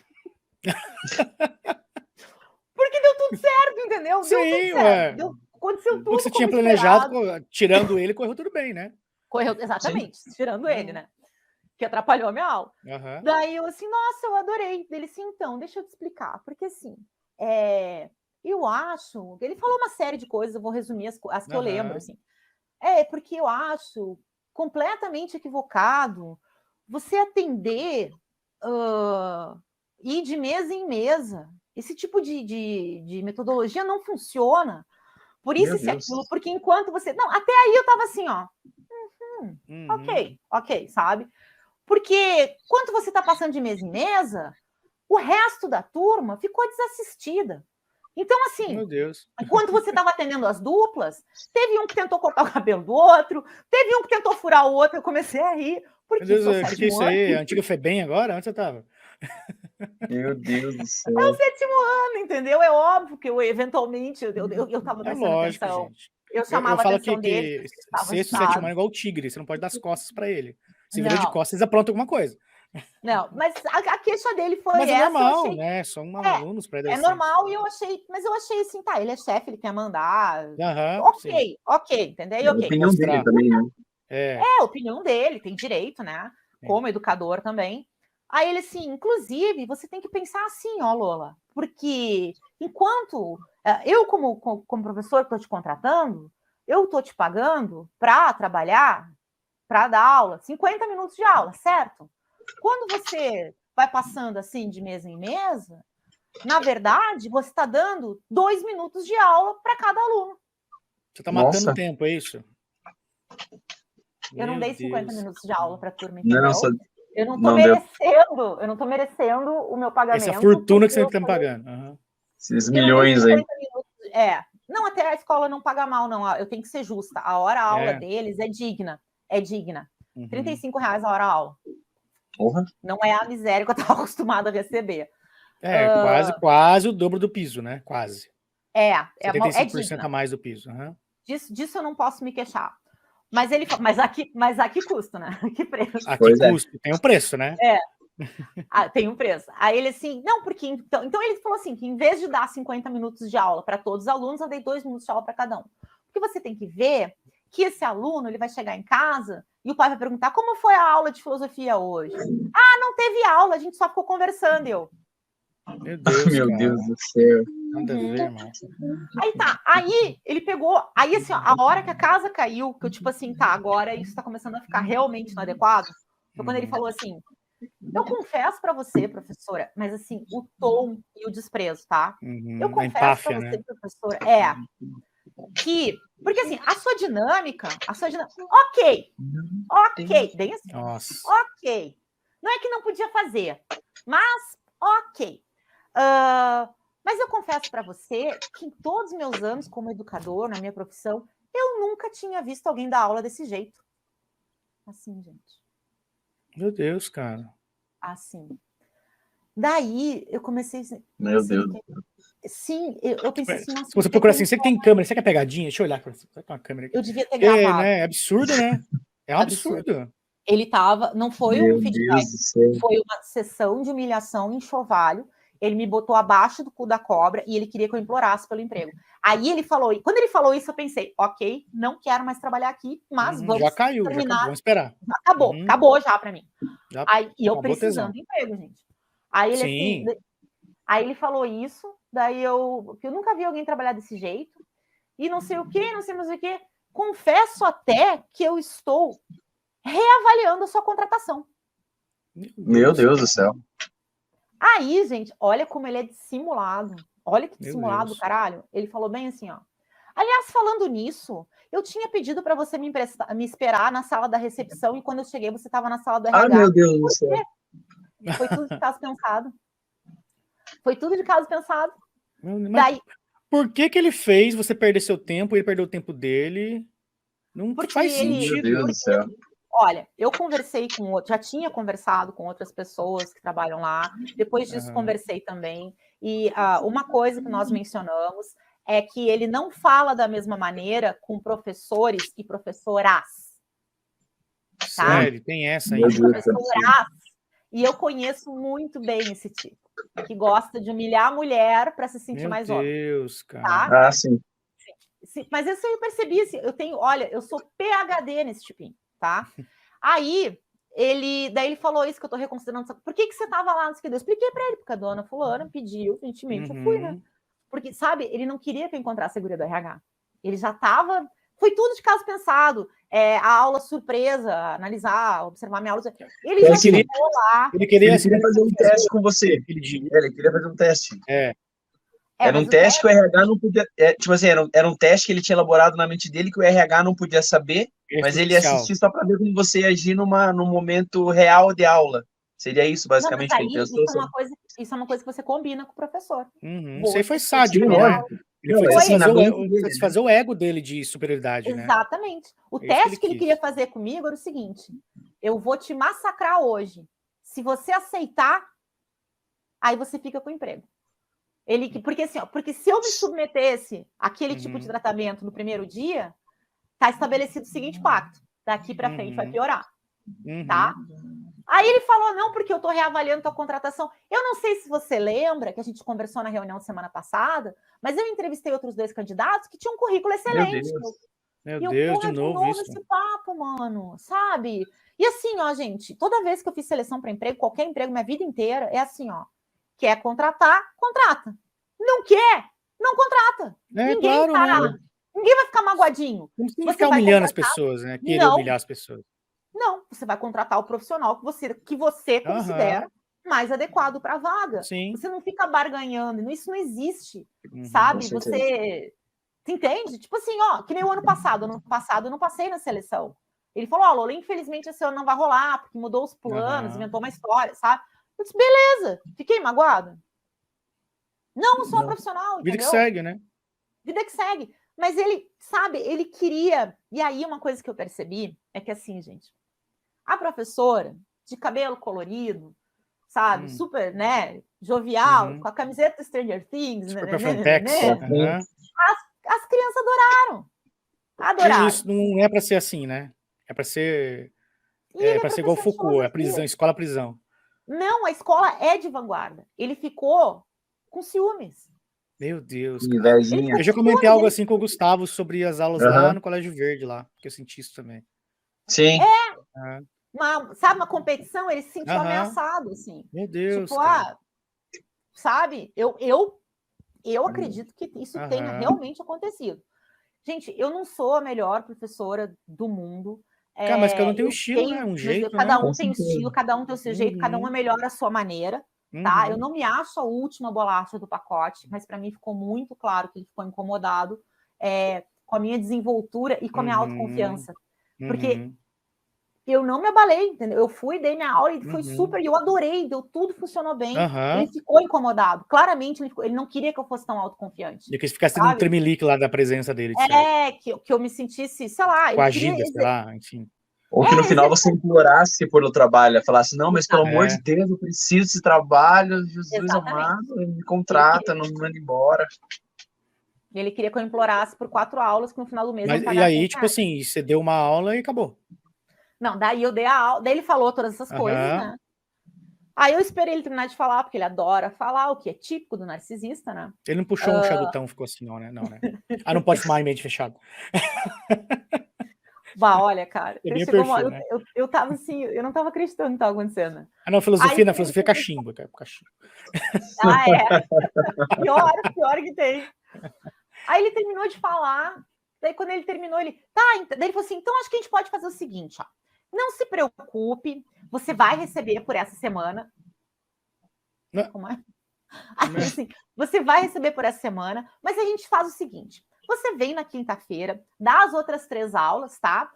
Porque deu tudo certo, entendeu? Sim, deu tudo certo. Aconteceu tudo. O que você tinha planejado, tirando ele, correu tudo bem, né? Correu, exatamente, tirando ele, né? Que atrapalhou a minha aula. Daí eu assim, nossa, eu adorei. Ele assim, então, deixa eu te explicar. Porque assim, eu acho... Ele falou uma série de coisas, eu vou resumir as que eu lembro, assim. Porque eu acho completamente equivocado você atender ir de mesa em mesa. Esse tipo de metodologia não funciona. Por isso e aquilo, porque enquanto você... Não, até aí eu tava assim, ó. Ok, sabe? Porque quando você está passando de mesa em mesa, o resto da turma ficou desassistida. Então, assim, meu Deus. Quando você estava atendendo as duplas, teve um que tentou cortar o cabelo do outro, teve um que tentou furar o outro, eu comecei a rir. Porque meu Deus, o que é isso aí? A antiga FEBEM agora? Onde você estava? Meu Deus do céu. É o 7º ano, entendeu? É óbvio que eu, eventualmente, eu estava prestando atenção. Gente. Eu chamava a atenção dele. Que 6º, 7º ano é igual o tigre, você não pode dar as costas para ele. Se vira de costas, eles aprontam alguma coisa. Não, mas a queixa dele foi mas essa. É normal, né? São alunos pré-adolescentes. É normal, e eu achei assim, tá, ele é chefe, ele quer mandar. Ok, entendeu? É a opinião dele também, né? A opinião dele, tem direito, né? Como educador também. Aí ele assim, inclusive, você tem que pensar assim, ó, Lola, porque enquanto eu, como professor que estou te contratando, eu tô te pagando para trabalhar, para dar aula, 50 minutos de aula, certo? Quando você vai passando assim de mesa em mesa, na verdade, você está dando 2 minutos de aula para cada aluno. Você está matando tempo, é isso? Eu não dei 50 minutos de aula para a turma, Não, entendeu? Eu não tô merecendo o meu pagamento. Essa fortuna que você está me pagando. Uhum. Esses milhões aí. Não, até a escola não paga mal, não. Eu tenho que ser justa. A hora-aula deles é digna. É digna. Uhum. R$35 a hora-aula. Não é a miséria que eu estava acostumada a receber. Quase o dobro do piso, né? Quase. 75% digna. a mais do piso. Uhum. Disso eu não posso me queixar. Mas ele fala, mas aqui custa, né? Que preço? Aqui custa, tem um preço, né? Tem um preço. Aí ele assim, não, porque então ele falou assim, que em vez de dar 50 minutos de aula para todos os alunos, eu dei 2 minutos de aula para cada um. Porque você tem que ver que esse aluno, ele vai chegar em casa e o pai vai perguntar, como foi a aula de filosofia hoje? Ah, não teve aula, a gente só ficou conversando, Meu Deus, meu Deus do céu. Nada a ver, irmão. Aí ele pegou, aí assim, ó, a hora que a casa caiu, que eu tipo assim, tá, agora isso tá começando a ficar realmente inadequado, foi quando ele falou assim, eu confesso para você, professora, mas assim, o tom e o desprezo, tá? Eu confesso para você, professora, que, porque assim, a sua dinâmica, ok, bem assim, ok, não é que não podia fazer, mas ok. Mas eu confesso para você que em todos os meus anos como educador, na minha profissão, eu nunca tinha visto alguém dar aula desse jeito. Assim, gente. Meu Deus, cara. Assim. Daí eu comecei... Meu Deus. Sim, eu pensei assim... Se você procurar assim, você que tem câmera, você quer pegadinha? Deixa eu olhar. Você tem uma câmera aqui. Eu devia ter gravado. É absurdo, né? É um absurdo. Ele tava... Não foi um feedback. Foi uma sessão de humilhação em enxovalho. Ele me botou abaixo do cu da cobra e ele queria que eu implorasse pelo emprego. Aí ele falou... Quando ele falou isso, eu pensei, ok, não quero mais trabalhar aqui, mas vamos já caiu, terminar. Já acabou, vamos esperar. Acabou já para mim. E eu tesão. precisando de emprego, gente. Aí ele assim... Aí ele falou isso, daí eu nunca vi alguém trabalhar desse jeito, e não sei o que, não sei mais o que. Confesso até que eu estou reavaliando a sua contratação. Meu Deus do céu. Aí, gente, olha como ele é dissimulado. Olha que dissimulado, caralho. Ele falou bem assim, ó. Aliás, falando nisso, eu tinha pedido para você me esperar na sala da recepção, e quando eu cheguei, você estava na sala do RH. Ah, meu Deus do céu. Foi tudo de caso pensado. Foi tudo de caso pensado. Mas daí, por que ele fez você perder seu tempo e ele perdeu o tempo dele? Não faz sentido. Meu Deus do céu. Olha, eu conversei já tinha conversado com outras pessoas que trabalham lá. Depois disso, conversei também. E uma coisa que nós mencionamos é que ele não fala da mesma maneira com professores e professoras. Tá? Sério, tem essa aí. Professoras. E eu conheço muito bem esse tipo, que gosta de humilhar a mulher para se sentir mais homem. Meu Deus, cara. Tá? Ah, sim. Mas isso eu percebi, assim, eu sou PhD nesse tipinho, tá? Aí, daí ele falou isso que eu tô reconsiderando. Por que você tava lá? Eu expliquei para ele, porque a dona fulana pediu, gentilmente, eu fui, né? Porque, sabe, ele não queria que eu encontrasse a guria do RH. Ele já tava... Foi tudo de caso pensado. A aula surpresa, analisar, observar minha aula. Ele já chegou lá. Ele queria fazer um teste com você. Ele queria fazer um teste. Era um teste que o RH não podia... tipo assim, era um teste que ele tinha elaborado na mente dele que o RH não podia saber, mas ele ia assistir só para ver como você ia agir num momento real de aula. Seria isso, basicamente, que ele pensou. Isso é uma coisa que você combina com o professor. Isso aí foi sádico, né? Ele foi fazer o ego dele de superioridade, né? Exatamente. O teste que ele queria fazer comigo era o seguinte: eu vou te massacrar hoje. Se você aceitar, aí você fica com o emprego. Porque se eu me submetesse àquele tipo de tratamento no primeiro dia, tá estabelecido o seguinte pacto: daqui para frente vai piorar, tá? Aí ele falou, não, porque eu tô reavaliando tua contratação. Eu não sei se você lembra que a gente conversou na reunião semana passada, mas eu entrevistei outros 2 candidatos que tinham um currículo excelente. Meu Deus, de novo isso. Esse papo, mano, sabe? E assim, ó, gente, toda vez que eu fiz seleção para emprego, qualquer emprego, minha vida inteira, é assim, ó. Quer contratar, contrata. Não quer, não contrata. Ninguém vai ficar magoadinho. Não precisa Você ficar vai humilhando as contratar- pessoas, né? Querer Não. humilhar as pessoas. Não, você vai contratar o profissional que você considera mais adequado para a vaga. Sim. Você não fica barganhando, isso não existe, Com sabe? certeza. Você entende? Tipo assim, ó, que nem o ano passado. Ano passado eu não passei na seleção. Ele falou, ó, Lola, infelizmente esse ano não vai rolar, porque mudou os planos, inventou uma história, sabe? Eu disse, beleza, fiquei magoada. Não, eu sou uma profissional, Vida que entendeu? segue, né? Vida que segue. Mas ele, sabe, ele queria... E aí uma coisa que eu percebi é que assim, gente, a professora de cabelo colorido, sabe, super, né, jovial, com a camiseta Stranger Things, Super né, Frontex. as crianças adoraram. Isso não é para ser assim, né? É para ser para ser igual Foucault, é prisão, escola-prisão. Não, a escola é de vanguarda. Ele ficou com ciúmes. Meu Deus, cara. Eu já comentei algo assim com o Gustavo sobre as aulas lá no Colégio Verde, lá, que eu senti isso também. Sim. Sabe, uma competição, ele se sentiu ameaçado, assim. Meu Deus, tipo, cara. Sabe? Eu acredito que isso tenha realmente acontecido. Gente, eu não sou a melhor professora do mundo. Cara, mas cada um tem um estilo, né? Um jeito, cada um tem um estilo, cada um tem o seu jeito, cada um é melhor a sua maneira, tá? Eu não me acho a última bolacha do pacote, mas para mim ficou muito claro que ele ficou incomodado com a minha desenvoltura e com a minha autoconfiança. Porque eu não me abalei, entendeu? Eu fui, dei minha aula e foi super, e eu adorei, tudo funcionou bem. Ele ficou incomodado. Claramente, ele não queria que eu fosse tão autoconfiante. E que ficasse um tremelique lá da presença dele. Que eu me sentisse, sei lá... coagida, sei lá, enfim. Ou que no final você implorasse por o trabalho, falasse, não, mas pelo amor de Deus, eu preciso desse trabalho, Jesus amado, me contrata, não me manda embora. Ele queria que eu implorasse por 4 aulas, que no final do mês mas, e aí, tipo assim, você deu uma aula e acabou. Não, daí eu dei a aula, daí ele falou todas essas coisas, né? Aí eu esperei ele terminar de falar, porque ele adora falar, o que é típico do narcisista, né? Ele não puxou um charutão, ficou assim, não, né? Não, né? Não pode fumar em ambiente fechado. Olha, cara, eu tava assim, eu não tava acreditando no que tava acontecendo. Não, filosofia é cachimbo. Pior que tem. Aí ele terminou de falar, daí quando ele terminou, daí ele falou assim, então acho que a gente pode fazer o seguinte, ó. Não se preocupe, você vai receber por essa semana. Como é? Assim, você vai receber por essa semana, mas a gente faz o seguinte, você vem na quinta-feira, dá as outras 3 aulas, tá?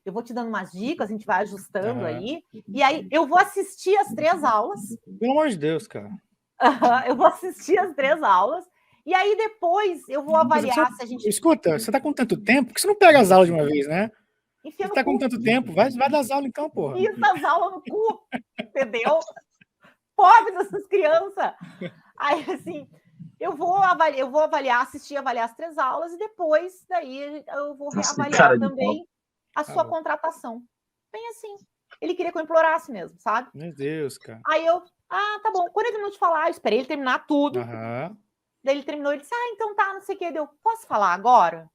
Eu vou te dando umas dicas, a gente vai ajustando aí, e aí eu vou assistir as 3 aulas. Pelo amor de Deus, cara. Eu vou assistir as 3 aulas, e aí depois eu vou avaliar se a gente... Escuta, você tá com tanto tempo que você não pega as aulas de uma vez, né? Você tá com tanto tempo, vai dar as aulas então, porra. Isso, as aulas no cu, entendeu? Pobre dessas crianças. Aí, assim, eu vou avaliar, avaliar as 3 aulas, e depois, daí, eu vou reavaliar também a sua contratação. Bem assim. Ele queria que eu implorasse mesmo, sabe? Meu Deus, cara. Aí eu, tá bom. Quando ele terminou de falar, eu esperei ele terminar tudo. Daí ele terminou, ele disse, então tá, não sei o que. Eu, posso falar agora?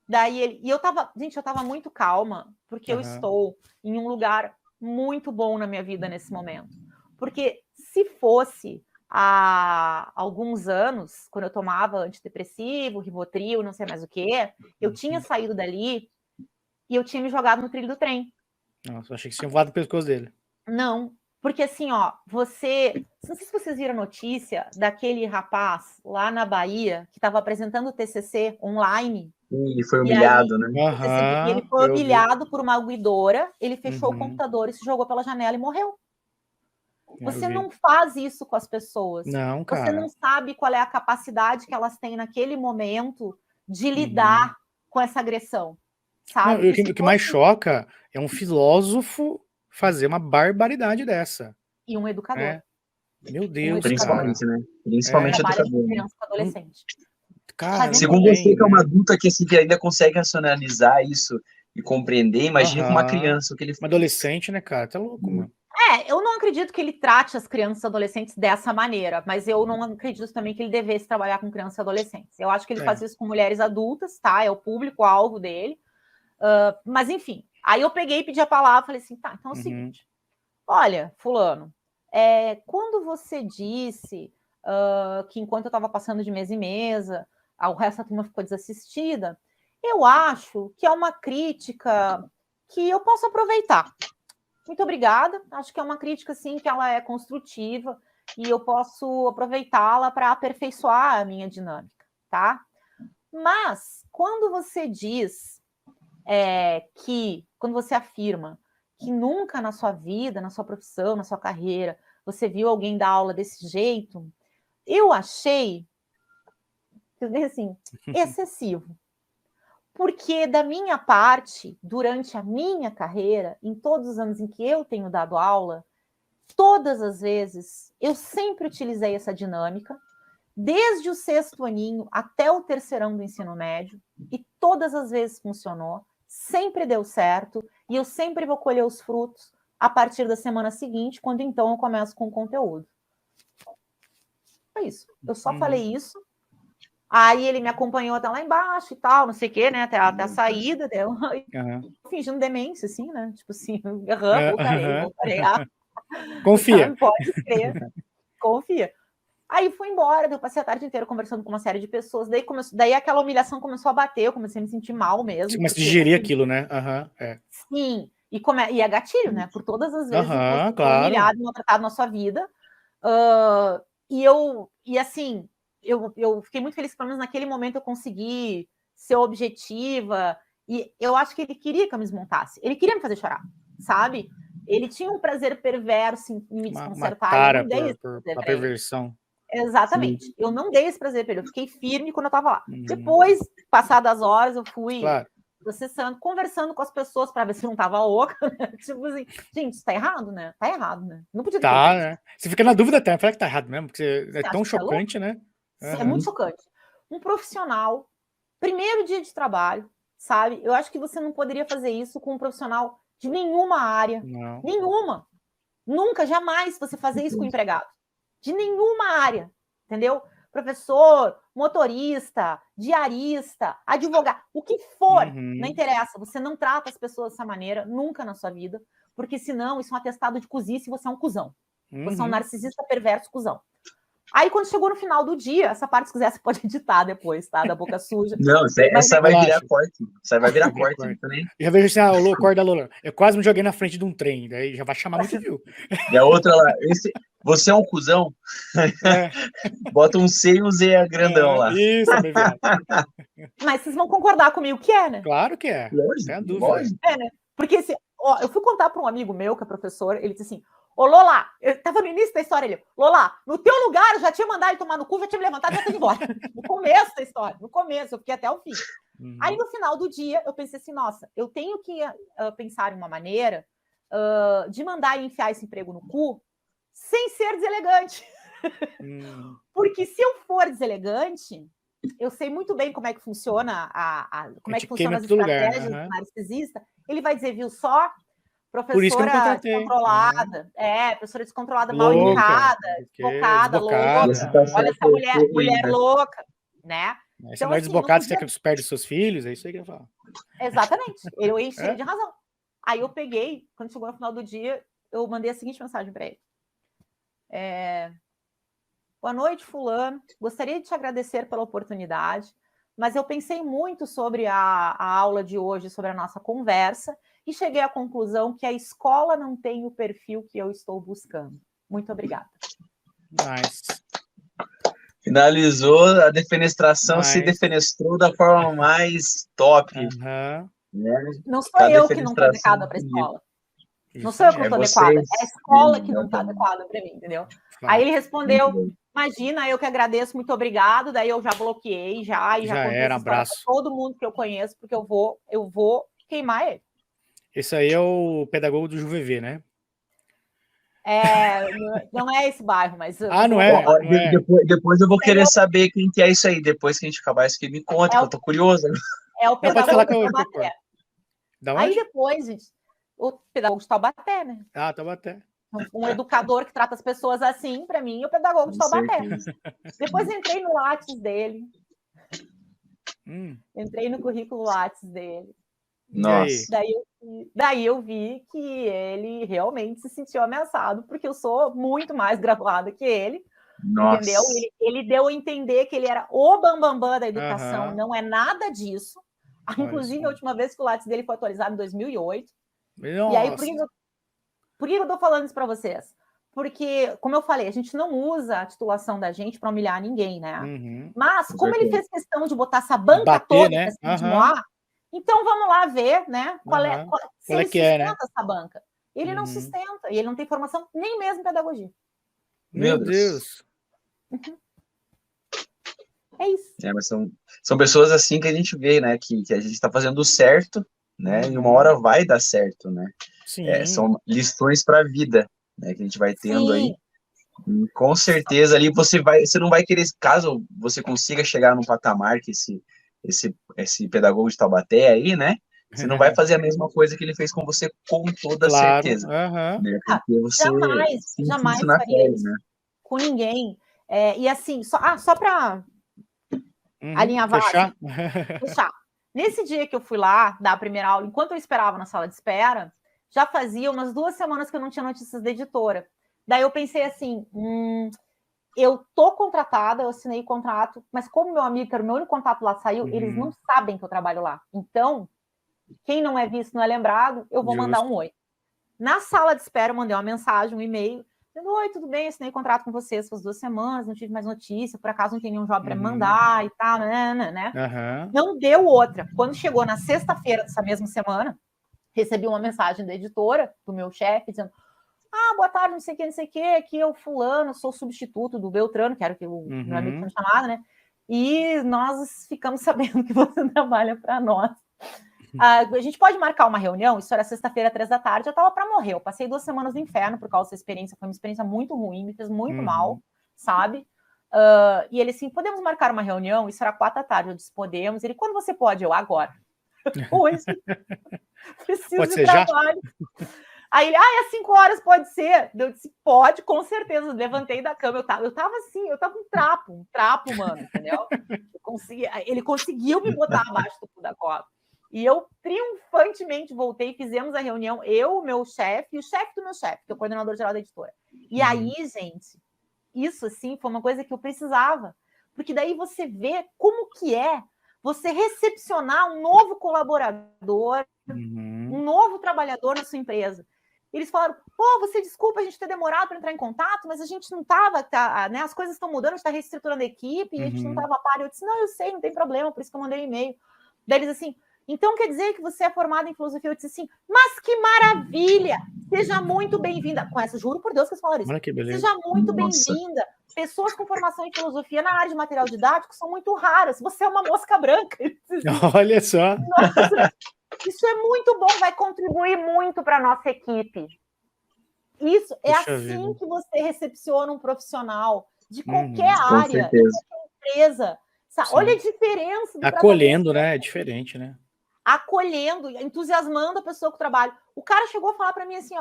Daí eu tava muito calma, porque eu estou em um lugar muito bom na minha vida nesse momento. Porque se fosse há alguns anos, quando eu tomava antidepressivo, Rivotril, não sei mais o que, eu tinha saído dali e eu tinha me jogado no trilho do trem. Nossa, eu achei que você tinha voado no pescoço dele. Não, porque assim, ó, não sei se vocês viram a notícia daquele rapaz lá na Bahia que estava apresentando o TCC online. E foi humilhado, né? Ele foi humilhado por uma aguidora, ele fechou o computador e se jogou pela janela e morreu. Você não faz isso com as pessoas. Não, cara. Você não sabe qual é a capacidade que elas têm naquele momento de lidar com essa agressão. Sabe? Não, o que mais choca é um filósofo fazer uma barbaridade dessa. E um educador. Meu Deus, principalmente, cara. Né? Principalmente educador. Criança e adolescente. Cara, segundo você, que é uma adulta que ainda consegue racionalizar isso e compreender, imagina com uma criança o que ele faz. Uma adolescente, né, cara? Tá louco, mano. Eu não acredito que ele trate as crianças e adolescentes dessa maneira, mas eu não acredito também que ele devesse trabalhar com crianças e adolescentes. Eu acho que ele faz isso com mulheres adultas, tá? É o público-alvo dele. Mas, enfim, aí eu peguei e pedi a palavra e falei assim, tá, então é o seguinte. Olha, fulano, quando você disse que enquanto eu estava passando de mesa em mesa, o resto da turma ficou desassistida, eu acho que é uma crítica que eu posso aproveitar. Muito obrigada. Acho que é uma crítica, sim, que ela é construtiva e eu posso aproveitá-la para aperfeiçoar a minha dinâmica, tá? Mas, quando você diz quando você afirma que nunca na sua vida, na sua profissão, na sua carreira, você viu alguém dar aula desse jeito, eu achei, assim, excessivo. Porque, da minha parte, durante a minha carreira, em todos os anos em que eu tenho dado aula, todas as vezes, eu sempre utilizei essa dinâmica, desde o 6º aninho até o 3º do ensino médio, e todas as vezes funcionou, sempre deu certo, e eu sempre vou colher os frutos a partir da semana seguinte, quando então eu começo com o conteúdo. Foi isso. Eu só falei isso. Aí ele me acompanhou até lá embaixo e tal, não sei o quê, né? Até a saída, deu. Fingindo demência, assim, né? Tipo assim, voltarei. Confia. Pode crer. Confia. Aí fui embora, eu passei a tarde inteira conversando com uma série de pessoas, daí aquela humilhação começou a bater, eu comecei a me sentir mal mesmo. Você começa a digerir aquilo, né? Sim, e é gatilho, né? Por todas as vezes que você foi humilhado e maltratado na sua vida. Eu fiquei muito feliz que, pelo menos naquele momento, eu consegui ser objetiva, e eu acho que ele queria que eu me desmontasse, ele queria me fazer chorar, sabe? Ele tinha um prazer perverso em me desconcertar. Uma tara por perversão. Exatamente. Sim. Eu não dei esse prazer para ele, eu fiquei firme quando eu estava lá. Depois, passadas as horas, eu fui processando, conversando com as pessoas para ver se não estava louca, né? Tipo assim, gente, isso tá errado, né? Tá errado, né? Não podia ter feito isso. Né? Você fica na dúvida até, fala que tá errado mesmo, porque é tão chocante, né? É muito chocante. Um profissional, primeiro dia de trabalho, sabe? Eu acho que você não poderia fazer isso com um profissional de nenhuma área. Não. Nenhuma. Nunca, jamais você fazer isso com um empregado. De nenhuma área, entendeu? Professor, motorista, diarista, advogado, o que for, não interessa. Você não trata as pessoas dessa maneira, nunca na sua vida, porque senão isso é um atestado de cozice e você é um cuzão. Você é um narcisista perverso cuzão. Aí, quando chegou no final do dia, essa parte, se quiser, você pode editar depois, tá? Da boca suja. Não, essa vai virar corte. Essa vai virar corte também. Já vejo assim, o corte da Lola. Eu quase me joguei na frente de um trem, daí já vai chamar muito view. E a outra lá, você é um cuzão? Bota um C e um Z grandão lá. Isso, bem viado. Mas vocês vão concordar comigo que é, né? Claro que é. Lógico, sem dúvida. Né? Porque eu fui contar para um amigo meu, que é professor, ele disse assim: ô Lola, eu tava no início da história ali, Lola, no teu lugar eu já tinha mandado ele tomar no cu, já tinha me levantado e já tinha ido embora. No começo da história, no começo, eu fiquei até o fim. Aí no final do dia, eu pensei assim, nossa, eu tenho que pensar em uma maneira de mandar ele enfiar esse emprego no cu sem ser deselegante. Porque se eu for deselegante, eu sei muito bem como é que funciona como é que funcionam as estratégias do narcisista. Ele vai dizer, viu só? Professora descontrolada, professora descontrolada, mal educada, desbocada, louca. Olha essa mulher louca, né? Então, se não é desbocado, você quer que perde seus filhos, é isso aí que eu falo. Exatamente, eu enchi ele de razão. Aí eu peguei, quando chegou no final do dia, eu mandei a seguinte mensagem para ele. Boa noite, fulano. Gostaria de te agradecer pela oportunidade, mas eu pensei muito sobre a aula de hoje, sobre a nossa conversa, e cheguei à conclusão que a escola não tem o perfil que eu estou buscando. Muito obrigada. Nice. Finalizou a defenestração, se defenestrou da forma mais top. Né? Não sou eu que não estou adequada para a escola. Não sou eu que não estou adequada. É a escola que não está adequada para mim, entendeu? Claro. Aí ele respondeu, imagina, eu que agradeço, muito obrigado. Daí eu já bloqueei, já era, abraço. Para todo mundo que eu conheço, porque eu vou queimar ele. Esse aí é o pedagogo do JuVV, né? Não é esse bairro, mas... não é? Depois eu vou querer saber quem que é isso aí. Depois que a gente acabar isso aqui, me conta, que eu tô curioso. É o pedagogo de Taubaté. Aí depois, gente, o pedagogo de Taubaté, né? Taubaté. Um educador que trata as pessoas assim, para mim, é o pedagogo de Taubaté. Depois entrei no Lattes dele. Entrei no currículo Lattes dele. Nossa. Daí eu vi que ele realmente se sentiu ameaçado, porque eu sou muito mais graduada que ele, Nossa. Entendeu? Ele deu a entender que ele era o bambambam da educação, não é nada disso. Inclusive, a última vez que o Lattes dele foi atualizado em 2008. Nossa. E aí, por que eu tô falando isso para vocês? Porque, como eu falei, a gente não usa a titulação da gente para humilhar ninguém, né? Mas, como ele fez questão de botar essa banca toda né? para estimular, então vamos lá ver, né? Se ele sustenta né? essa banca. Ele não sustenta, e ele não tem formação nem mesmo em pedagogia. Meu Deus. É isso. Mas são pessoas assim que a gente vê, né? Que a gente está fazendo certo, né? E uma hora vai dar certo, né? São lições para a vida, né? Que a gente vai tendo aí. E com certeza ali você não vai querer, caso você consiga chegar num patamar que esse pedagogo de Taubaté aí, né? Você não vai fazer a mesma coisa que ele fez com você, com toda certeza. Né? Porque você jamais na faria pele, isso né? com ninguém. E assim, só para alinhavar, fechar. Fechar. Nesse dia que eu fui lá dar a primeira aula, enquanto eu esperava na sala de espera, já fazia umas 2 semanas que eu não tinha notícias da editora. Daí eu pensei assim, eu tô contratada, eu assinei o contrato, mas como meu amigo, que era o meu único contato lá, saiu, eles não sabem que eu trabalho lá. Então, quem não é visto não é lembrado, eu vou mandar um oi. Na sala de espera, eu mandei uma mensagem, um e-mail, dizendo, oi, tudo bem, assinei contrato com vocês faz 2 semanas, não tive mais notícia, por acaso não tem nenhum job para me mandar e tal, né? Não deu outra. Quando chegou na sexta-feira dessa mesma semana, recebi uma mensagem da editora, do meu chefe, dizendo, boa tarde, não sei o que, aqui é o fulano, sou substituto do Beltrano, que era o que o meu amigo tinha chamado, né? E nós ficamos sabendo que você trabalha para nós. A gente pode marcar uma reunião, isso era sexta-feira, 3 da tarde, eu estava para morrer, eu passei 2 semanas no inferno por causa dessa experiência, foi uma experiência muito ruim, me fez muito mal, sabe? E ele assim, podemos marcar uma reunião? Isso era 4 da tarde, eu disse, podemos. Ele, quando você pode? Eu, agora. Hoje. Preciso pode de ser trabalho. Já? Aí ele, às 5 horas pode ser. Eu disse, pode, com certeza. Eu levantei da cama, eu tava assim, eu tava um trapo, mano, entendeu? Ele conseguiu me botar abaixo do da copa. E eu triunfantemente voltei, fizemos a reunião, eu, o meu chefe, e o chefe do meu chefe, que é o coordenador geral da editora. E aí, gente, isso, assim, foi uma coisa que eu precisava. Porque daí você vê como que é você recepcionar um novo colaborador, um novo trabalhador na sua empresa. Eles falaram, você desculpa a gente ter demorado para entrar em contato, mas a gente não estava, né, as coisas estão mudando, a gente está reestruturando a equipe, e a gente não estava a par. Eu disse, não, eu sei, não tem problema, por isso que eu mandei um e-mail. Daí eles assim, então quer dizer que você é formada em filosofia? Eu disse assim, mas que maravilha! Seja muito bem-vinda. Com essa, juro por Deus que eles falaram isso. Seja muito bem-vinda. Pessoas com formação em filosofia na área de material didático são muito raras. Você é uma mosca branca. Olha só. Nossa, isso é muito bom, vai contribuir muito para a nossa equipe. Isso é assim que você recepciona um profissional de qualquer área, de qualquer empresa. Olha a diferença do acolhendo, né? É diferente, né? Acolhendo, entusiasmando a pessoa com o trabalho. O cara chegou a falar para mim assim,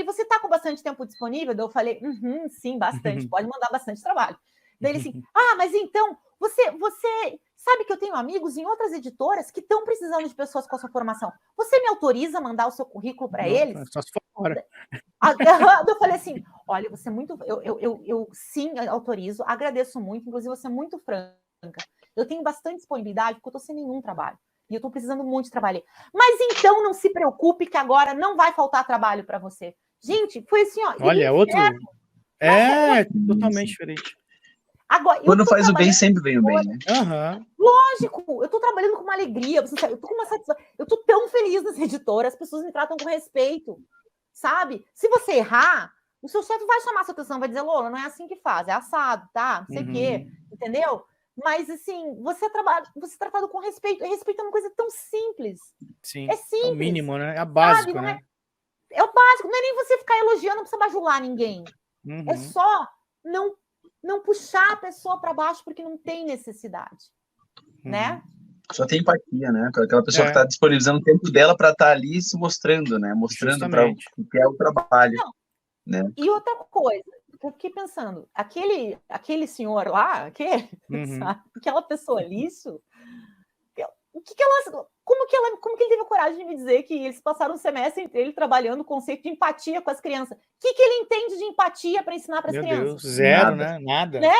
você está com bastante tempo disponível? Daí eu falei, sim, bastante, pode mandar bastante trabalho. Daí ele assim, mas então, você sabe que eu tenho amigos em outras editoras que estão precisando de pessoas com a sua formação. Você me autoriza a mandar o seu currículo para eles? Só se for fora. Eu falei assim, olha, você é muito... Eu sim, autorizo, agradeço muito, inclusive você é muito franca. Eu tenho bastante disponibilidade porque eu estou sem nenhum trabalho. E eu estou precisando muito de trabalho. Mas então não se preocupe que agora não vai faltar trabalho para você. Gente, foi assim, Olha, outro... totalmente diferente. Agora, quando faz o bem, sempre vem o bem, né? Lógico, eu estou trabalhando com uma alegria, eu estou com uma satisfação. Eu estou tão feliz nessa editora, as pessoas me tratam com respeito, sabe? Se você errar, o seu chefe vai chamar a sua atenção, vai dizer, Lola, não é assim que faz, é assado, tá? Não sei o quê, entendeu? Mas, assim, você é tratado com respeito. E respeito é uma coisa tão simples. Sim, é simples. É o mínimo, né? É básico, sabe? Né? É o básico. Não é nem você ficar elogiando, não precisa bajular ninguém. É só não puxar a pessoa para baixo porque não tem necessidade, né? Só tem empatia, né? Aquela pessoa que está disponibilizando o tempo dela para estar ali se mostrando, né? Mostrando para o que é o trabalho. Né? E outra coisa, eu fiquei pensando, aquele senhor lá, sabe? Aquela pessoa lixo, o que ela... Como que ele teve a coragem de me dizer que eles passaram um semestre inteiro trabalhando o conceito de empatia com as crianças? O que ele entende de empatia para ensinar para as crianças? Deus, zero, né? Nada. Né?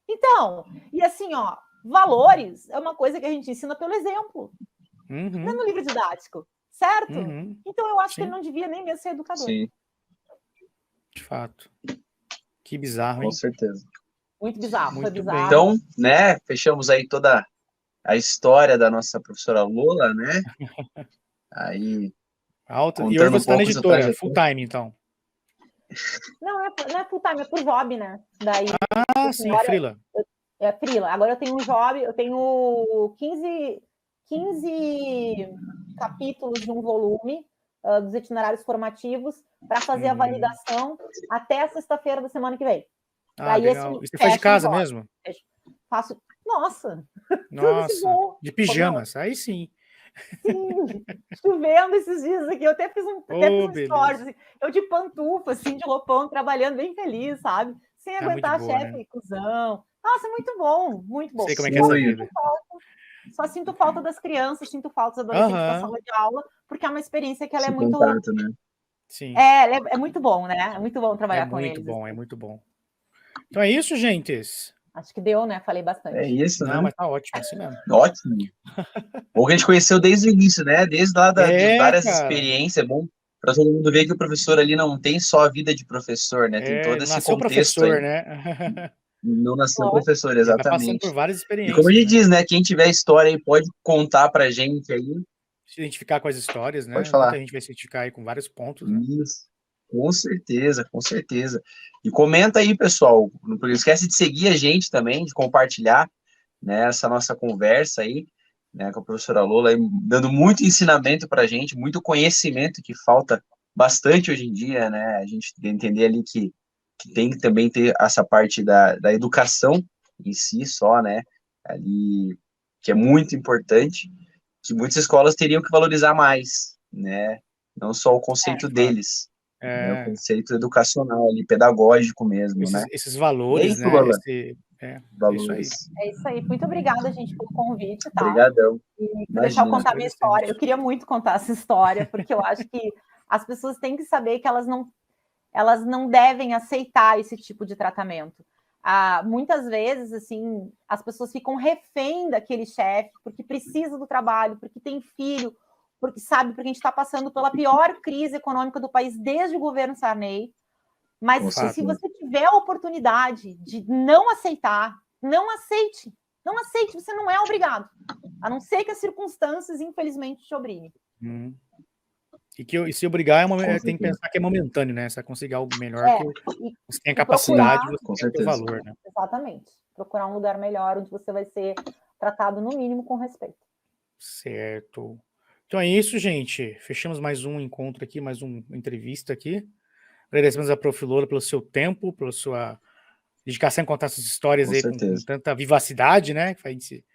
Então, e assim, ó, valores é uma coisa que a gente ensina pelo exemplo, não é no livro didático, certo? Então eu acho que ele não devia nem mesmo ser educador. Sim. De fato. Que bizarro, hein? Com certeza. Muito bizarro, Muito foi bizarro. bem. Então, né, fechamos aí toda a história da nossa professora Lula, né? Aí, Alta. E hoje contando você está na pouco essa editora, trajetória. full time, então. Não é full time, é por job, né? Daí, Sim, agora, frila. É frila. Agora eu tenho um job, eu tenho 15 capítulos de um volume dos itinerários formativos para fazer a validação até a sexta-feira da semana que vem. Daí, legal. Esse, e você faz de casa mesmo? Faço. Nossa! Nossa, de pijamas, aí sim. Sim, chovendo esses dias aqui. Eu até fiz um stories, assim, eu de pantufa, assim, de roupão, trabalhando bem feliz, sabe? Sem aguentar a chefe, né? Cuzão. Nossa, muito bom, muito bom. Sei como é que é essa vida. Só sinto falta das crianças, sinto falta dos adolescentes da sala de aula, porque é uma experiência que ela é muito... Contato, né? Sim. É muito bom, né? É muito bom trabalhar com eles. É muito bom. Então é isso, gentes. Acho que deu, né? Falei bastante. É isso, né? Mas tá ótimo, assim mesmo. Ótimo. Bom que a gente conheceu desde o início, né? Desde lá de várias experiências. É bom para todo mundo ver que o professor ali não tem só a vida de professor, né? Tem todo esse nasceu contexto professor, aí. Né? Não nasceu professor, exatamente. Vai passando por várias experiências. E como a gente diz, né? Quem tiver história aí pode contar pra gente aí. Se identificar com as histórias, né? Pode falar. Muita gente vai se identificar aí com vários pontos. Né? Isso. Com certeza, com certeza. E comenta aí, pessoal. Não esquece de seguir a gente também, de compartilhar, né, essa nossa conversa aí, né, com a professora Lola, aí, dando muito ensinamento para a gente, muito conhecimento que falta bastante hoje em dia, né? A gente entender ali que tem que também ter essa parte da educação em si só, né? Ali, que é muito importante, que muitas escolas teriam que valorizar mais, né? Não só o conceito deles, né? O conceito educacional ali, pedagógico mesmo, né? Esses valores, isso, né? Lola? Valores. É isso aí. Muito obrigada, gente, pelo convite, tá? Obrigadão. E por deixar eu contar a minha história. Eu queria muito contar essa história, porque eu acho que as pessoas têm que saber que elas não devem aceitar esse tipo de tratamento. Muitas vezes, assim, as pessoas ficam refém daquele chefe, porque precisa do trabalho, porque tem filho, porque a gente está passando pela pior crise econômica do país desde o governo Sarney. Mas se você tiver a oportunidade de não aceitar, não aceite. Não aceite, você não é obrigado. A não ser que as circunstâncias, infelizmente, te obriguem. E se obrigar, tem que pensar que é momentâneo, né? Você vai conseguir algo melhor que você tem a capacidade, você tem o valor, né? Exatamente. Procurar um lugar melhor, onde você vai ser tratado, no mínimo, com respeito. Certo. Então é isso, gente. Fechamos mais um encontro aqui, mais uma entrevista aqui. Agradecemos a Prof. Lola pelo seu tempo, pela sua dedicação em contar essas histórias aí com tanta vivacidade, né? Que faz a gente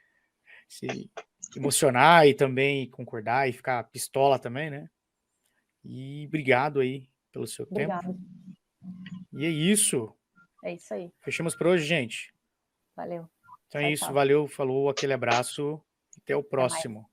se emocionar e também concordar e ficar pistola também, né? E obrigado aí pelo seu tempo. E é isso. É isso aí. Fechamos por hoje, gente. Valeu. Então é isso, valeu, falou, aquele abraço. Até o próximo.